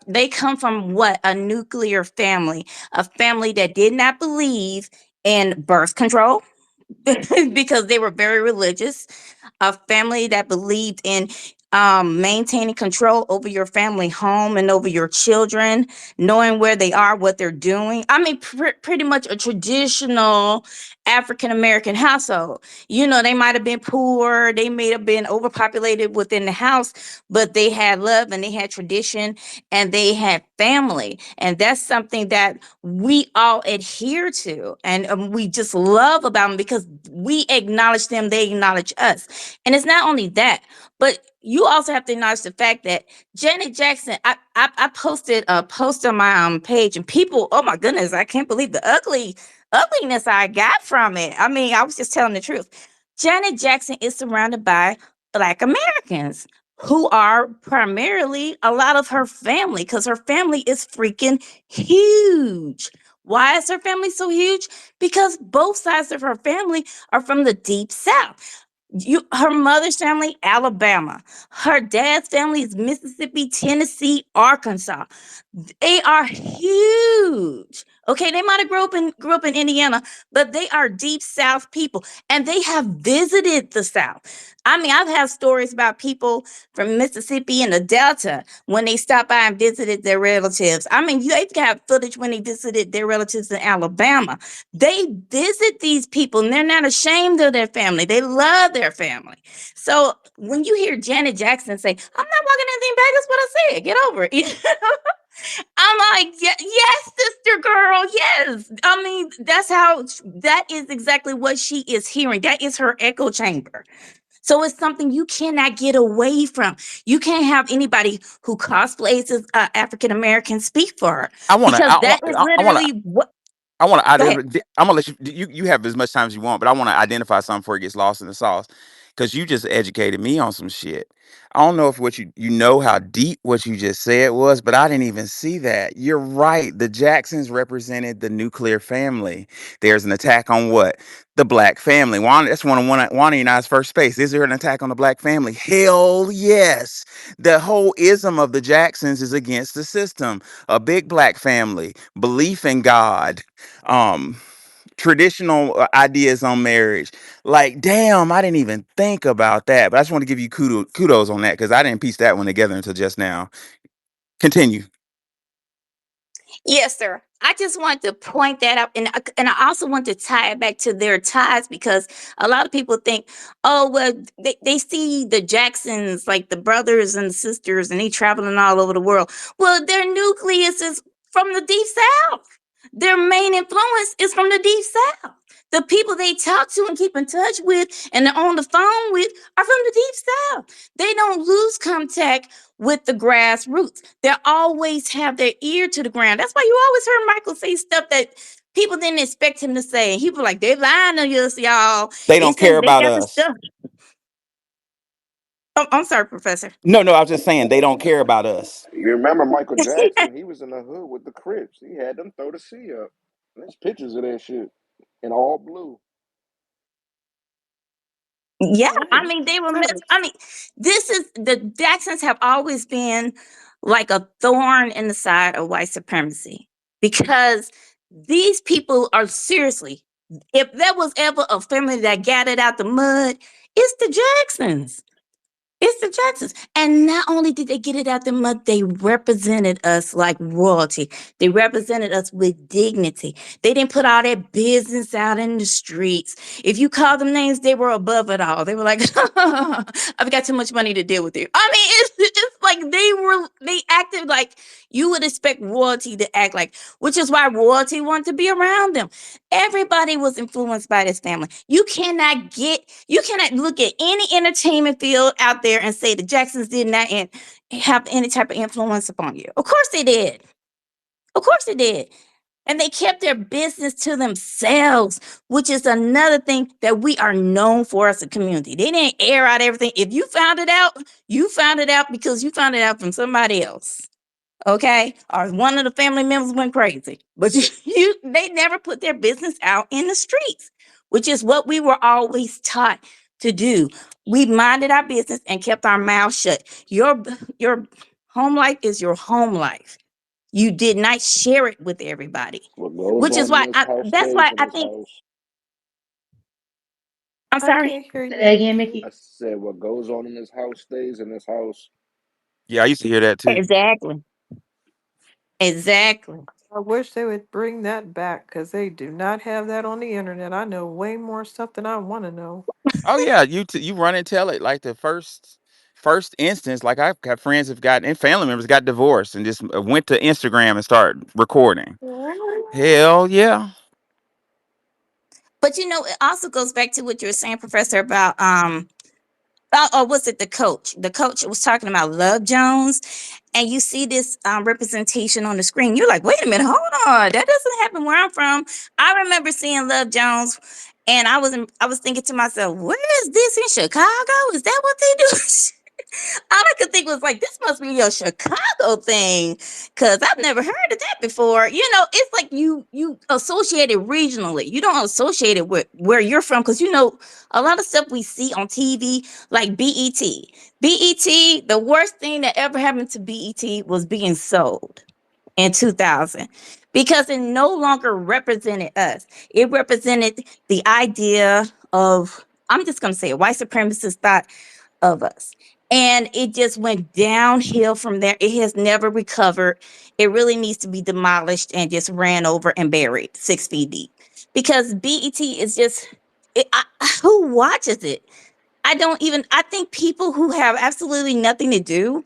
they come from what? A nuclear family, a family that did not believe in birth control because they were very religious, a family that believed in maintaining control over your family home and over your children, knowing where they are, what they're doing. I mean, pretty much a traditional African American household. They might have been poor, they may have been overpopulated within the house, but they had love and they had tradition and they had family. And that's something that we all adhere to. And we just love about them because we acknowledge them, they acknowledge us. And it's not only that, but you also have to acknowledge the fact that Janet Jackson, I posted a post on my page, and people, oh my goodness, I can't believe the ugliness I got from it. I mean, I was just telling the truth. Janet Jackson is surrounded by Black Americans who are primarily a lot of her family, because her family is freaking huge. Why is her family so huge? Because both sides of her family are from the deep South. Her mother's family, Alabama. Her dad's family is Mississippi, Tennessee, Arkansas. They are huge. Okay, they might have grew up in Indiana, but they are deep South people, and they have visited the South. I mean, I've had stories about people from Mississippi and the Delta when they stopped by and visited their relatives. I mean, they've got footage when they visited their relatives in Alabama. They visit these people, and they're not ashamed of their family. They love their family. So when you hear Janet Jackson say, "I'm not walking anything back," that's what I said. Get over it. I'm like, yes, sister girl, yes. I mean, that is exactly what she is hearing. That is her echo chamber. So it's something you cannot get away from. You can't have anybody who cosplays as African American speak for her I want to. because that is I want to. literally what. I want to Go ahead. identify. I'm gonna let you have as much time as you want, but I want to identify something before it gets lost in the sauce, because you just educated me on some shit. I don't know if what you know how deep what you just said was, but I didn't even see that. You're right. The Jacksons represented the nuclear family. There's an attack on what? The black family. That's Wanda and I's first space. Is there an attack on the black family? Hell yes. The whole ism of the Jacksons is against the system. A big black family, belief in God, um traditional ideas on marriage. Like, damn, I didn't even think about that, but I just want to give you kudos on that, because I didn't piece that one together until just now. Continue. Yes, sir. I just wanted to point that out, and I also want to tie it back to their ties because a lot of people think, oh well, they see the Jacksons like the brothers and sisters, and they traveling all over the world. Well, their nucleus is from the deep south. Their main influence is from the deep south. The people they talk to and keep in touch with and they're on the phone with are from the deep south. They don't lose contact with the grassroots. They always have their ear to the ground. That's why you always heard Michael say stuff that people didn't expect him to say. And he was like, they're lying to us, y'all. They don't It's care in, they about got the us. stuff. Oh, I'm sorry, Professor. No, I was just saying they don't care about us. You remember Michael Jackson? He was in the hood with the Crips. He had them throw the C up. There's pictures of that shit in all blue. Yeah, I Right. mean they were. I mean, this is the Jacksons have always been like a thorn in the side of white supremacy because these people are seriously. If there was ever a family that got it out the mud, it's the Jacksons. It's the Jacksons. And not only did they get it out the mud, they represented us like royalty. They represented us with dignity. They didn't put all that business out in the streets. If you call them names, they were above it all. They were like, I've got too much money to deal with you. I mean, it's like they acted like you would expect royalty to act like, which is why royalty wanted to be around them. Everybody was influenced by this family. You cannot look at any entertainment field out there and say the Jacksons did not have any type of influence upon you. Of course they did. Of course they did. And they kept their business to themselves, which is another thing that we are known for as a community. They didn't air out everything. If you found it out because you found it out from somebody else. Okay, or one of the family members went crazy, but they never put their business out in the streets, which is what we were always taught to do. We minded our business and kept our mouth shut. Your home life is your home life. You did not share it with everybody, What goes which is on in why this house that's stays why in I this think house. I'm I sorry. can't hear Say you, that again, Mickey. I Mickey. said, what goes on in this house stays in this house. Yeah, I used to hear that too. Exactly. Exactly. I wish they would bring that back because they do not have that on the internet. I know way more stuff than I want to know. Oh yeah, you run and tell it, like the first instance. Like, I've got friends have gotten, and family members got divorced and just went to Instagram and started recording. Hell yeah. But it also goes back to what you were saying, Professor, about or was it the coach? The coach was talking about Love Jones, and you see this representation on the screen. You're like, wait a minute, hold on, that doesn't happen where I'm from. I remember seeing Love Jones, and I was thinking to myself, where is this in Chicago? Is that what they do? All I could think was like, this must be a Chicago thing, because I've never heard of that before. It's like you associate it regionally. You don't associate it with where you're from, because a lot of stuff we see on TV, like BET. BET, the worst thing that ever happened to BET was being sold in 2000 because it no longer represented us. It represented the idea of, I'm just going to say it, white supremacist thought of us. And it just went downhill from there. It has never recovered. It really needs to be demolished and just ran over and buried 6 feet deep. Because BET is just, who watches it? I think people who have absolutely nothing to do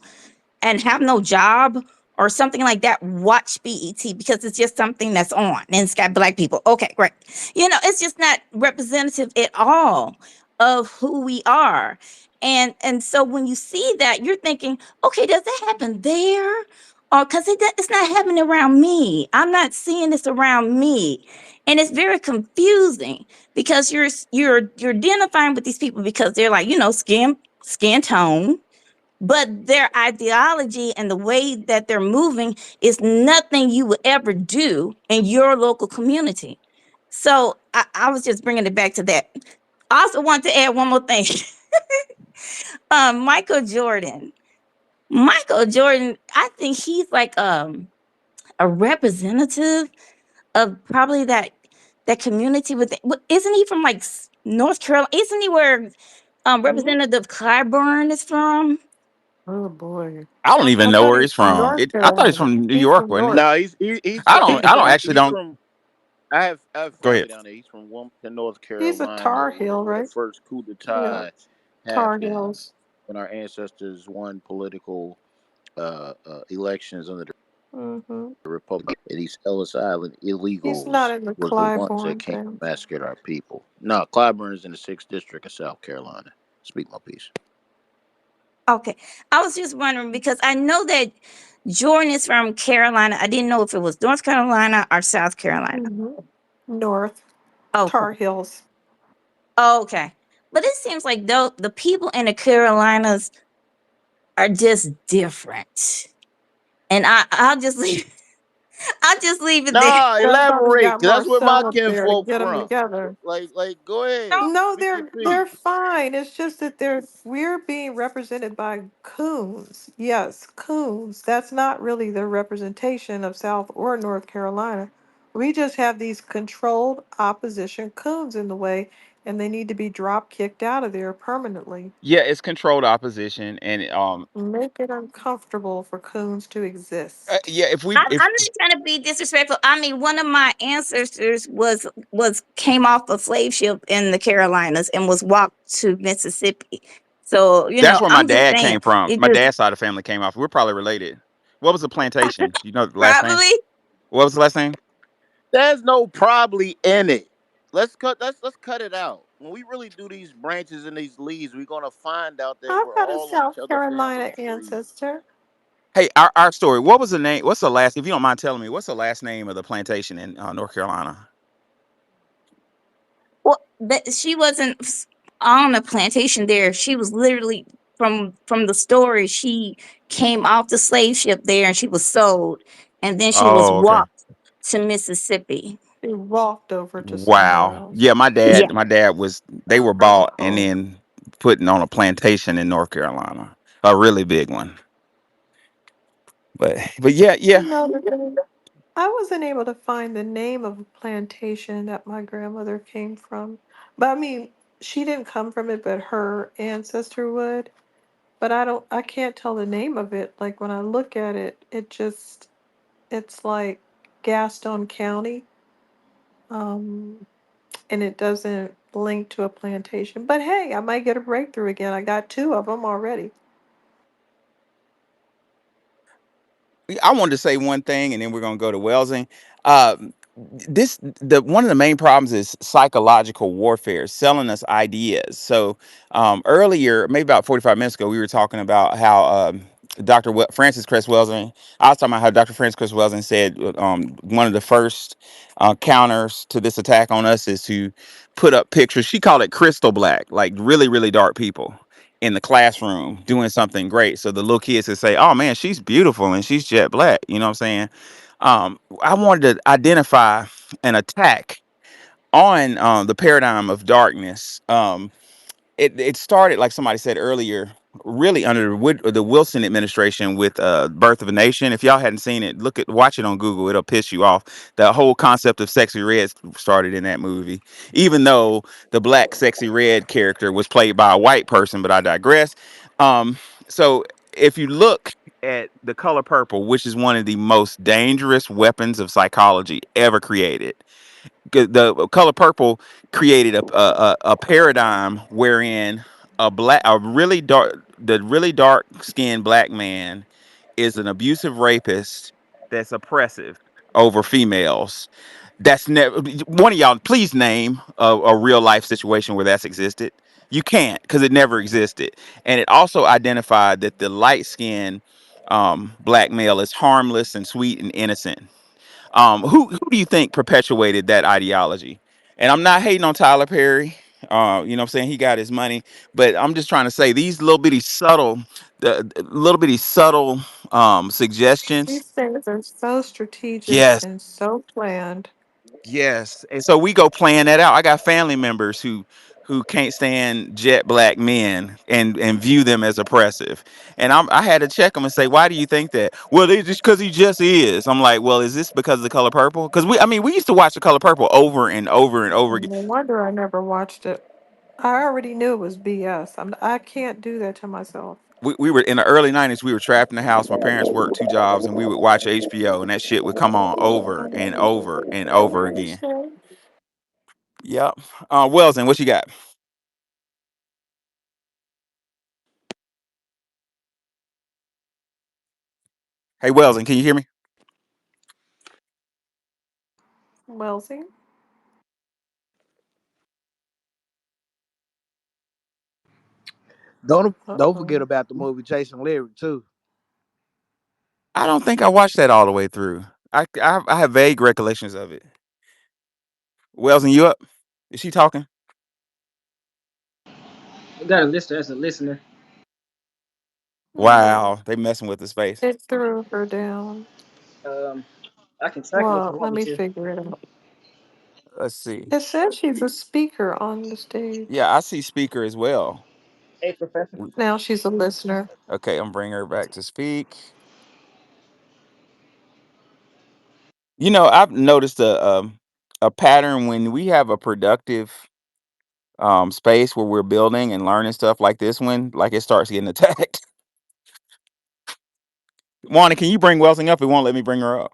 and have no job or something like that, watch BET because it's just something that's on and it's got black people. Okay, great. It's just not representative at all of who we are. And so when you see that, you're thinking, okay, does that happen there? Or because it's not happening around me. I'm not seeing this around me. And it's very confusing because you're identifying with these people because they're like, skin tone, but their ideology and the way that they're moving is nothing you would ever do in your local community. So I was just bringing it back to that. I also want to add one more thing. Michael Jordan. Michael Jordan, I think he's like a representative of probably that community with isn't he from like North Carolina? Isn't he where Mhm. Representative Clyburn is from? Oh boy. I don't even I know thought where he's he's from from. North I thought he's Carolina. from New He's York, from wasn't he? North. No, I don't actually he's don't. from. I have Go family ahead. down there. He's from Wilmington, North He's a Carolina, Tar Heel, where the right? first coup Yeah. d'état Tar happened Heels. when our ancestors won political elections under Hmm. the Republic. And these Ellis Island He's not illegals in the was the ones that Clybourne came thing. and massacred our people. No, Clyburn is in the 6th District of South Carolina. Speak my piece. Okay. I was just wondering because I know that Jordan is from Carolina. I didn't know if it was North Carolina or South Carolina. Hmm. North. Okay. Tar Heels. Okay. But it seems like though the people in the Carolinas are just different. And I'll just leave I'll just leave it there. Nah, I thought we elaborate, got cause that's where my Marcel up there to kinfolk get them from. together. Go No, ahead, No, speak your they're piece. fine. It's just that we're being represented by coons. Yes, coons. That's not really the representation of South or North Carolina. We just have these controlled opposition coons in the way, and they need to be drop kicked out of there permanently. Yeah, it's controlled opposition, and Make it uncomfortable for coons to exist. yeah, I'm not trying to be disrespectful. I mean, one of my ancestors was came off a slave ship in the Carolinas and was walked to Mississippi. So, that's where my I'm just dad saying came from. it My just dad's side of the family came off. We're probably related. What was the plantation? You know the last name? probably What was the last name? There's no probably in it. Let's cut it out. When we really do these branches and these leads, we're gonna find out that I've we're got a all on each South other's Carolina family tree. ancestor. Hey, our story. What was the name? What's the last? If you don't mind telling me, what's the last name of the plantation in North Carolina? well, that she wasn't on a plantation there. She was literally from the story. She came off the slave ship there and she was sold, and then she was Oh, okay. walked to Mississippi. He walked over to somewhere Wow. else. Yeah, my Yeah. dad. My dad was. They were bought and Oh. then putting on a plantation in North Carolina, a really big one. But yeah, You yeah. know, I wasn't able to find the name of a plantation that my grandmother came from. But I mean, she didn't come from it, but her ancestor would. But I can't tell the name of it. Like when I look at it, it's like Gaston County. Um, and it doesn't link to a plantation. But hey, I might get a breakthrough again. I got two of them already. I wanted to say one thing, and then we're gonna go to Welsing. The one of the main problems is psychological warfare, selling us ideas. So earlier, maybe about 45 minutes ago, we were talking about how Francis Cress Welsing. I was talking about how Dr. Francis Cress Welsing said one of the first counters to this attack on us is to put up pictures. She called it crystal black, like really, really dark people in the classroom doing something great. So the little kids could say, oh man, she's beautiful and she's jet black. You know what I'm saying? I wanted to identify an attack on the paradigm of darkness. It started, like somebody said earlier, really under the Wilson administration with Birth of a Nation. If y'all hadn't seen it, watch it on Google. It'll piss you off. The whole concept of sexy red started in that movie, even though the black sexy red character was played by a white person. But I digress. So if you look at the color purple, which is one of the most dangerous weapons of psychology ever created, the color purple created a paradigm wherein a really dark skinned black man is an abusive rapist that's oppressive over females. That's never one of y'all. Please name a real life situation where that's existed. You can't because it never existed. And it also identified that the light skinned black male is harmless and sweet and innocent. Who do you think perpetuated that ideology? And I'm not hating on Tyler Perry. You know what I'm saying? He got his money, but I'm just trying to say these the little bitty subtle suggestions. These things are so strategic Yes, and so planned. yes. And so we go playing that out. I got family members who can't stand jet black men and view them as oppressive. And I had to check them and say, why do you think that? Well, they just because he just is. I'm like, well, is this because of the color purple? Because we used to watch the color purple over and over and over again. No wonder I never watched it. I already knew it was BS. I can't do that to myself. We were in the early 90s, we were trapped in the house. My parents worked two jobs and we would watch HBO and that shit would come on over and over and I over again. understand. Yep. Wellsing, what you got? Hey, Wellsing, can you hear me? Wellsing? Don't forget Uh-oh. about the movie Jason Lyric too. I don't think I watched that all the way through. I have vague recollections of it. Wellsing, you up? Is she talking? You got a listener as a listener. Hmm. Wow, they messing with his face. It threw her down. Um, I can track him if Well, you let want me me to. figure it out. Let's see. It says she's a speaker on the stage. Yeah, I see speaker as well. Hey, Professor. Now she's a listener. Okay, I'm bringing her back to speak. You know, I've noticed a pattern when we have a productive space where we're building and learning stuff like this one, like it starts getting attacked. Wanda, can you bring Welsing up? It won't let me bring her up.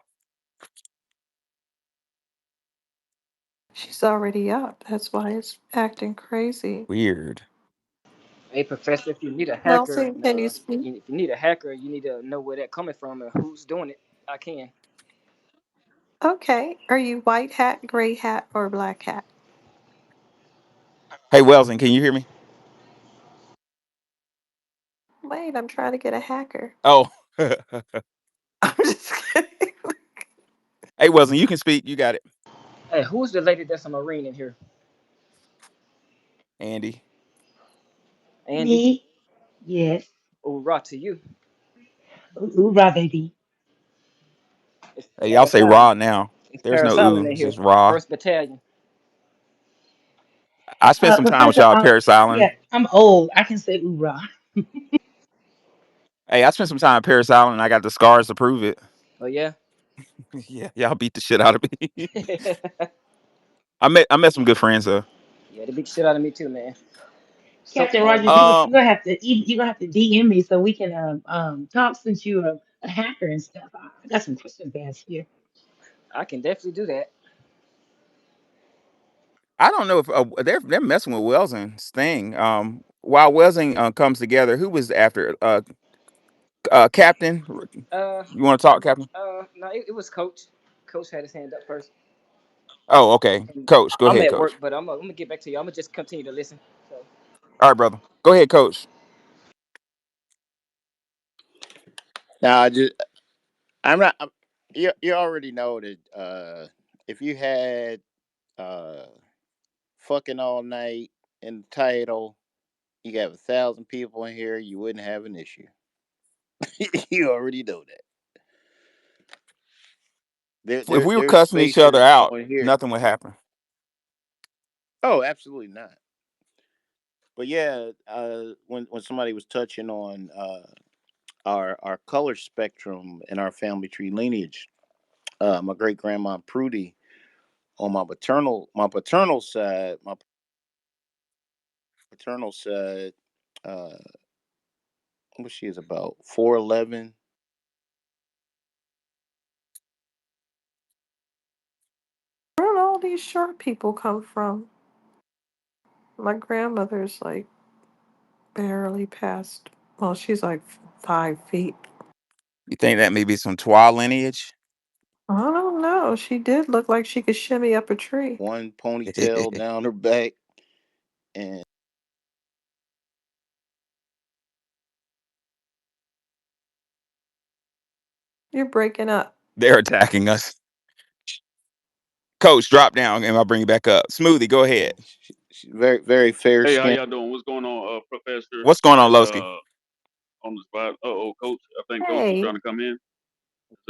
She's already up. That's why it's acting crazy. Weird. Hey, Professor. If you need a hacker, Wellsing, can you speak? if you need a hacker, you need to know where that coming from and who's doing it. I can. Okay. Are you white hat, gray hat, or black hat? Hey, Welsing, can you hear me? Wait, I'm trying to get a hacker. Oh, hey, I'm just kidding. Welsing, you can speak. You got it, Hey, who's the lady that's a Marine in here? Andy. Andy. Me? Yes. Oh, right to you. Hoorah, baby. It's Hey, y'all Paris say Island. raw now. It's There's no Paris Island ooh. in It's here. just raw. First Battalion. I spent some time with Professor, y'all at Paris yeah, Island. I'm old. I can say hoorah. Hey, I spent some time at Paris Island and I got the scars to prove it. Oh yeah. Yeah, y'all beat the shit out of me. Yeah, I met some good friends though. they beat the shit out of me too, man. So, Captain Rogers, Um, you're gonna have to DM me so we can talk since you're a hacker and stuff. I got some questions to ask you. I can definitely do that. I don't know if they're messing with Welsing's thing. While Welsing comes together, who was after Captain? Uh, You want to talk, Captain? no, it was Coach. Coach had his hand up first. Oh, okay, And Coach. Go I'm ahead, at Coach. work, but I'm gonna get back to you. I'm gonna just continue to listen. So, All right, brother. Go ahead, Coach. Now, I'm not. You already know that if you had uh, fucking all night in the title, you have 1,000 people in here, you wouldn't have an issue. You already know that. If we were There's cussing each other spaces out, on here. nothing would happen. Oh, absolutely not. But yeah, when somebody was touching on our color spectrum and our family tree lineage, my great grandma Prudy on my paternal side, uh, what she is about 4'11". Where did all these short people come from? My grandmother's like barely past, well, she's like 5 feet. You think that may be some Twa lineage? I don't know. She did look like she could shimmy up a tree. One ponytail down her back, and You're breaking up. They're attacking us. Coach, drop down and I'll bring you back up. Smoothie, go ahead. she's very, very fair Hey, how skinned. y'all doing? What's going on, Professor? What's going on, And Lowski? on the spot. Oh, Coach. I think Coach was Hey. trying to come in.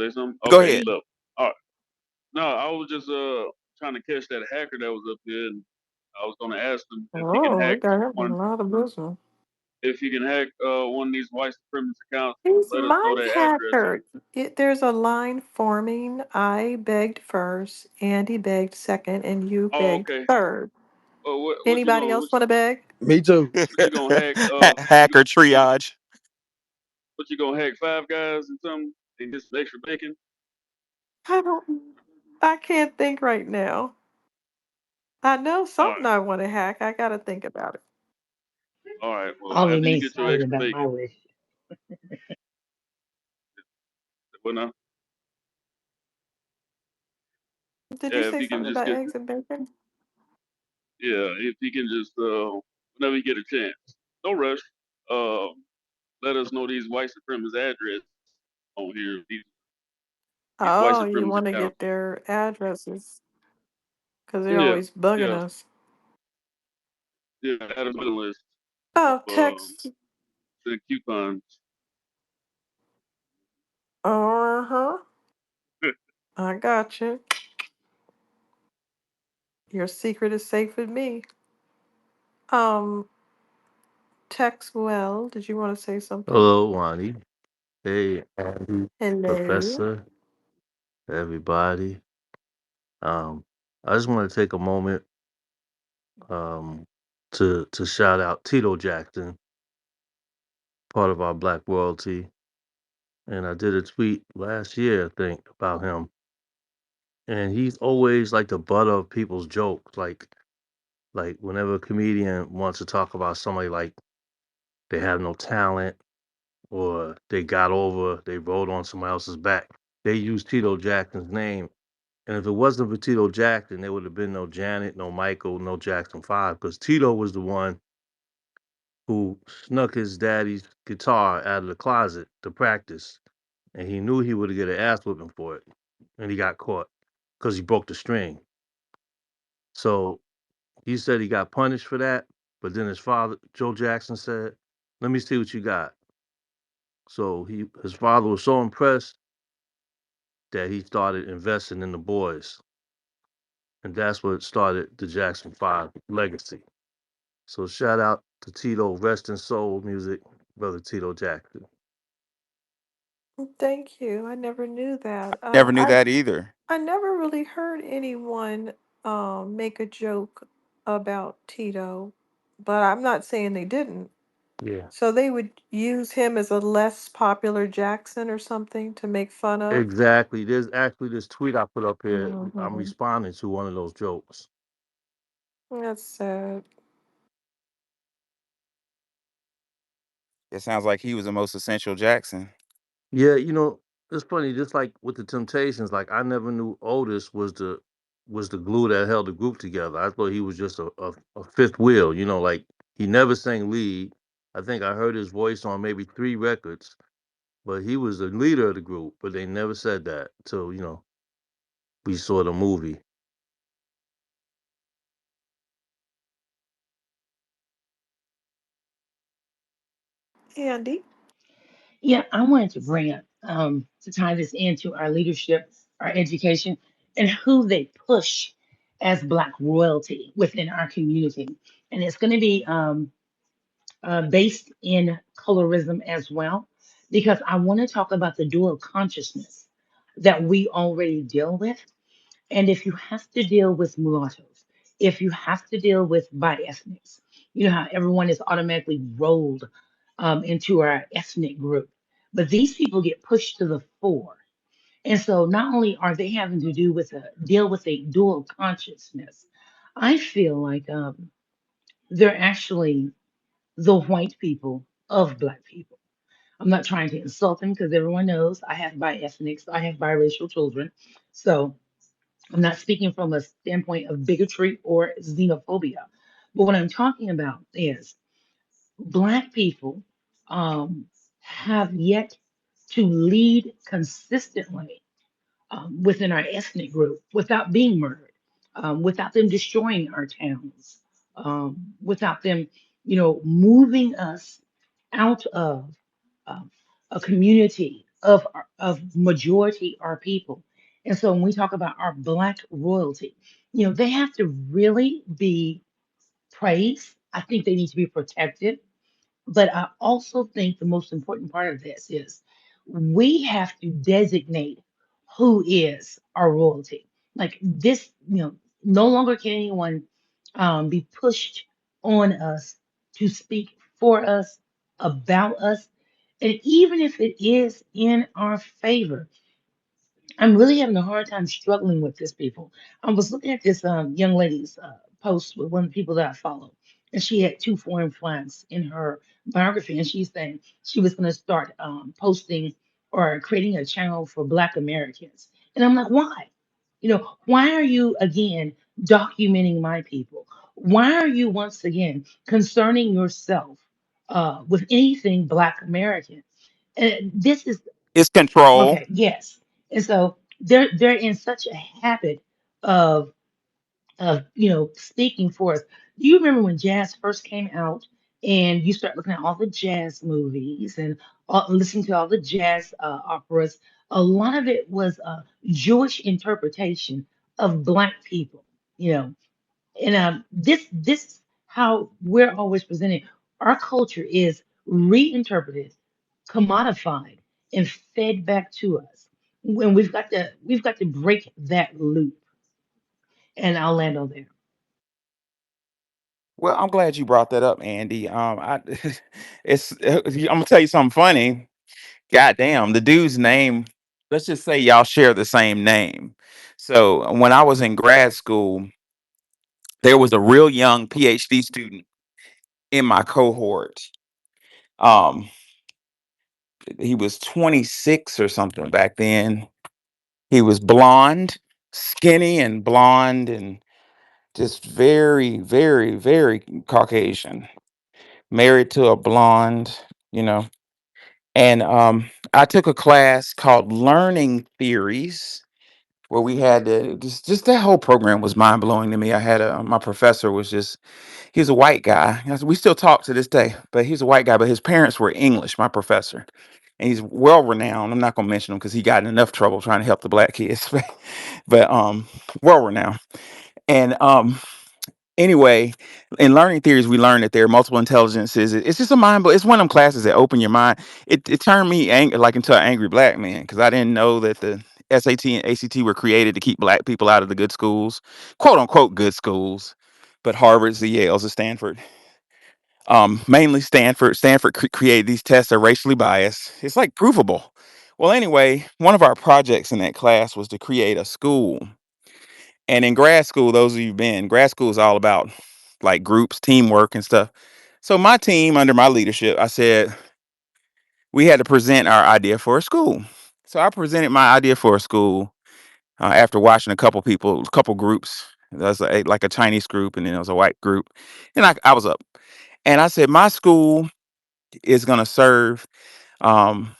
Say something. Go Okay, he ahead. left. All right. No, I was just trying to catch that hacker that was up here, and I was going to ask him if he can Oh, we hack got him a one. lot of business. If he can hack one of these white supremacist accounts, He's let us know my their address. hacker. There's a line forming. I begged first, Andy begged second, and you Oh, begged okay. third. What you Anybody gonna else want to beg? Me too. what you gonna hack? Hacker triage. What you gonna hack Five Guys and something and get some extra bacon? I don't. I can't think right now. I know All right, something I want to hack. I got to think about it. all right. Well, All after you remain get your silent extra about my bacon, wish. well, now, Did you yeah, if say he can something just about get, eggs and bacon? yeah, if he can just, whenever you get a chance, no rush. Uh, let us know these white supremacists' address on here. These white Oh, you supremacist want to accounts. get their addresses because they're Yeah, always bugging yeah, us. yeah. Add us to the list of Oh, text. the coupons. Uh-huh. I got you. Your secret is safe with me. Um, Text well. Did you want to say something? Hello, Wani. Hey, Andy, Hello. Professor, everybody. Um, I just want to take a moment um, to shout out Tito Jackson, part of our Black royalty, and I did a tweet last year, I think, about him, and he's always like the butt of people's jokes. Like whenever a comedian wants to talk about somebody like they have no talent or they got over, they rode on somebody else's back, they use Tito Jackson's name. And if it wasn't for Tito Jackson, there would have been no Janet, no Michael, no Jackson 5, because Tito was the one who snuck his daddy's guitar out of the closet to practice. And he knew he would get an ass whipping for it. And he got caught because he broke the string. So he said he got punished for that. But then his father, Joe Jackson, said, "Let me see what you got." So his father was so impressed that he started investing in the boys. And that's what started the Jackson 5 legacy. So shout out to Tito, rest in soul music, brother Tito Jackson. Thank you. I never knew that. Never knew that either. I never really heard anyone make a joke about Tito, but I'm not saying they didn't. Yeah, So they would use him as a less popular Jackson or something to make fun of. exactly. There's actually this tweet I put up here. I'm Hmm. responding to one of those jokes. That's sad. It sounds like he was the most essential Jackson. Yeah, it's funny. Just like with the Temptations, like I never knew Otis was the glue that held the group together. I thought he was just a fifth wheel. Like he never sang lead. I think I heard his voice on maybe 3 records, but he was the leader of the group. But they never said that till we saw the movie. Andy? Yeah, I wanted to bring up to tie this into our leadership, our education, and who they push as Black royalty within our community. And it's going to be based in colorism as well, because I want to talk about the dual consciousness that we already deal with. And if you have to deal with mulattoes, if you have to deal with bi-ethnics, you know how everyone is automatically rolled into our ethnic group. But these people get pushed to the fore. And so not only are they having to deal with a dual consciousness, I feel like they're actually the white people of Black people. I'm not trying to insult them because everyone knows I have bi-ethnics, I have biracial children. So I'm not speaking from a standpoint of bigotry or xenophobia. But what I'm talking about is Black people um, have yet to lead consistently within our ethnic group without being murdered, without them destroying our towns, without them, moving us out of um, a community of majority our people. And so when we talk about our Black royalty, they have to really be praised. I think they need to be protected, but I also think the most important part of this is we have to designate who is our royalty. Like this, no longer can anyone be pushed on us to speak for us, about us. And even if it is in our favor, I'm really having a hard time struggling with this, people. I was looking at this young lady's post with one of the people that I follow, and she had two foreign flags in her biography, and she's saying she was going to start posting or creating a channel for Black Americans. And I'm like, why? Why are you again documenting my people? Why are you once again concerning yourself with anything Black American? And this is It's control. okay, yes. And so they're in such a habit of speaking for us. Do you remember when jazz first came out and you start looking at all the jazz movies and listening to all the jazz operas? A lot of it was a Jewish interpretation of Black people, you know. And this how we're always presented. Our culture is reinterpreted, commodified, and fed back to us. When we've got to break that loop. And I'll land on there. Well, I'm glad you brought that up, Andy. It's I'm gonna tell you something funny. Goddamn, the dude's name. Let's just say y'all share the same name. So when I was in grad school, there was a real young PhD student in my cohort. Um, he was 26 or something back then. He was blonde, skinny and blonde, and just very, very, very Caucasian. Married to a blonde, you know. And I took a class called Learning Theories, where we had to just that whole program was mind blowing to me. I had my professor was just he was a white guy. We still talk to this day, but he's a white guy. But his parents were English. My professor, and he's well renowned. I'm not gonna mention him because he got in enough trouble trying to help the black kids, but well renowned. And anyway, in learning theories, we learned that there are multiple intelligences. It's just a mind, but it's one of them classes that open your mind. It turned me like into an angry black man because I didn't know that the SAT and ACT were created to keep black people out of the good schools, quote unquote good schools. But Harvard's, the Yale's, the Stanford, mainly Stanford. Stanford created these tests that are racially biased. It's like provable. Well, anyway, one of our projects in that class was to create a school. And in grad school, those of you who've been, grad school is all about like groups, teamwork, and stuff. So my team, under my leadership, I said we had to present our idea for a school. So I presented my idea for a school after watching a couple groups. There was like a Chinese group, and then there was a white group, and I was up, and I said my school is going to serve um,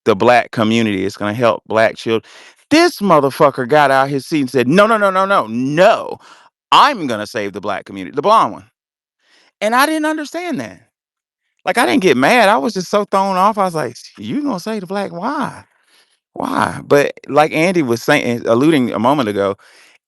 the black community. It's going to help black children. This motherfucker got out his seat and said, "No, no, no, no, no, no! I'm going to save the black community, the blonde one." And I didn't understand that. Like, I didn't get mad. I was just so thrown off. I was like, "You gonna say the black? Why? Why?" But like Andy was saying, alluding a moment ago,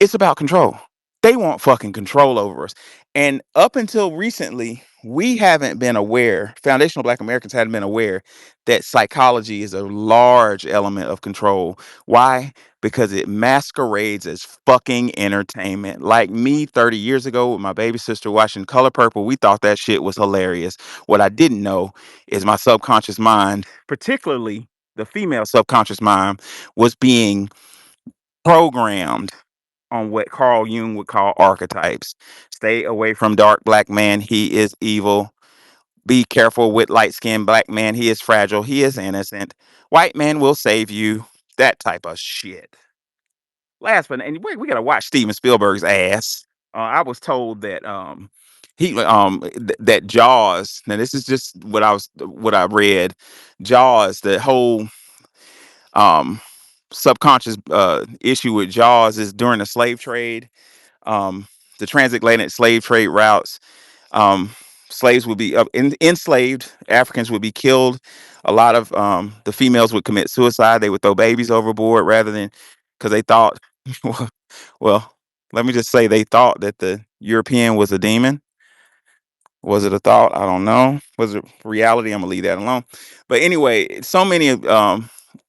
it's about control. They want fucking control over us. And up until recently, we haven't been aware, foundational black Americans hadn't been aware that psychology is a large element of control. Why? Because it masquerades as fucking entertainment. Like me 30 years ago with my baby sister watching Color Purple, we thought that shit was hilarious. What I didn't know is my subconscious mind, particularly the female subconscious mind, was being programmed on what Carl Jung would call archetypes. Stay away from dark black man. He is evil. Be careful with light skinned black man. He is fragile. He is innocent. White man will save you. That type of shit. Last but and we gotta watch Steven Spielberg's ass. I was told that that Jaws. Now this is just what I read. Jaws, the whole um subconscious issue with Jaws is during the slave trade, the transatlantic slave trade routes. Um, Slaves would be enslaved. Africans would be killed. A lot of the females would commit suicide. They would throw babies overboard rather than because they thought, well, let me just say they thought that the European was a demon. Was it a thought? I don't know. Was it reality? I'm gonna leave that alone. But anyway, so many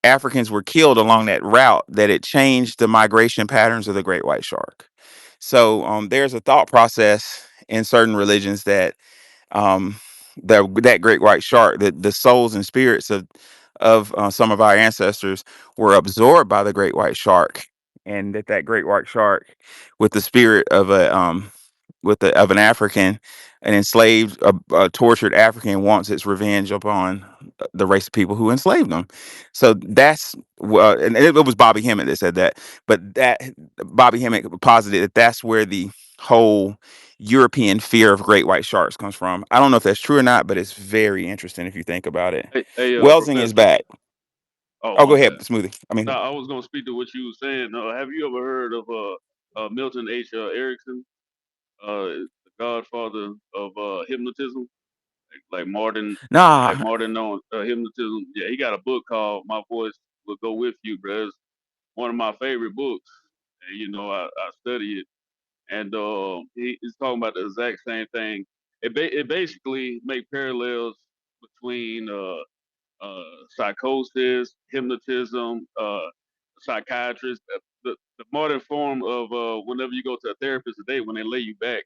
Africans were killed along that route that it changed the migration patterns of the great white shark. So there's a thought process in certain religions that um, that great white shark, the souls and spirits of some of our ancestors were absorbed by the great white shark, and that great white shark, with the spirit of an African, an enslaved, tortured African, wants its revenge upon the race of people who enslaved them. So that's and it was Bobby Hemmett that said that, but that Bobby Hemmett posited that that's where the whole European fear of great white sharks comes from. I don't know if that's true or not, but it's very interesting if you think about it. Welsing is Professor. back. Oh, Oh, go my ahead, bad. Smoothie. I mean, No, I was gonna speak to what you were saying. Have you ever heard of Milton H. Erickson, the godfather of hypnotism, like nah. modern on hypnotism? Yeah, he got a book called "My Voice Will Go With You," bro. It's one of my favorite books, and I study it, and he's talking about the exact same thing. It basically make parallels between psychosis, hypnotism, psychiatrist. The modern form of whenever you go to a therapist today, when they lay you back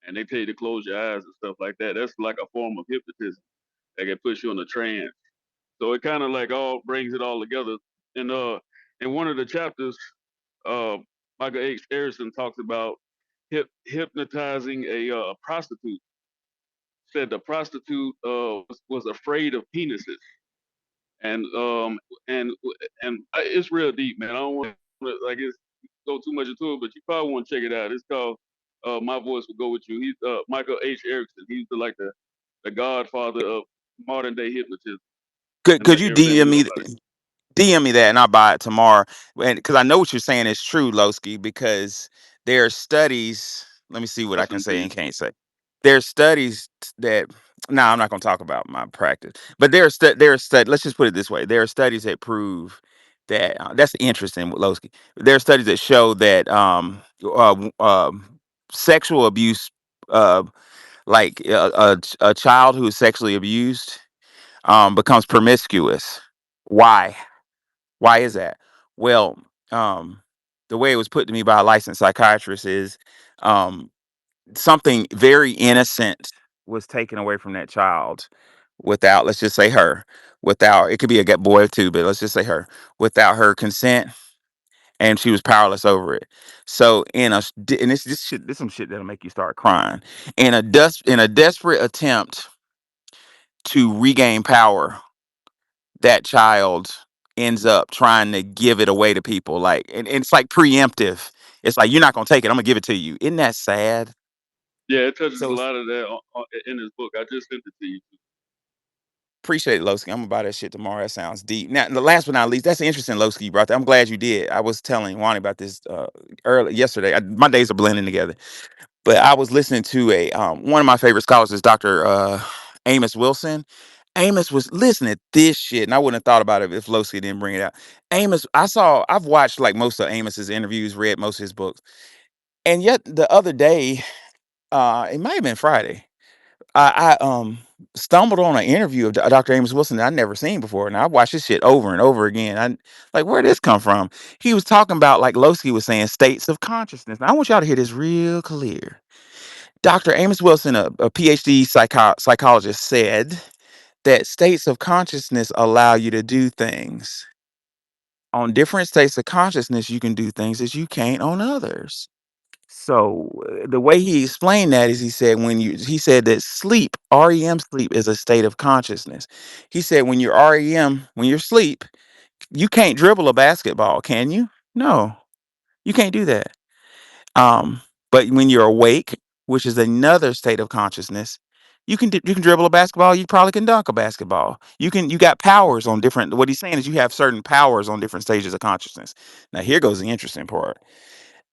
and they tell you to close your eyes and stuff like that, that's like a form of hypnotism that can put you in a trance. So it kind of like all brings it all together. And in one of the chapters, uh, Michael H. Harrison talks about hypnotizing a prostitute. Said the prostitute was afraid of penises, and and it's real deep, man. I don't want to like it's go too much into it, but you probably want to check it out. It's called "My Voice Will Go With You." He's Michael H. Erickson. He's the godfather of modern day hypnotism, and Could you everything we know about it. DM me that and I'll buy it tomorrow. And because I know what you're saying is true, Lowski, because there are studies. Let me see what I'll I can send it to say you. and can't say. There are studies that no, I'm not going to talk about my practice, but let's just put it this way. There are studies that prove that that's interesting with Lowski. There are studies that show that sexual abuse, uh, like a child who is sexually abused, becomes promiscuous. Why? Why is that? Well, um, the way it was put to me by a licensed psychiatrist is um, something very innocent was taken away from that child without, let's just say her, without, it could be a boy too, but let's just say her, without her consent, and she was powerless over it. So and this is some shit that'll make you start crying. In a desperate attempt to regain power, that child ends up trying to give it away to people, like, and it's like preemptive. It's like, you're not gonna take it, I'm gonna give it to you. Isn't that sad? Yeah, it touches a So lot of that in his book. I just sent it to you. appreciate it, Lowski. I'm gonna buy that shit tomorrow. That sounds deep. Now, the last but not least, that's interesting, Lowski, you brought that. I'm glad you did. I was telling Wani about this early yesterday. My days are blending together. But I was listening to a one of my favorite scholars is Dr. Amos Wilson. Amos was listening to this shit, and I wouldn't have thought about it if Lowski didn't bring it out. I've watched like most of Amos's interviews, read most of his books, and yet the other day, it might have been Friday, I stumbled on an interview of Dr. Amos Wilson that I'd never seen before, and I watched this shit over and over again. I like, where did this come from? He was talking about, like Lowski was saying, states of consciousness. Now I want y'all to hear this real clear. Dr. Amos Wilson, a PhD psychologist, said that states of consciousness allow you to do things. On different states of consciousness, you can do things that you can't on others. So the way he explained that is he said that sleep, REM sleep, is a state of consciousness. He said when you're REM, when you're asleep, you can't dribble a basketball, can you? No, you can't do that. But when you're awake, which is another state of consciousness, you can dribble a basketball. You probably can dunk a basketball. You got powers on different. What he's saying is you have certain powers on different stages of consciousness. Now here goes the interesting part.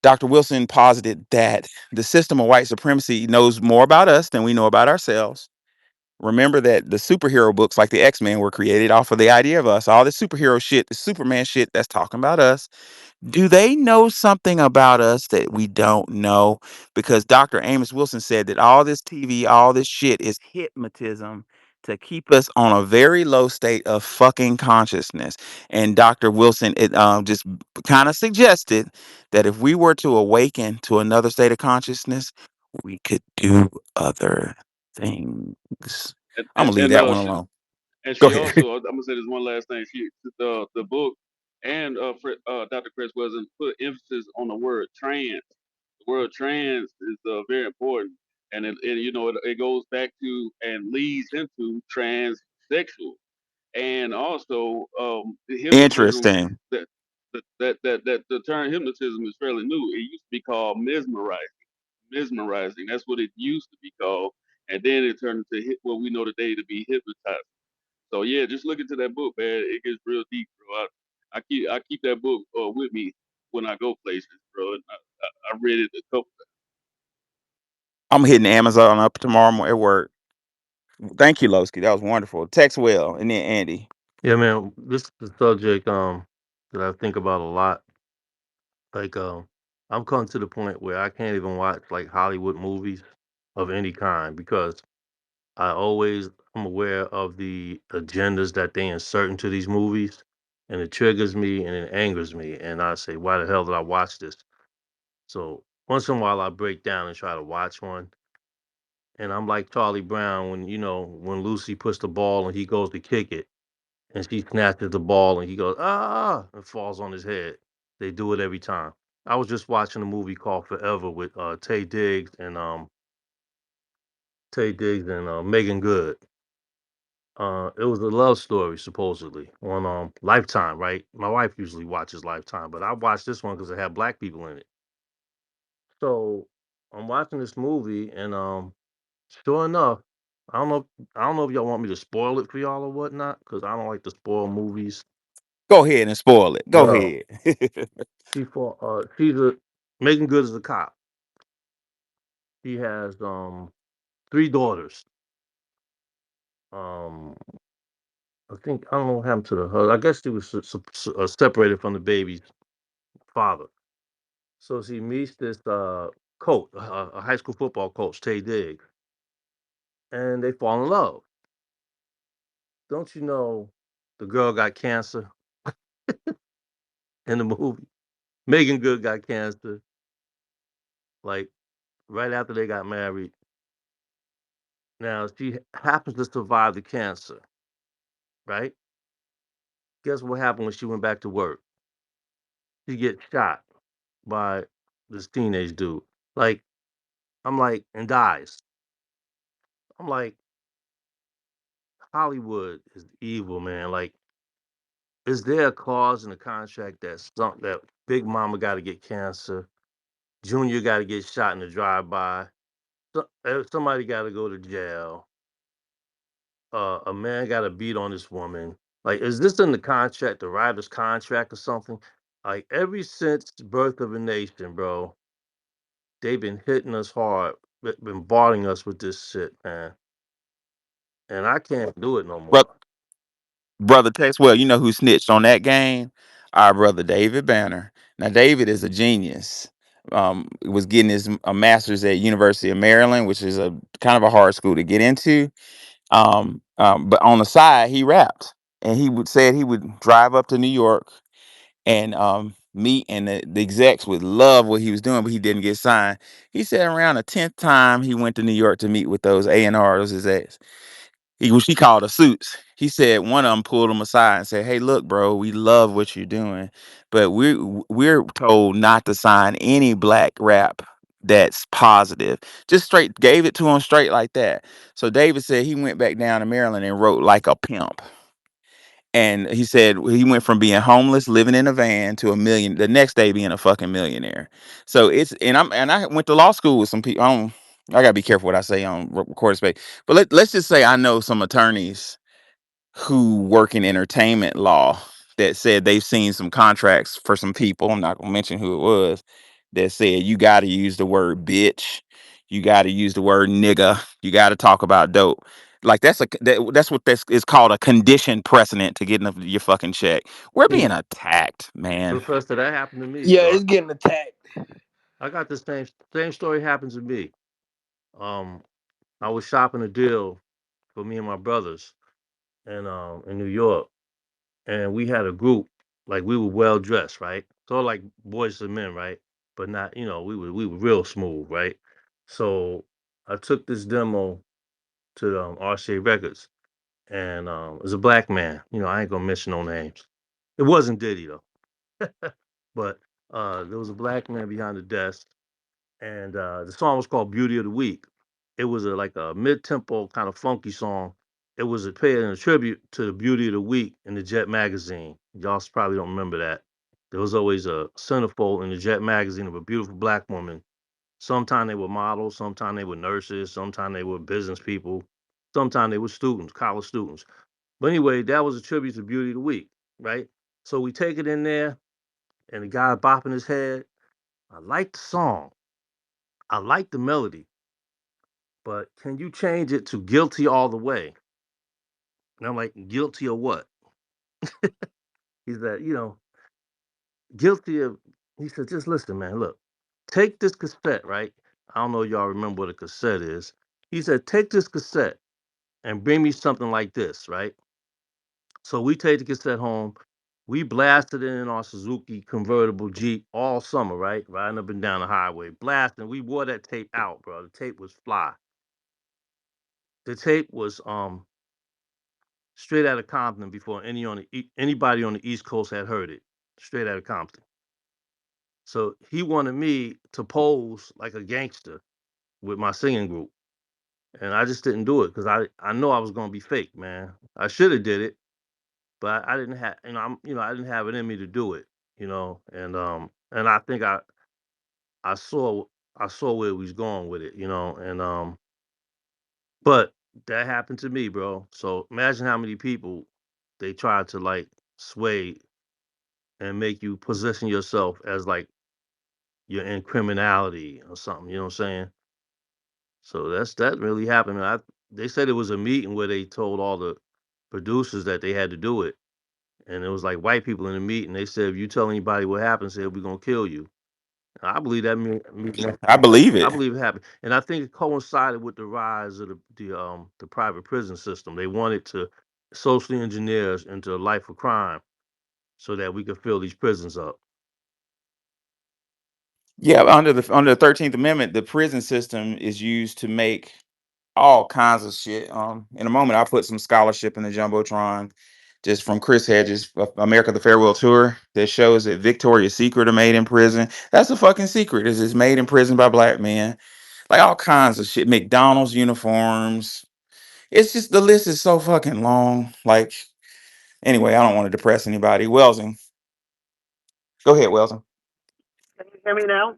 Dr. Wilson posited that the system of white supremacy knows more about us than we know about ourselves. Remember that the superhero books like the X-Men were created off of the idea of us. All the superhero shit, the Superman shit, that's talking about us. Do they know something about us that we don't know? Because Dr. Amos Wilson said that all this TV, all this shit is hypnotism to keep us on a very low state of fucking consciousness. And Dr. Wilson just kind of suggested that if we were to awaken to another state of consciousness, we could do other things. And I'm and, gonna leave and that uh, one she, alone. and Go she ahead. also, I'm gonna say this one last thing. The book and Dr. Chris wasn't put emphasis on the word trans. The word trans is very important, and it goes back to and leads into transsexual, and also the hypnotism. Interesting. That the term hypnotism is fairly new. It used to be called mesmerizing. That's what it used to be called, and then it turned into what we know today to be hypnotizing. So yeah, just look into that book, man. It gets real deep, bro. I keep that book with me when I go places, bro. And I read it a couple. I'm hitting Amazon up tomorrow at work. Thank you, Lowski. That was wonderful. Text well, and then Andy. Yeah, man. This is a subject that I think about a lot. Like I'm coming to the point where I can't even watch like Hollywood movies of any kind because I'm aware of the agendas that they insert into these movies, and it triggers me and it angers me, and I say, why the hell did I watch this? So once in a while, I break down and try to watch one, and I'm like Charlie Brown when when Lucy puts the ball and he goes to kick it, and she snatches the ball and he goes and falls on his head. They do it every time. I was just watching a movie called Forever with Tay Diggs and Megan Good. It was a love story supposedly on Lifetime, right? My wife usually watches Lifetime, but I watched this one because it had black people in it. So I'm watching this movie, and sure enough, I don't know if y'all want me to spoil it for y'all or whatnot, because I don't like to spoil movies. Go ahead and spoil it. Go Well, ahead. she's a Megan Good is a cop. She has three daughters. Um, I think I don't know what happened to her. I guess she was separated from the baby's father. So she meets this coach, a high school football coach, Tay Diggs, and they fall in love. Don't you know the girl got cancer in the movie? Megan Good got cancer, like right after they got married. Now she happens to survive the cancer, right? Guess what happened when she went back to work? She gets shot by this teenage dude. Like, I'm like, and dies. I'm like, Hollywood is evil, man. Like, is there a clause in the contract that Big Mama got to get cancer, Junior got to get shot in the drive-by, somebody got to go to jail, a man got to beat on this woman? Like, is this in the contract, the writer's contract or something? Like, ever since the birth of a nation, bro, they've been hitting us hard, been bombarding us with this shit, man, and I can't do it no Bro- more. Brother Text well, you know who snitched on that game? Our brother David Banner. Now David is a genius. Was getting his a master's at University of Maryland, which is a kind of a hard school to get into. But on the side, he rapped, and said he would drive up to New York and meet, and the execs would love what he was doing, but he didn't get signed. He said around the 10th time he went to New York to meet with those A&R, those execs. He called the suits. He said one of them pulled him aside and said, "Hey, look, bro, we love what you're doing, but we're told not to sign any black rap that's positive. Just straight gave it to him straight like that. So David said he went back down to Maryland and wrote like a pimp. And he said he went from being homeless, living in a van, to a million. The next day, being a fucking millionaire. So I went to law school with some people. I gotta be careful what I say on recorded space. But let's just say I know some attorneys who work in entertainment law that said they've seen some contracts for some people. I'm not gonna mention who it was, that said you got to use the word bitch, you got to use the word nigga, you got to talk about dope. Like that's what this is called, a condition precedent to getting your fucking check. We're being attacked, man. Professor, that happened to me, Yeah, bro. it's getting attacked. I got the same story happened to me. Um, I was shopping a deal for me and my brothers in New York, and we had a group, like we were well dressed, right? So like boys and men, right? But not, we were real smooth, right? So I took this demo to RCA Records, and it was a black man. I ain't gonna mention no names. It wasn't Diddy though, but there was a black man behind the desk, and the song was called "Beauty of the Week." It was like a mid-tempo kind of funky song. It was paying a tribute to the Beauty of the Week in the Jet magazine. Y'all probably don't remember that. There was always a centerfold in the Jet magazine of a beautiful black woman. Sometimes they were models, sometimes they were nurses, sometimes they were business people, sometimes they were students, college students. But anyway, that was a tribute to Beauty of the Week, right? So we take it in there, and the guy bopping his head. I like the song. I like the melody, but can you change it to guilty all the way? And I'm like, guilty of what? He's like, guilty of, he said, just listen, man, look, take this cassette, right? I don't know if y'all remember what a cassette is. He said, take this cassette and bring me something like this, right? So we take the cassette home. We blasted it in our Suzuki convertible Jeep all summer, right? Riding up and down the highway, blasting. We wore that tape out, bro. The tape was fly. The tape was straight out of Compton before anybody on the East Coast had heard it. Straight out of Compton. So he wanted me to pose like a gangster with my singing group, and I just didn't do it because I know I was gonna be fake, man. I should have did it, but I didn't have I didn't have it in me to do it, and I think I saw I saw where he was going with it, but that happened to me, bro. So imagine how many people they tried to like sway and make you position yourself as like you're in criminality or something. You know what I'm saying? So that really happened. They said it was a meeting where they told all the producers that they had to do it, and it was like white people in the meeting. They said if you tell anybody what happened, said we're gonna kill you. I believe that meeting. I believe I it. believe it happened, and I think it coincided with the rise of the private prison system. They wanted to socially engineer us into a life of crime so that we could fill these prisons up. Yeah, under the 13th Amendment, the prison system is used to make all kinds of shit. In a moment, I'll put some scholarship in the jumbotron, just from Chris Hedges, America the Farewell Tour, that shows that Victoria's Secret are made in prison. That's a fucking secret. Is it's made in prison by black men, like all kinds of shit. McDonald's uniforms. It's just, the list is so fucking long. Like, anyway, I don't want to depress anybody. Welsing, go ahead, Welsing. Can you hear me now?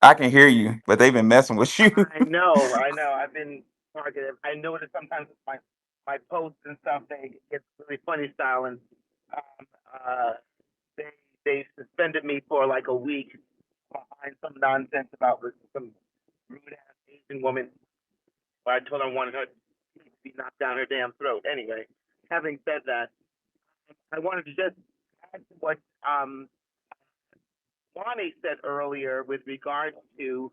I can hear you, but they've been messing with you. I know. I've been targeted. I notice sometimes with my posts and stuff, they get really funny style, and um, uh, they they suspended me for like a week behind some nonsense about some rude ass Asian woman. Where I told her I wanted her to be knocked down her damn throat. Anyway, having said that, I wanted to just add to what Wani said earlier with regard to,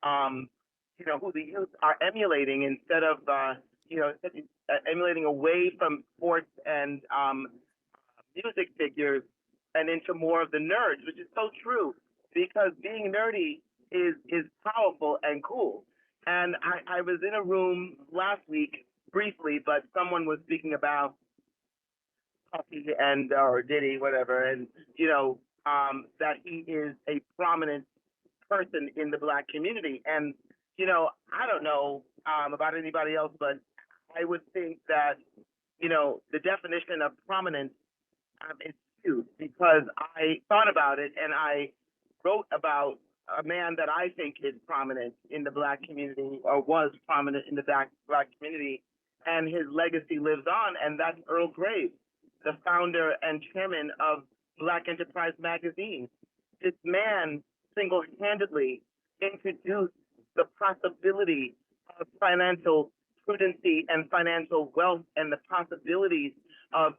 um, who the youth are emulating instead of, emulating away from sports and music figures and into more of the nerds, which is so true because being nerdy is powerful and cool. And I was in a room last week briefly, but someone was speaking about Puffy and or Diddy, whatever, and that he is a prominent person in the Black community. And, I don't know about anybody else, but I would think that, the definition of prominence is huge, because I thought about it and I wrote about a man that I think is prominent in the Black community, or was prominent in the Black community, and his legacy lives on, and that's Earl Graves, the founder and chairman of Black Enterprise magazine. This man single-handedly introduced the possibility of financial prudency and financial wealth, and the possibilities of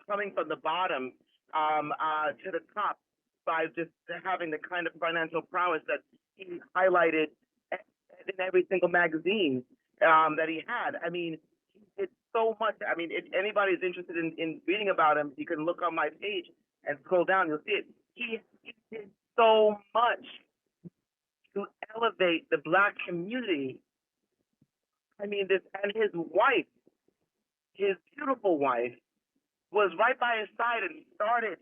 coming from the bottom to the top by just having the kind of financial prowess that he highlighted in every single magazine that he had. I mean, he did so much. I mean, if anybody is interested in reading about him, you can look on my page and scroll down. You'll see it. He did so much to elevate the Black community. I mean, and his wife, his beautiful wife, was right by his side and started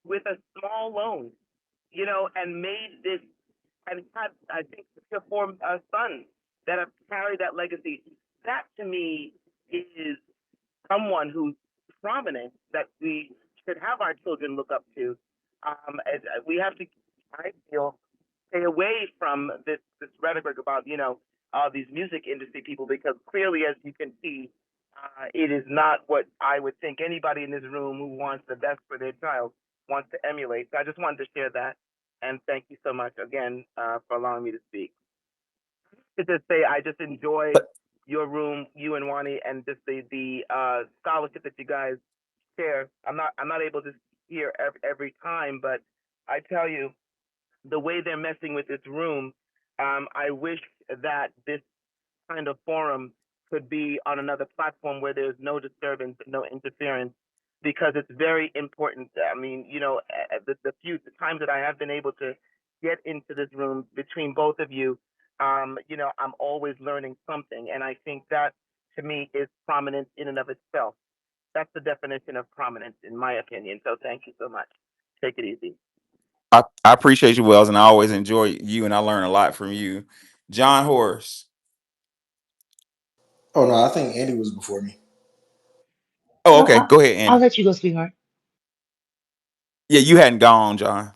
with a small loan, and made this, and had, I think, 3 or 4 sons that have carried that legacy. That to me is someone who's prominent, that we should have our children look up to. We have to, I feel, stay away from this rhetoric about these music industry people, because clearly, as you can see, it is not what I would think anybody in this room who wants the best for their child wants to emulate. So I just wanted to share that, and thank you so much again for allowing me to speak. To just say, I just enjoy your room, you and Wani, and just the scholarship that you guys share. I'm not able to hear every time, but I tell you, the way they're messing with this room, I wish that this kind of forum could be on another platform where there's no disturbance, no interference, because it's very important. I mean, the few times that I have been able to get into this room between both of you, I'm always learning something, and I think that to me is prominence in and of itself. That's the definition of prominence, in my opinion. So thank you so much. Take it easy. I appreciate you, Wells, and I always enjoy you, and I learn a lot from you. John Horace. Oh no, I think Andy was before me. Oh, No, okay. Go ahead, I'll Andy. let you go, sweetheart. Yeah, you hadn't gone, John.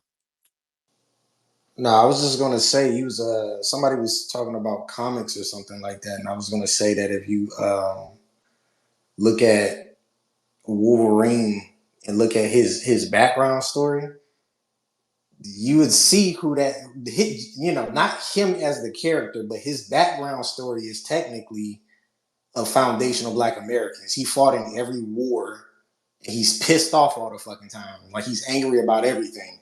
No, I was just gonna say he was somebody was talking about comics or something like that, and I was gonna say that if you look at Wolverine and look at his background story, you would see who that not him as the character, but his background story is technically of foundational Black Americans. He fought in every war, and he's pissed off all the fucking time. Like he's angry about everything.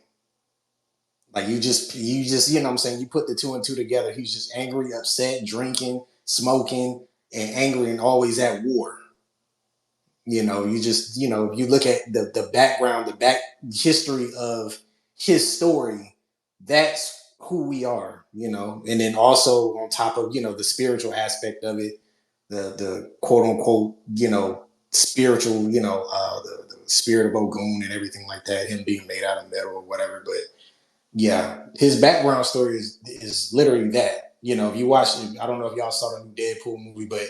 Like you just you know what I'm saying, you put the 2 and 2 together. He's just angry, upset, drinking, smoking, and angry, and always at war. If you look at the background, the back history of his story, that's who we are, and then also on top of, the spiritual aspect of it, the quote unquote, spiritual, the spirit of Ogun and everything like that, him being made out of metal or whatever. But yeah, his background story is literally that. If you watch it, I don't know if y'all saw the new Deadpool movie, but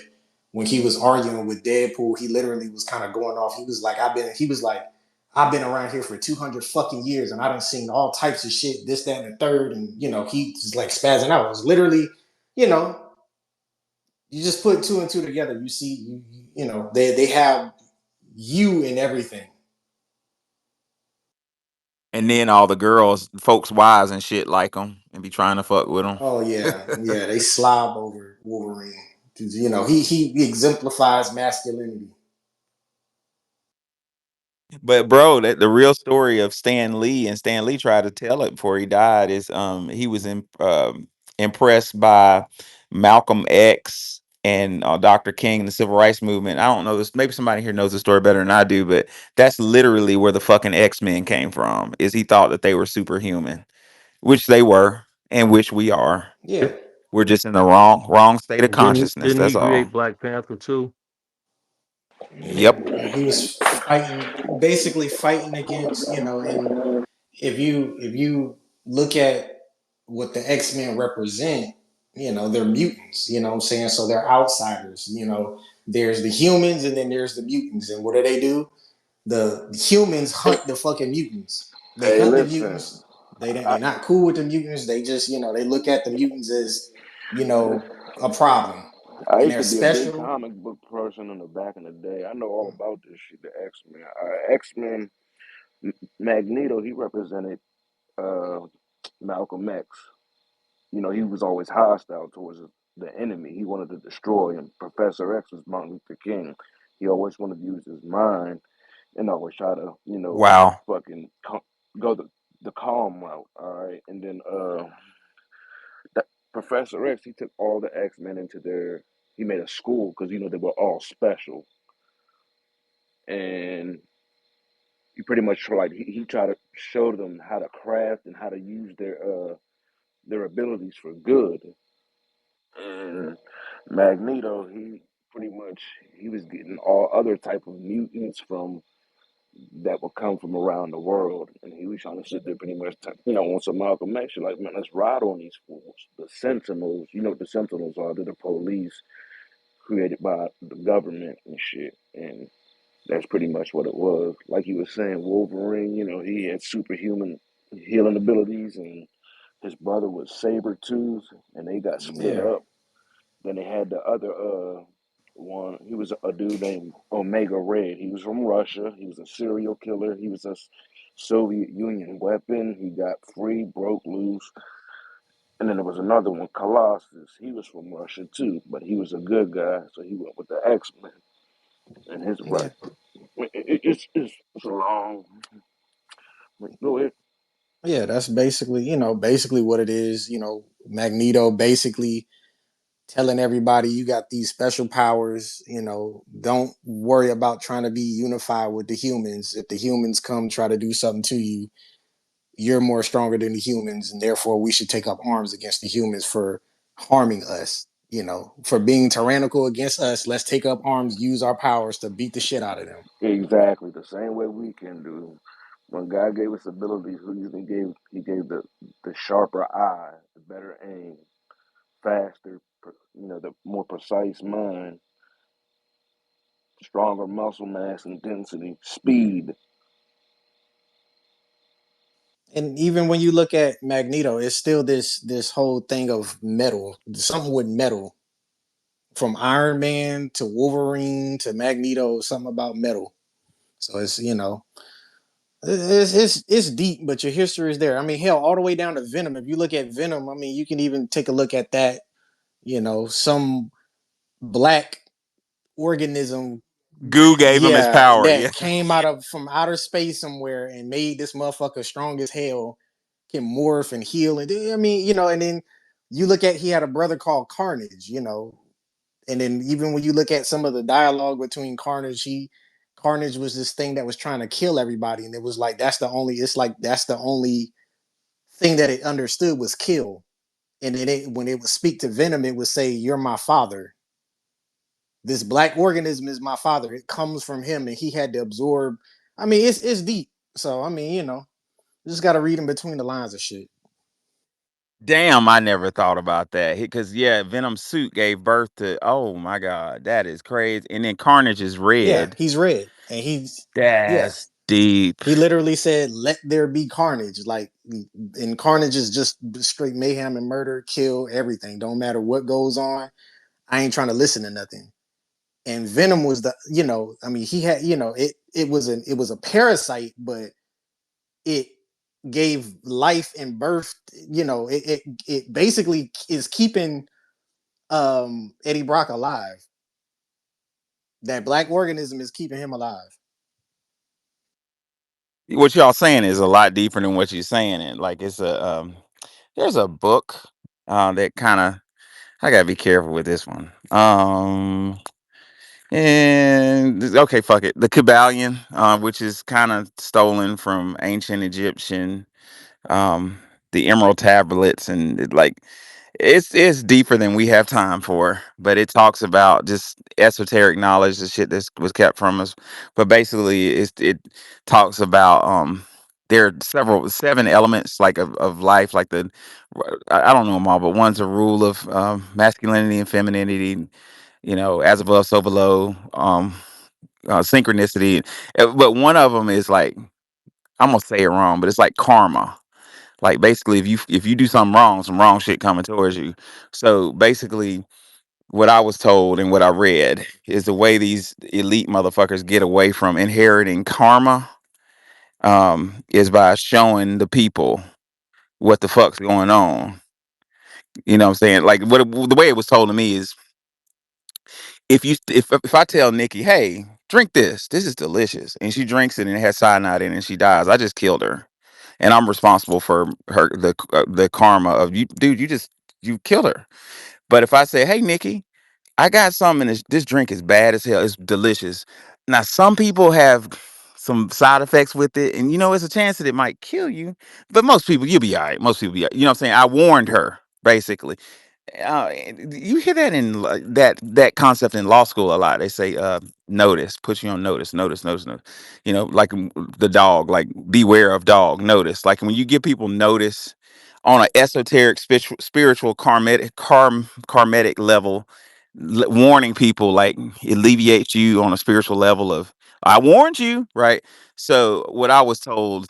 when he was arguing with Deadpool, he literally was kind of going off. He was like, I've been around here for 200 fucking years, and I done seen all types of shit, this, that, and the third, and he's like spazzing out. It was literally, you know, you just put 2 and 2 together, you see, they have you in everything. And then all the girls, folks' wives and shit like him and be trying to fuck with him. Oh yeah, they slob over Wolverine. 'Cause, he exemplifies masculinity. But bro, that the real story of Stan Lee, and Stan Lee tried to tell it before he died, is he was impressed by Malcolm X and Dr. King and the civil rights movement. I don't know this. Maybe somebody here knows the story better than I do, but that's literally where the fucking X-Men came from. Is he thought that they were superhuman, which they were, and which we are. Yeah, We're just in the wrong state of And consciousness. didn't he That's all. create Black Panther too? Yep. yeah. He was basically fighting against, and if you look at what the X-Men represent, they're mutants, you know what I'm saying? So they're outsiders, there's the humans and then there's the mutants. And what do? The humans hunt the fucking mutants. They Hey, hunt the listen, mutants. They're I, not cool with the mutants. They just, they look at the mutants as, you know, a problem. I And used they're to be a big special. comic book person in the back in the day. I know all about this shit. The X Men. X Men. Magneto. He represented uh, Malcolm X. You know, he was always hostile towards the enemy. He wanted to destroy him. Professor X was Martin Luther King. He always wanted to use his mind and always try to, Wow. fucking go the calm route. All right, and then that Professor X, he took all the X Men into their. He made a school because they were all special, and he pretty much like he tried to show them how to craft and how to use their abilities for good. And Magneto, he pretty much he was getting all other type of mutants from that would come from around the world, and he was trying to sit there pretty much, on some Malcolm X, like, man, let's ride on these fools. The Sentinels, you know what the Sentinels are? They're the police created by the government and shit, and that's pretty much what it was. Like you were saying, Wolverine, he had superhuman healing abilities, and his brother was Sabretooth, and they got split Yeah. up. Then they had the other one. He was a dude named Omega Red. He was from Russia. He was a serial killer. He was a Soviet Union weapon. He got free, broke loose. And then there was another one, Colossus. He was from Russia too, but he was a good guy, so he went with the X Men. And his right, Yeah. it's a long. Go ahead. Yeah, that's basically, basically what it is. Magneto basically telling everybody you got these special powers, don't worry about trying to be unified with the humans. If the humans come try to do something to you, you're more stronger than the humans, and therefore we should take up arms against the humans for harming us, for being tyrannical against us. Let's take up arms, use our powers to beat the shit out of them. Exactly the same way we can do. When God gave us abilities, he gave the sharper eye, the better aim, faster, the more precise mind, stronger muscle mass and density, speed. And even when you look at Magneto, it's still this whole thing of metal, something with metal, from Iron Man to Wolverine to Magneto, something about metal. So it's it's deep, but your history is there. I mean, hell, all the way down to Venom. If you look at Venom, I mean, you can even take a look at that. Some black organism, Goo gave him his yeah, power. Yeah. that came out of from outer space somewhere and made this motherfucker strong as hell, can morph and heal. And I mean, and then you look at he had a brother called Carnage, and then even when you look at some of the dialogue between Carnage was this thing that was trying to kill everybody, and it was like that's the only thing that it understood was kill. And then when it would speak to Venom, it would say, "You're my father. This black organism is my father. It comes from him, and he had to absorb." I mean, it's deep. So I mean, you just got to read in between the lines of shit. Damn, I never thought about that. Because yeah, Venom's suit gave birth to. Oh my god, that is crazy. And then Carnage is Yeah, red. he's red, and yeah, That's deep. he literally said, "Let there be carnage." Like, and carnage is just straight mayhem and murder, kill everything. Don't matter what goes on. I ain't trying to listen to nothing. And Venom was I mean, he had, it was a parasite, but it gave life and birth. It basically is keeping Eddie Brock alive. That black organism is keeping him alive. What y'all saying is a lot deeper than what you're saying. And like it's a there's a book that kind of I gotta be careful with this one. And okay, fuck it. The Kabbalion, which is kind of stolen from ancient Egyptian, um, the Emerald tablets, and it's deeper than we have time for. But it talks about just esoteric knowledge, the shit that was kept from us. But basically, it talks about there are seven elements like of life, like I don't know them all, but one's a rule of masculinity and femininity, as above, so below, synchronicity. But one of them is like, I'm gonna say it wrong, but it's like karma. Like basically, if you do something wrong, some wrong shit coming towards you. So basically, what I was told and what I read is the way these elite motherfuckers get away from inheriting karma, is by showing the people what the fuck's going on. You know what I'm saying? Like the way it was told to me is, if I tell Nikki, hey, drink this, this is delicious, and she drinks it and it has cyanide in it and she dies, I just killed her, and I'm responsible for the karma of you, dude. You killed her. But if I say, hey, Nikki, I got something. This drink is bad as hell. It's delicious. Now, some people have some side effects with it, and it's a chance that it might kill you. But most people, you'll be all right. Most people, be all right. You know what I'm saying? I warned her, basically. You hear that in that concept in law school a lot. They say, notice, put you on notice, notice, notice, notice. Like the dog, like beware of dog, notice. Like when you give people notice on an esoteric, spiritual, karmatic level, warning people, like, alleviates you on a spiritual level of, I warned you, right? So what I was told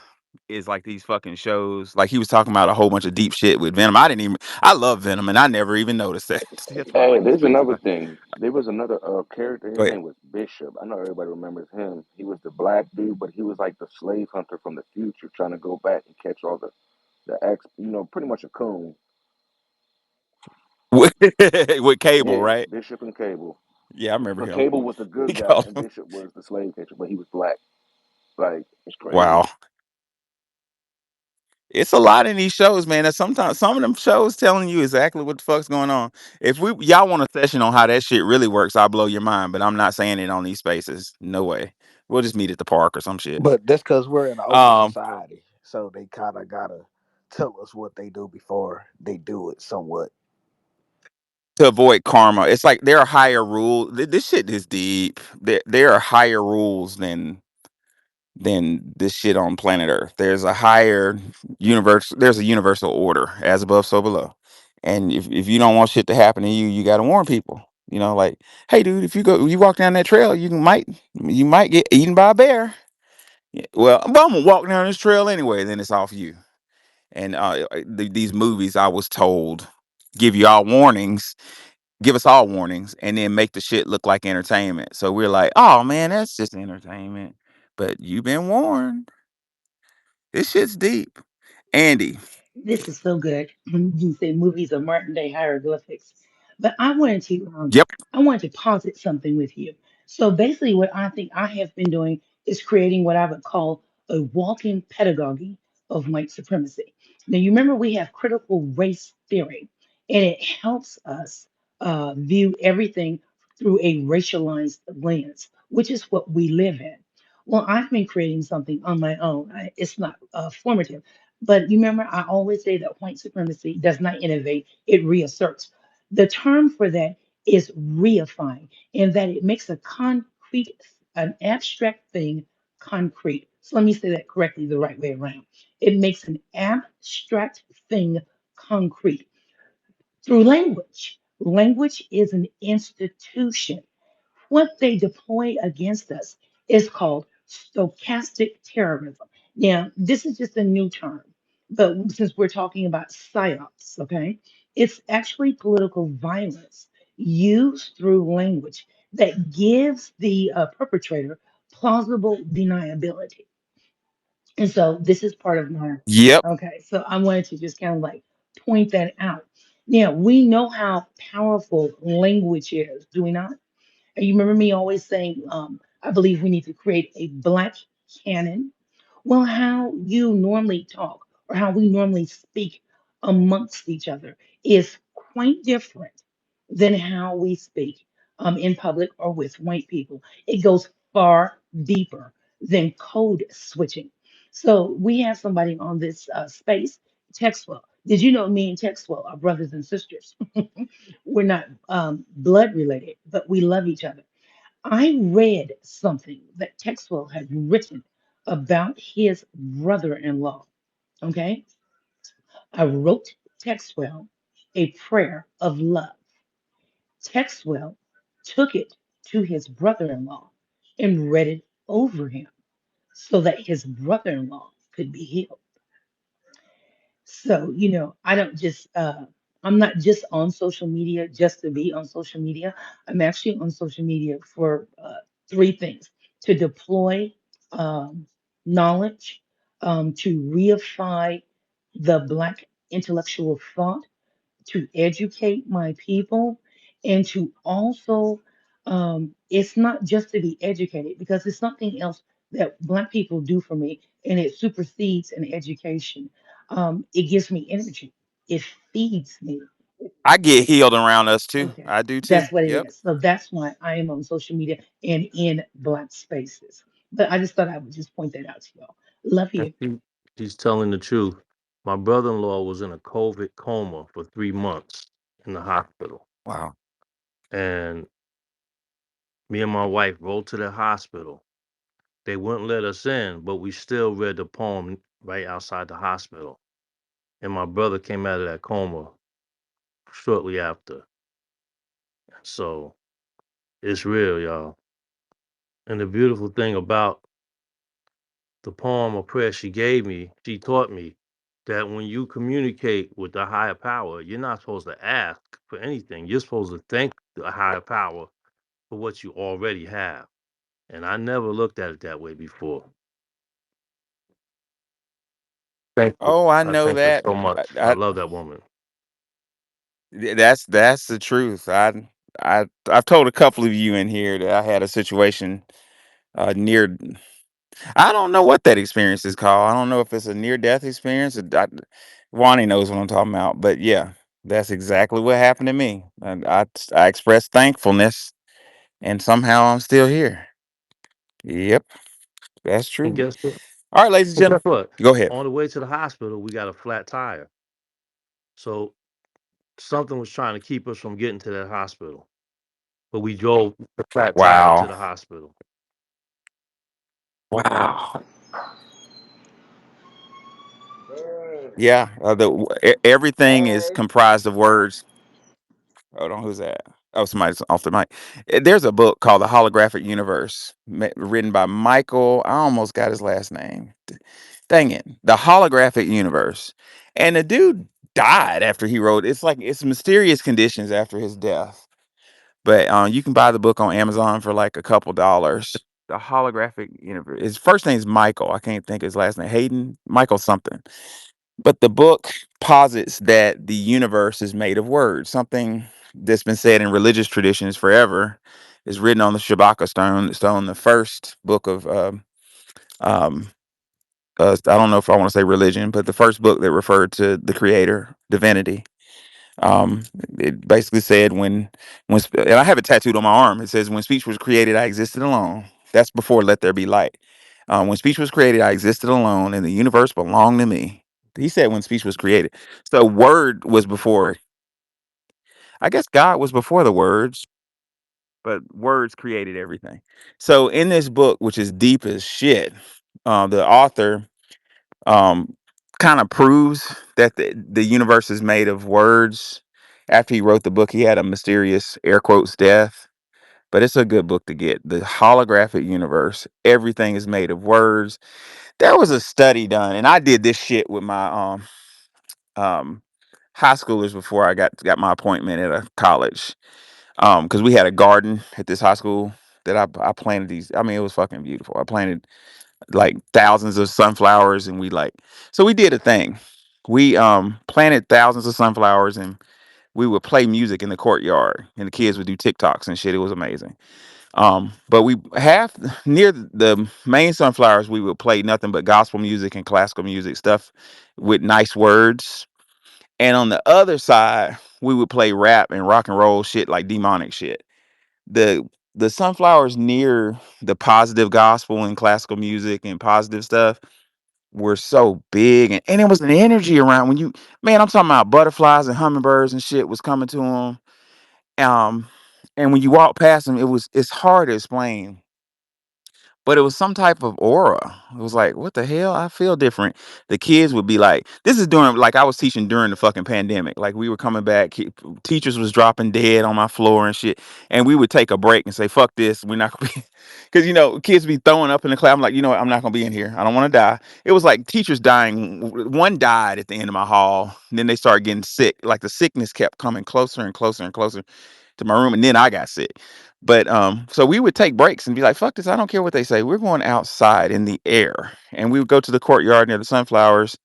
is like these fucking shows, like he was talking about a whole bunch of deep shit with Venom. I love Venom and I never even noticed that. That's why I Hey, like the there's spaces. another thing. There was another character. Go His ahead. name was Bishop. I know everybody remembers him. He was the black dude, but he was like the slave hunter from the future, trying to go back and catch all the ex. Pretty much a coon. with, with Cable, Yeah, right? Bishop and Cable. Yeah, I remember But him. Cable was the He good guy, called and him. Bishop was the slave catcher, but he was black. Like it's crazy. Wow. It's a lot in these shows, man. That sometimes some of them shows telling you exactly what the fuck's going on. If y'all want a session on how that shit really works, I'll blow your mind. But I'm not saying it on these spaces. No way. We'll just meet at the park or some shit. But that's because we're in an open Um, society, so they kind of gotta tell us what they do before they do it. Somewhat. to avoid karma, it's like there are higher rules. This shit is deep. There are higher rules than this shit on planet Earth. There's a higher universe. There's a universal order, as above, so below. And if you don't want shit to happen to you, you got to warn people. Like, hey, dude, if you walk down that trail, you might get eaten by a bear. Yeah, well, I'm gonna walk down this trail anyway. Then it's off you. And these movies, I was told, give you all warnings, give us all warnings, and then make the shit look like entertainment. So we're like, oh man, that's just entertainment. But you've been warned. This shit's deep. Andy. This is so good. You say movies of Martin Day hieroglyphics, but Yep. I wanted to posit something with you. So basically, what I think I have been doing is creating what I would call a walking pedagogy of white supremacy. Now, you remember we have critical race theory, and it helps us view everything through a racialized lens, which is what we live in. Well, I've been creating something on my own. It's not formative, but you remember, I always say that white supremacy does not innovate, it reasserts. The term for that is reifying, in that it makes an abstract thing concrete. So let me say that correctly the right way around. It makes an abstract thing concrete through language. Language is an institution. What they deploy against us is called stochastic terrorism. Now, this is just a new term, but since we're talking about psyops, okay, it's actually political violence used through language that gives the perpetrator plausible deniability. And so this is part of my, Yep. okay, so I wanted to just kind of like point that out. Now, we know how powerful language is, do we not? And you remember me always saying, I believe we need to create a black canon. Well, how you normally talk or how we normally speak amongst each other is quite different than how we speak in public or with white people. It goes far deeper than code switching. So we have somebody on this space, Texwell. Did you know me and Texwell are brothers and sisters? We're not blood related, but we love each other. I read something that Texwell had written about his brother-in-law. Okay, I wrote Texwell a prayer of love. Texwell took it to his brother-in-law and read it over him so that his brother-in-law could be healed. So, I don't just, I'm not just on social media just to be on social media. I'm actually on social media for three things: to deploy knowledge, to reify the Black intellectual thought, to educate my people, and to also, it's not just to be educated because it's something else that Black people do for me, and it supersedes an education. It gives me energy, it feeds me. I get healed around us too. Okay, I do too. that's what it Yep. is. So that's why I am on social media and in Black spaces. But I just thought I would just point that out to y'all. Love And you. she's telling the truth. My brother-in-law was in a COVID coma for 3 months in the hospital, Wow. and me and my wife rode to the hospital. They wouldn't let us in, but we still read the poem right outside the hospital. And my brother came out of that coma shortly after. So it's real, y'all. And the beautiful thing about the poem or prayer she gave me, she taught me that when you communicate with the higher power, you're not supposed to ask for anything. You're supposed to thank the higher power for what you already have. And I never looked at it that way before. Thank you. Oh, I I know thank her that. so much. I love that woman. That's the truth. I've told a couple of you in here that I had a situation near. I don't know what that experience is called. I don't know if it's a near death experience. Wani knows what I'm talking about. But yeah, that's exactly what happened to me. And I expressed thankfulness, and somehow I'm still here. Yep, that's And true. guess what? All right, ladies and And guess gentlemen, what? go ahead. On the way to the hospital, we got a flat tire. So something was trying to keep us from getting to that hospital. But we drove the flat tire to Wow. the hospital. Wow. Dang. Yeah, everything is Dang. comprised of words. Hold on, who's that? Oh, somebody's off the mic. There's a book called The Holographic Universe, written by Michael. I almost got his last name. Dang it. The Holographic Universe. And the dude died after he wrote. It's like it's mysterious conditions after his death. But you can buy the book on Amazon for like a couple dollars. The Holographic Universe. His first name's Michael. I can't think of his last name. Hayden. Michael something. But the book posits that the universe is made of words, something that's been said in religious traditions forever, is written on the Shabaka stone, the first book of, um, I don't know if I want to say religion, but the first book that referred to the creator, divinity. Um, it basically said and I have it tattooed on my arm. It says, "When speech was created, I existed alone." That's before "Let there be light." When speech was created, I existed alone, and the universe belonged to me. He said when speech was created. So word was before. I guess God was before the words, but words created everything. So in this book, which is deep as shit, the author um, kind of proves that the universe is made of words. After he wrote the book, he had a mysterious air quotes death, but it's a good book to get. The Holographic Universe. Everything is made of words. There was a study done, and I did this shit with my um high schoolers before I got my appointment at a college. Because we had a garden at this high school that I planted these. I mean, it was fucking beautiful. I planted like thousands of sunflowers, and we did a thing. We planted thousands of sunflowers, and we would play music in the courtyard, and the kids would do TikToks and shit. It was amazing. But we half near the main sunflowers, we would play nothing but gospel music and classical music stuff with nice words. And on the other side, we would play rap and rock and roll shit, like demonic shit. The the sunflowers near the positive gospel and classical music and positive stuff were so big, and it was an energy around I'm talking about butterflies and hummingbirds and shit was coming to them. Um, and when you walk past them, it's hard to explain. but it was some type of aura. It was like, what the hell? I feel different. The kids would be like, this is during, like, I was teaching during the fucking pandemic. Like, we were coming back, teachers was dropping dead on my floor and shit. And we would take a break and say, fuck this. We're not gonna be, because, kids be throwing up in the class. I'm like, you know what? I'm not gonna be in here. I don't want to die. It was like teachers dying. One died at the end of my hall. And then they started getting sick. Like, the sickness kept coming closer and closer and closer to my room, and then I got sick. But so we would take breaks and be like, fuck this, I don't care what they say. We're going outside in the air. And we would go to the courtyard near the sunflowers.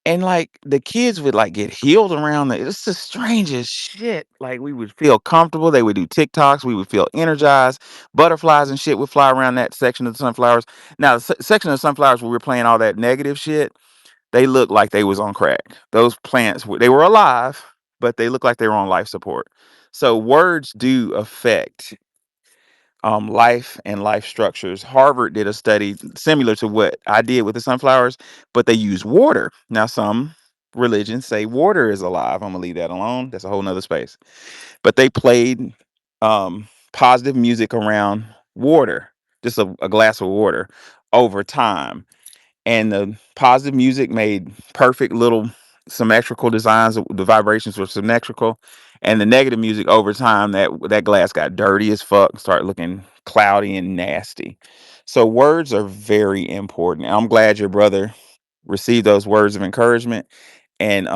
And like the kids would like get healed around it's the strangest shit. Like we would feel comfortable. They would do TikToks. We would feel energized. Butterflies and shit would fly around that section of the sunflowers. Now, the section of the sunflowers where we were playing all that negative shit, they looked like they was on crack. Those plants, they were alive, but they looked like they were on life support. So words do affect life and life structures. Harvard did a study similar to what I did with the sunflowers, but they use water. Now, some religions say water is alive. I'm gonna leave that alone. That's a whole nother space. But they played positive music around water, just a glass of water over time, and the positive music made perfect little symmetrical designs. The vibrations were symmetrical, and the negative music over time, that glass got dirty as fuck, started looking cloudy and nasty. So words are very important. I'm glad your brother received those words of encouragement. And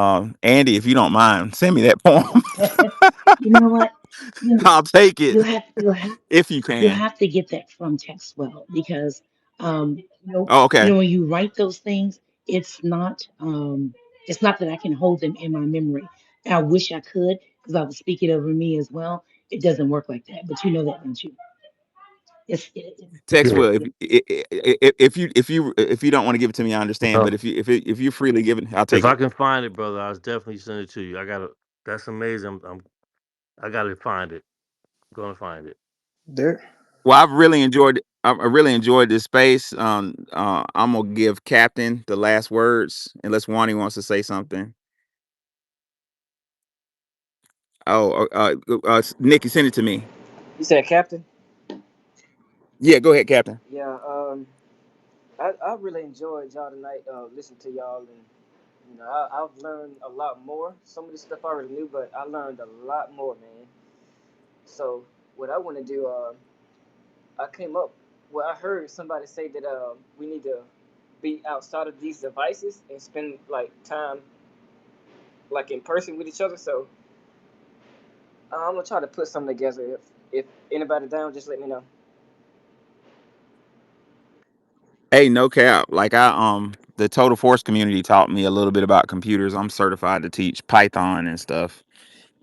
Andy, if you don't mind, send me that poem. You know what? You I'll take it you'll have if you you'll can. have to get that from Textwell because Oh, okay. when you write those things, it's not that I can hold them in my memory. And I wish I could because I would speak it over me as well. It doesn't work like that, but you know that, don't you? Text Yeah. will if you don't want to give it to me, I understand. But Well, if you freely give it, I'll if take I it. can find it, brother, I'll definitely send it to you. I gotta. That's amazing. I gotta find it. I'm gonna find it. There. Well, I've really enjoyed. I really enjoyed this space. I'm gonna give Captain the last words, unless Wani wants to say something. Oh, Nikki, send it to me. You said Captain? Yeah, go ahead, Captain. Yeah. I really enjoyed y'all tonight. Listen to y'all, and I've learned a lot more. Some of the stuff I already knew, but I learned a lot more, man. So what I want to do, I came up. Well, I heard somebody say that we need to be outside of these devices and spend like time like in person with each other. So I'm gonna try to put something together. If anybody down, just let me know. Hey, no cap. Like the Total Force community taught me a little bit about computers. I'm certified to teach Python and stuff.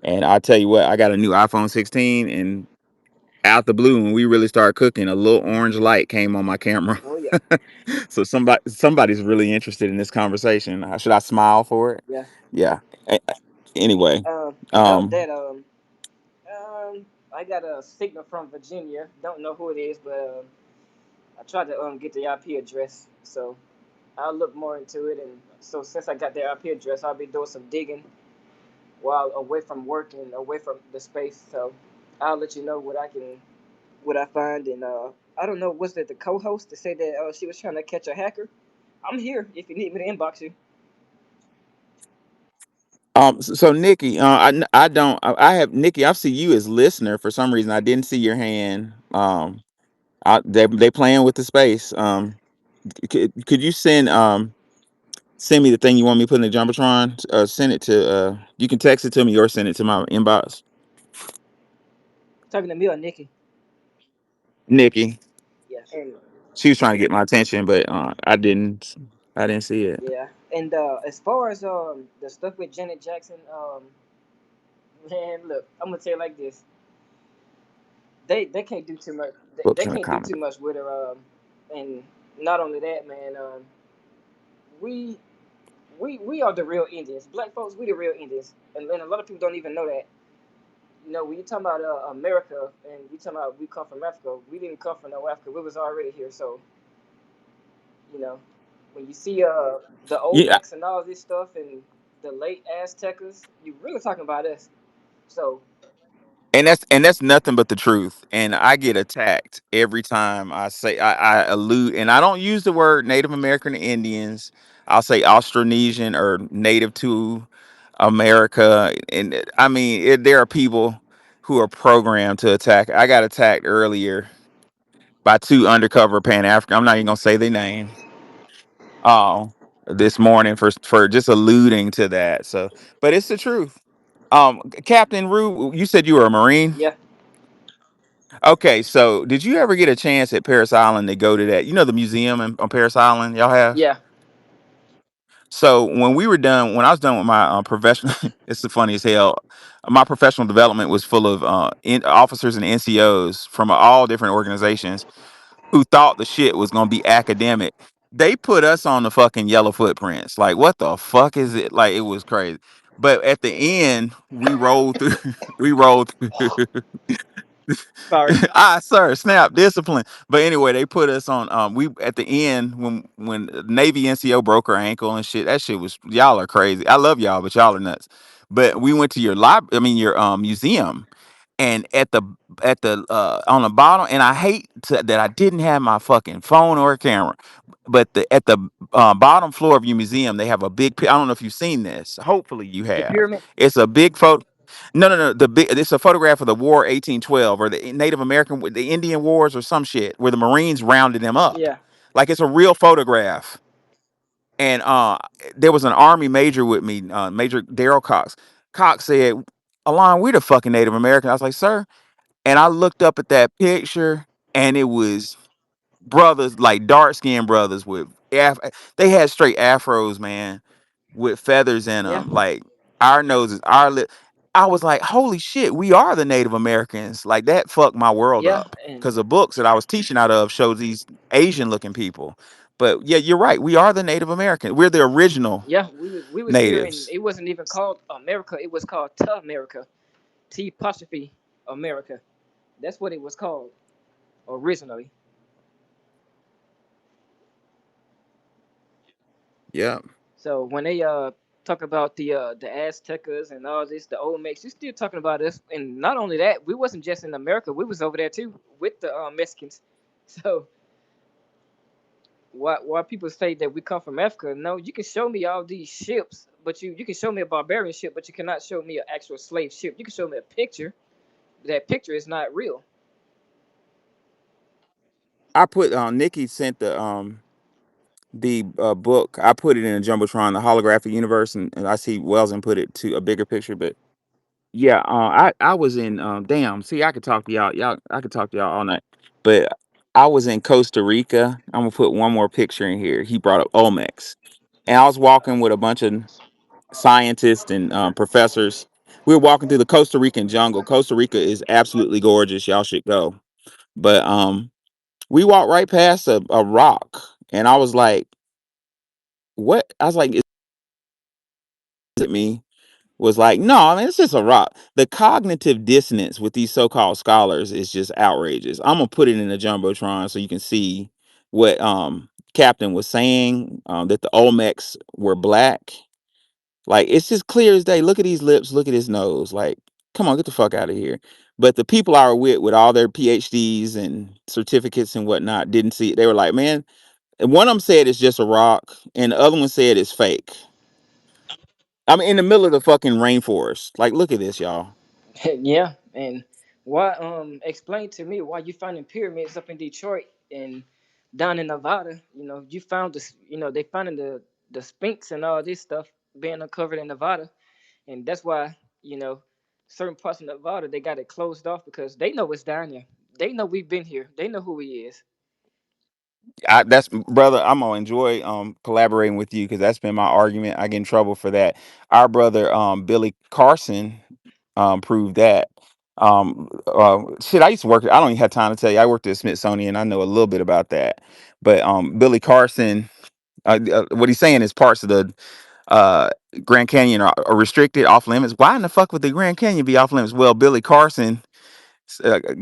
And I tell you what, I got a new iPhone 16, and out the blue, when we really started cooking, a little orange light came on my camera. Oh yeah, So somebody's really interested in this conversation. Should I smile for it? yeah. Yeah. Anyway, That was um, that. I got a signal from Virginia. Don't know who it is, but I tried to get the IP address. So I'll look more into it. And so since I got the IP address, I'll be doing some digging while away from work and away from the space. So I'll let you know what I find. And I don't know, was it the co-host to say that she was trying to catch a hacker? I'm here if you need me to inbox you. so Nikki, I don't, I have Nikki. I see you as listener for some reason. I didn't see your hand. They playing with the space. Could you send me the thing you want me to put in the jumbotron? Send it to you can text it to me or send it to my inbox. Talking to me or Nikki? Nikki, Yeah, and she was trying to get my attention, but I didn't see it. yeah, and as far as the stuff with Janet Jackson, man, look, I'm gonna tell you like this: they can't do too much. They Books in the can't do comment. too much with her. And not only that, man, we we are the real Indians. Black folks, we the real Indians, and a lot of people don't even know that. When you talk about America and we talk about we come from Africa, we didn't come from no Africa. We was already here. So you know, when you see the Yeah, Olmecs and all this stuff and the late Aztecas, you really talking about us. So And that's nothing but the truth. And I get attacked every time I say I allude, and I don't use the word Native American Indians. I'll say Austronesian or native to America. And I mean, there are people who are programmed to attack. I got attacked earlier by two undercover Pan African. I'm not even gonna say their name. Oh, this morning for just alluding to that. So, but it's the truth. Captain Rue, you said you were a Marine. Yeah, Okay, so did you ever get a chance at Paris Island to go to that? You know the museum on Paris Island y'all have? yeah, So when I was done with my professional, it's the funny as hell. My professional development was full of officers and NCOs from all different organizations who thought the shit was gonna be academic. They put us on the fucking yellow footprints. Like, what the fuck is it? Like, it was crazy. But at the end, we rolled through. We rolled through. sorry. Sir, snap discipline. But anyway, they put us on. We at the end when Navy NCO broke her ankle and shit. That shit was, y'all are crazy. I love y'all, but y'all are nuts. But we went to your your museum, and at the on the bottom, and I hate that I didn't have my fucking phone or a camera. But at the bottom floor of your museum, they have a big. I don't know if you've seen this. Hopefully, you The have. pyramid. It's a big photo. No, no, no. The big. It's a photograph of the War 1812 or the Native American, the Indian Wars or some shit, where the Marines rounded them up. Yeah, Like it's a real photograph. And there was an Army major with me, Major Daryl Cox. Cox said, "Alon, we're the fucking Native American." I was like, "Sir," and I looked up at that picture, and it was brothers, like dark skinned brothers with they had straight afros, man, with feathers in yeah, them, like our noses, our lip. I was like, holy shit, we are the Native Americans. Like that fucked my world yeah, up and because the books that I was teaching out of showed these Asian looking people. But yeah, you're right. We are the Native American. We're the original yeah. We was here, and natives. it wasn't even called America. It was called Ta America, T apostrophe America. That's what it was called originally. Yeah. So when they talk about the Aztecas and all this, the Olmecs, you're still talking about us. And not only that, we wasn't just in America. We was over there too with the Mexicans. So why people say that we come from Africa? No, you can show me all these ships, but you can show me a barbarian ship, but you cannot show me an actual slave ship. You can show me a picture. That picture is not real. I put Nikki sent the book. I put it in a jumbotron, the holographic universe, and I see Wells put it to a bigger picture. But yeah, I was in damn. See, I could talk to y'all. I could talk to y'all all night. But I was in Costa Rica. I'm gonna put one more picture in here. He brought up Olmecs, and I was walking with a bunch of scientists and professors. We were walking through the Costa Rican jungle. Costa Rica is absolutely gorgeous. Y'all should go. But we walked right past a rock, and I was like, "What?" I was like, "Is it me?" Was like, no, I mean, it's just a rock. The cognitive dissonance with these so-called scholars is just outrageous. I'm gonna put it in a jumbotron so you can see what Captain was saying, that the Olmecs were black. Like it's just clear as day. Look at these lips, look at his nose. Like, come on, get the fuck out of here. But the people I were with all their PhDs and certificates and whatnot didn't see it. They were like, man, and one of them said it's just a rock, and the other one said it's fake. I'm in the middle of the fucking rainforest. Like, look at this, y'all. Yeah, and why explain to me why you finding pyramids up in Detroit and down in Nevada? You found this. They finding the Sphinx and all this stuff being uncovered in Nevada, and that's why certain parts of Nevada they got it closed off because they know it's down there. They know we've been here. They know who he is. That's brother. I'm gonna enjoy collaborating with you because that's been my argument. I get in trouble for that. Our brother Billy Carson proved that. Shit, I used to work. I don't even have time to tell you. I worked at Smithsonian. I know a little bit about that. But Billy Carson, what he's saying is parts of the uh Grand Canyon are restricted, off limits. Why in the fuck would the Grand Canyon be off limits? Well, Billy Carson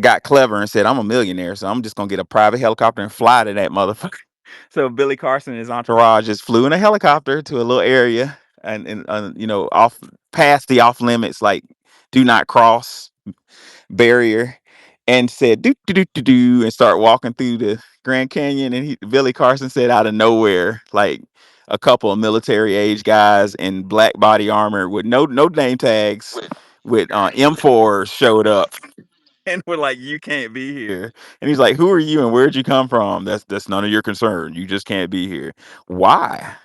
got clever and said, "I'm a millionaire, so I'm just gonna get a private helicopter and fly to that motherfucker." So Billy Carson and his entourage just flew in a helicopter to a little area and off past the off limits, like do not cross. barrier and said do do do do do and start walking through the Grand Canyon. And Billy Carson said out of nowhere, like a couple of military age guys in black body armor with no name tags, with M4s showed up and were like, "You can't be here." And he's like, "Who are you and where'd you come from? That's none of your concern. You just can't be here." Why?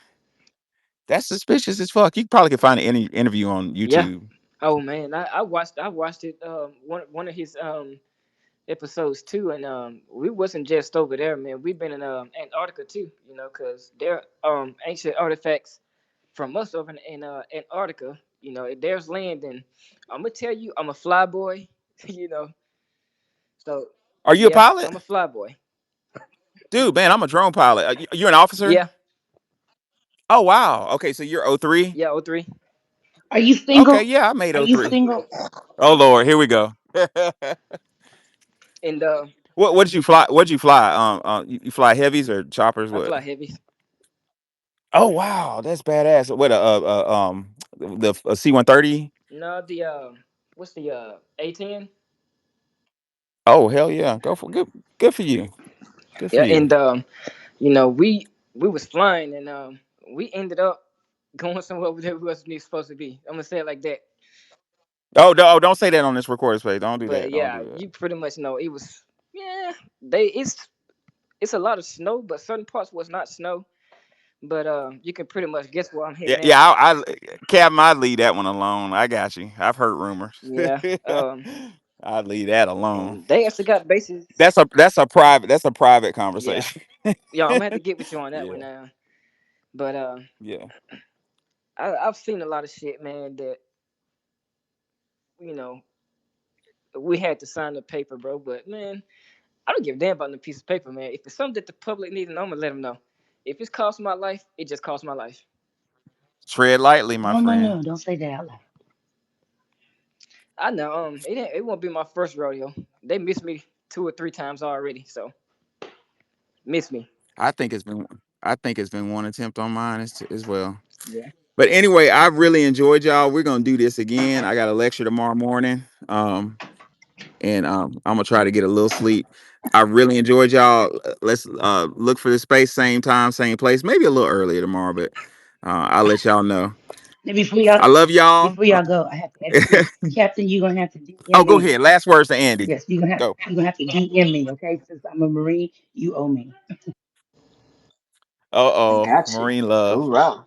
That's suspicious as fuck. You probably could find any interview on Yeah. YouTube. Oh man, I watched it one of his episodes too, and we wasn't just over there, man. We've been in Antarctica too, because there ancient artifacts from us over in Antarctica. There's land, and I'm gonna tell you, I'm a fly boy. you know, so Are you a yeah, pilot? I'm a fly boy. Dude, man, I'm a drone pilot. You're an officer? Yeah, Oh, wow. Okay, so you're O3? yeah, O 03. Are you Okay, single? yeah, I made Are you O3. single? Oh, Lord, here we go. And What did you fly? What did you fly? You fly heavies or choppers? I What? fly heavy. Oh, wow, that's badass. What the C-130? No, the what's the A10? Oh, hell yeah. Go for good for you. Good for Yeah, you. and we was flying, and we ended up going somewhere we wasn't supposed to be. I'm gonna say it like that. Oh, don't say that on this recording space. Don't do But that. Don't yeah, do that. you pretty much know it was. Yeah, it's a lot of snow, but certain parts was not snow. But you can pretty much guess where I'm Yeah, heading at. yeah. Captain, I'd leave that one alone. I got you. I've heard rumors. Yeah, I'd leave that alone. and they actually got bases. That's a private Yeah, conversation. yeah, I'm gonna have to get with you on that one Yeah, now. But yeah. I've seen a lot of shit, man. That you know we had to sign the paper, bro. But man, I don't give a damn about the piece of paper, man. If it's something that the public needs to know, I'm gonna let them know. If it's cost my life, it just cost my life. Tread lightly, my No, no, friend. no. Don't say that out loud. I know. It won't be my first rodeo. They missed me 2 or 3 times already, so miss me. I think it's been I think it's been one attempt on mine as well. Yeah. But anyway, I really enjoyed y'all. We're gonna do this again. I got a lecture tomorrow morning. And I'm gonna try to get a little sleep. I really enjoyed y'all. Let's look for the space, same time, same place, maybe a little earlier tomorrow, but I'll let y'all know. Now, before I love y'all. y'all go, I have to ask you, Captain. You're gonna have to Oh, DM go me. ahead. Last words to Andy. Yes, Go. you're gonna have to DM me, okay? Since I'm a Marine, you owe me. Uh-oh, Gotcha. Marine love. Hoorah.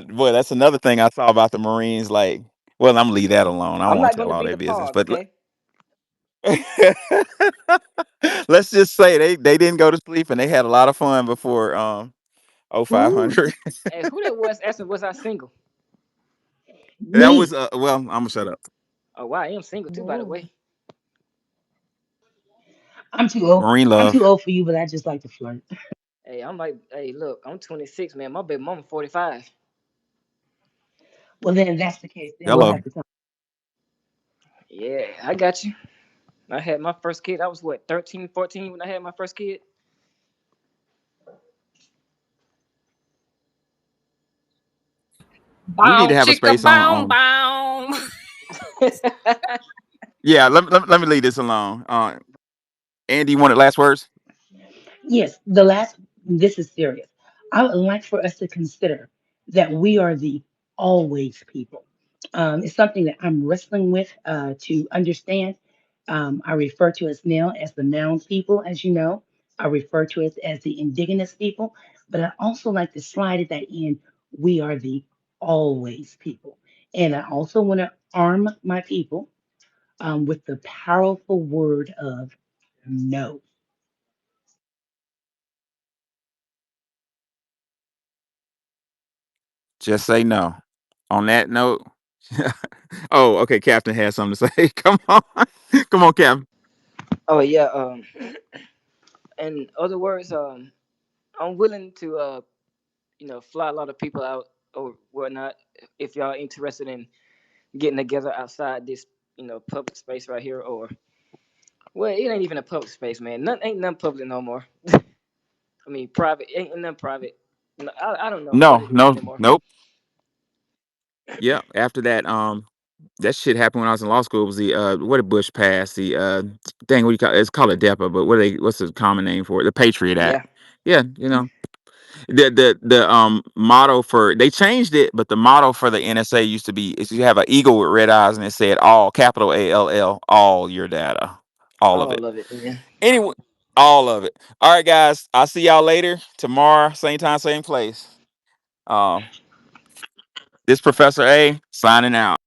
Boy, that's another thing I saw about the Marines. Like, well, I'm gonna leave that alone. I don't I'm want not to tell gonna all be their the business. pause, But okay? let's just say they didn't go to sleep and they had a lot of fun before Who? 0500. And who that was asking was I single? That was Me. well, I'm gonna shut up. Oh wow, I am single too, by the Whoa. way. I'm too old. Marine I'm too love. old for you, but I just like to flirt. Hey, hey, look, I'm 26, man. My baby mama 45. Well, then, if that's the case, then we'll Hello. have to talk. Yeah, I got you. I had my first kid. I was what, 13, 14 when I had my first kid. We need to Bow have a chicka space on bow bow. yeah, let me leave this alone. Andy, you wanted last words? Yes, this is serious. I would like for us to consider that we are the always people. It's something that I'm wrestling with to understand. I refer to us now as the noun people, as you know. I refer to us as the indigenous people, but I also like to slide at that in. We are the always people. And I also want to arm my people with the powerful word of no. Just say no. On that note, oh, okay. Captain has something to say. Come on, come on, Captain. Oh yeah. In other words, I'm willing to fly a lot of people out or whatnot if y'all interested in getting together outside this public space right here, or well, it ain't even a public space, man. None ain't none public no more. I mean, private ain't none private. No, I don't know what No, it is no, anymore. nope. Yeah. After that, that shit happened when I was in law school. It was the what did Bush pass? The thing, what do you call it? It's called a DEPA, but what's the common name for it? The Patriot Act. Yeah. Yeah, the motto for, they changed it, but the motto for the NSA used to be, is you have an eagle with red eyes and it said all, capital ALL, all your data, all of All it. of it, man. Anyway, all of it. All right, guys, I'll see y'all later tomorrow, same time, same place. Um, this Professor A signing out.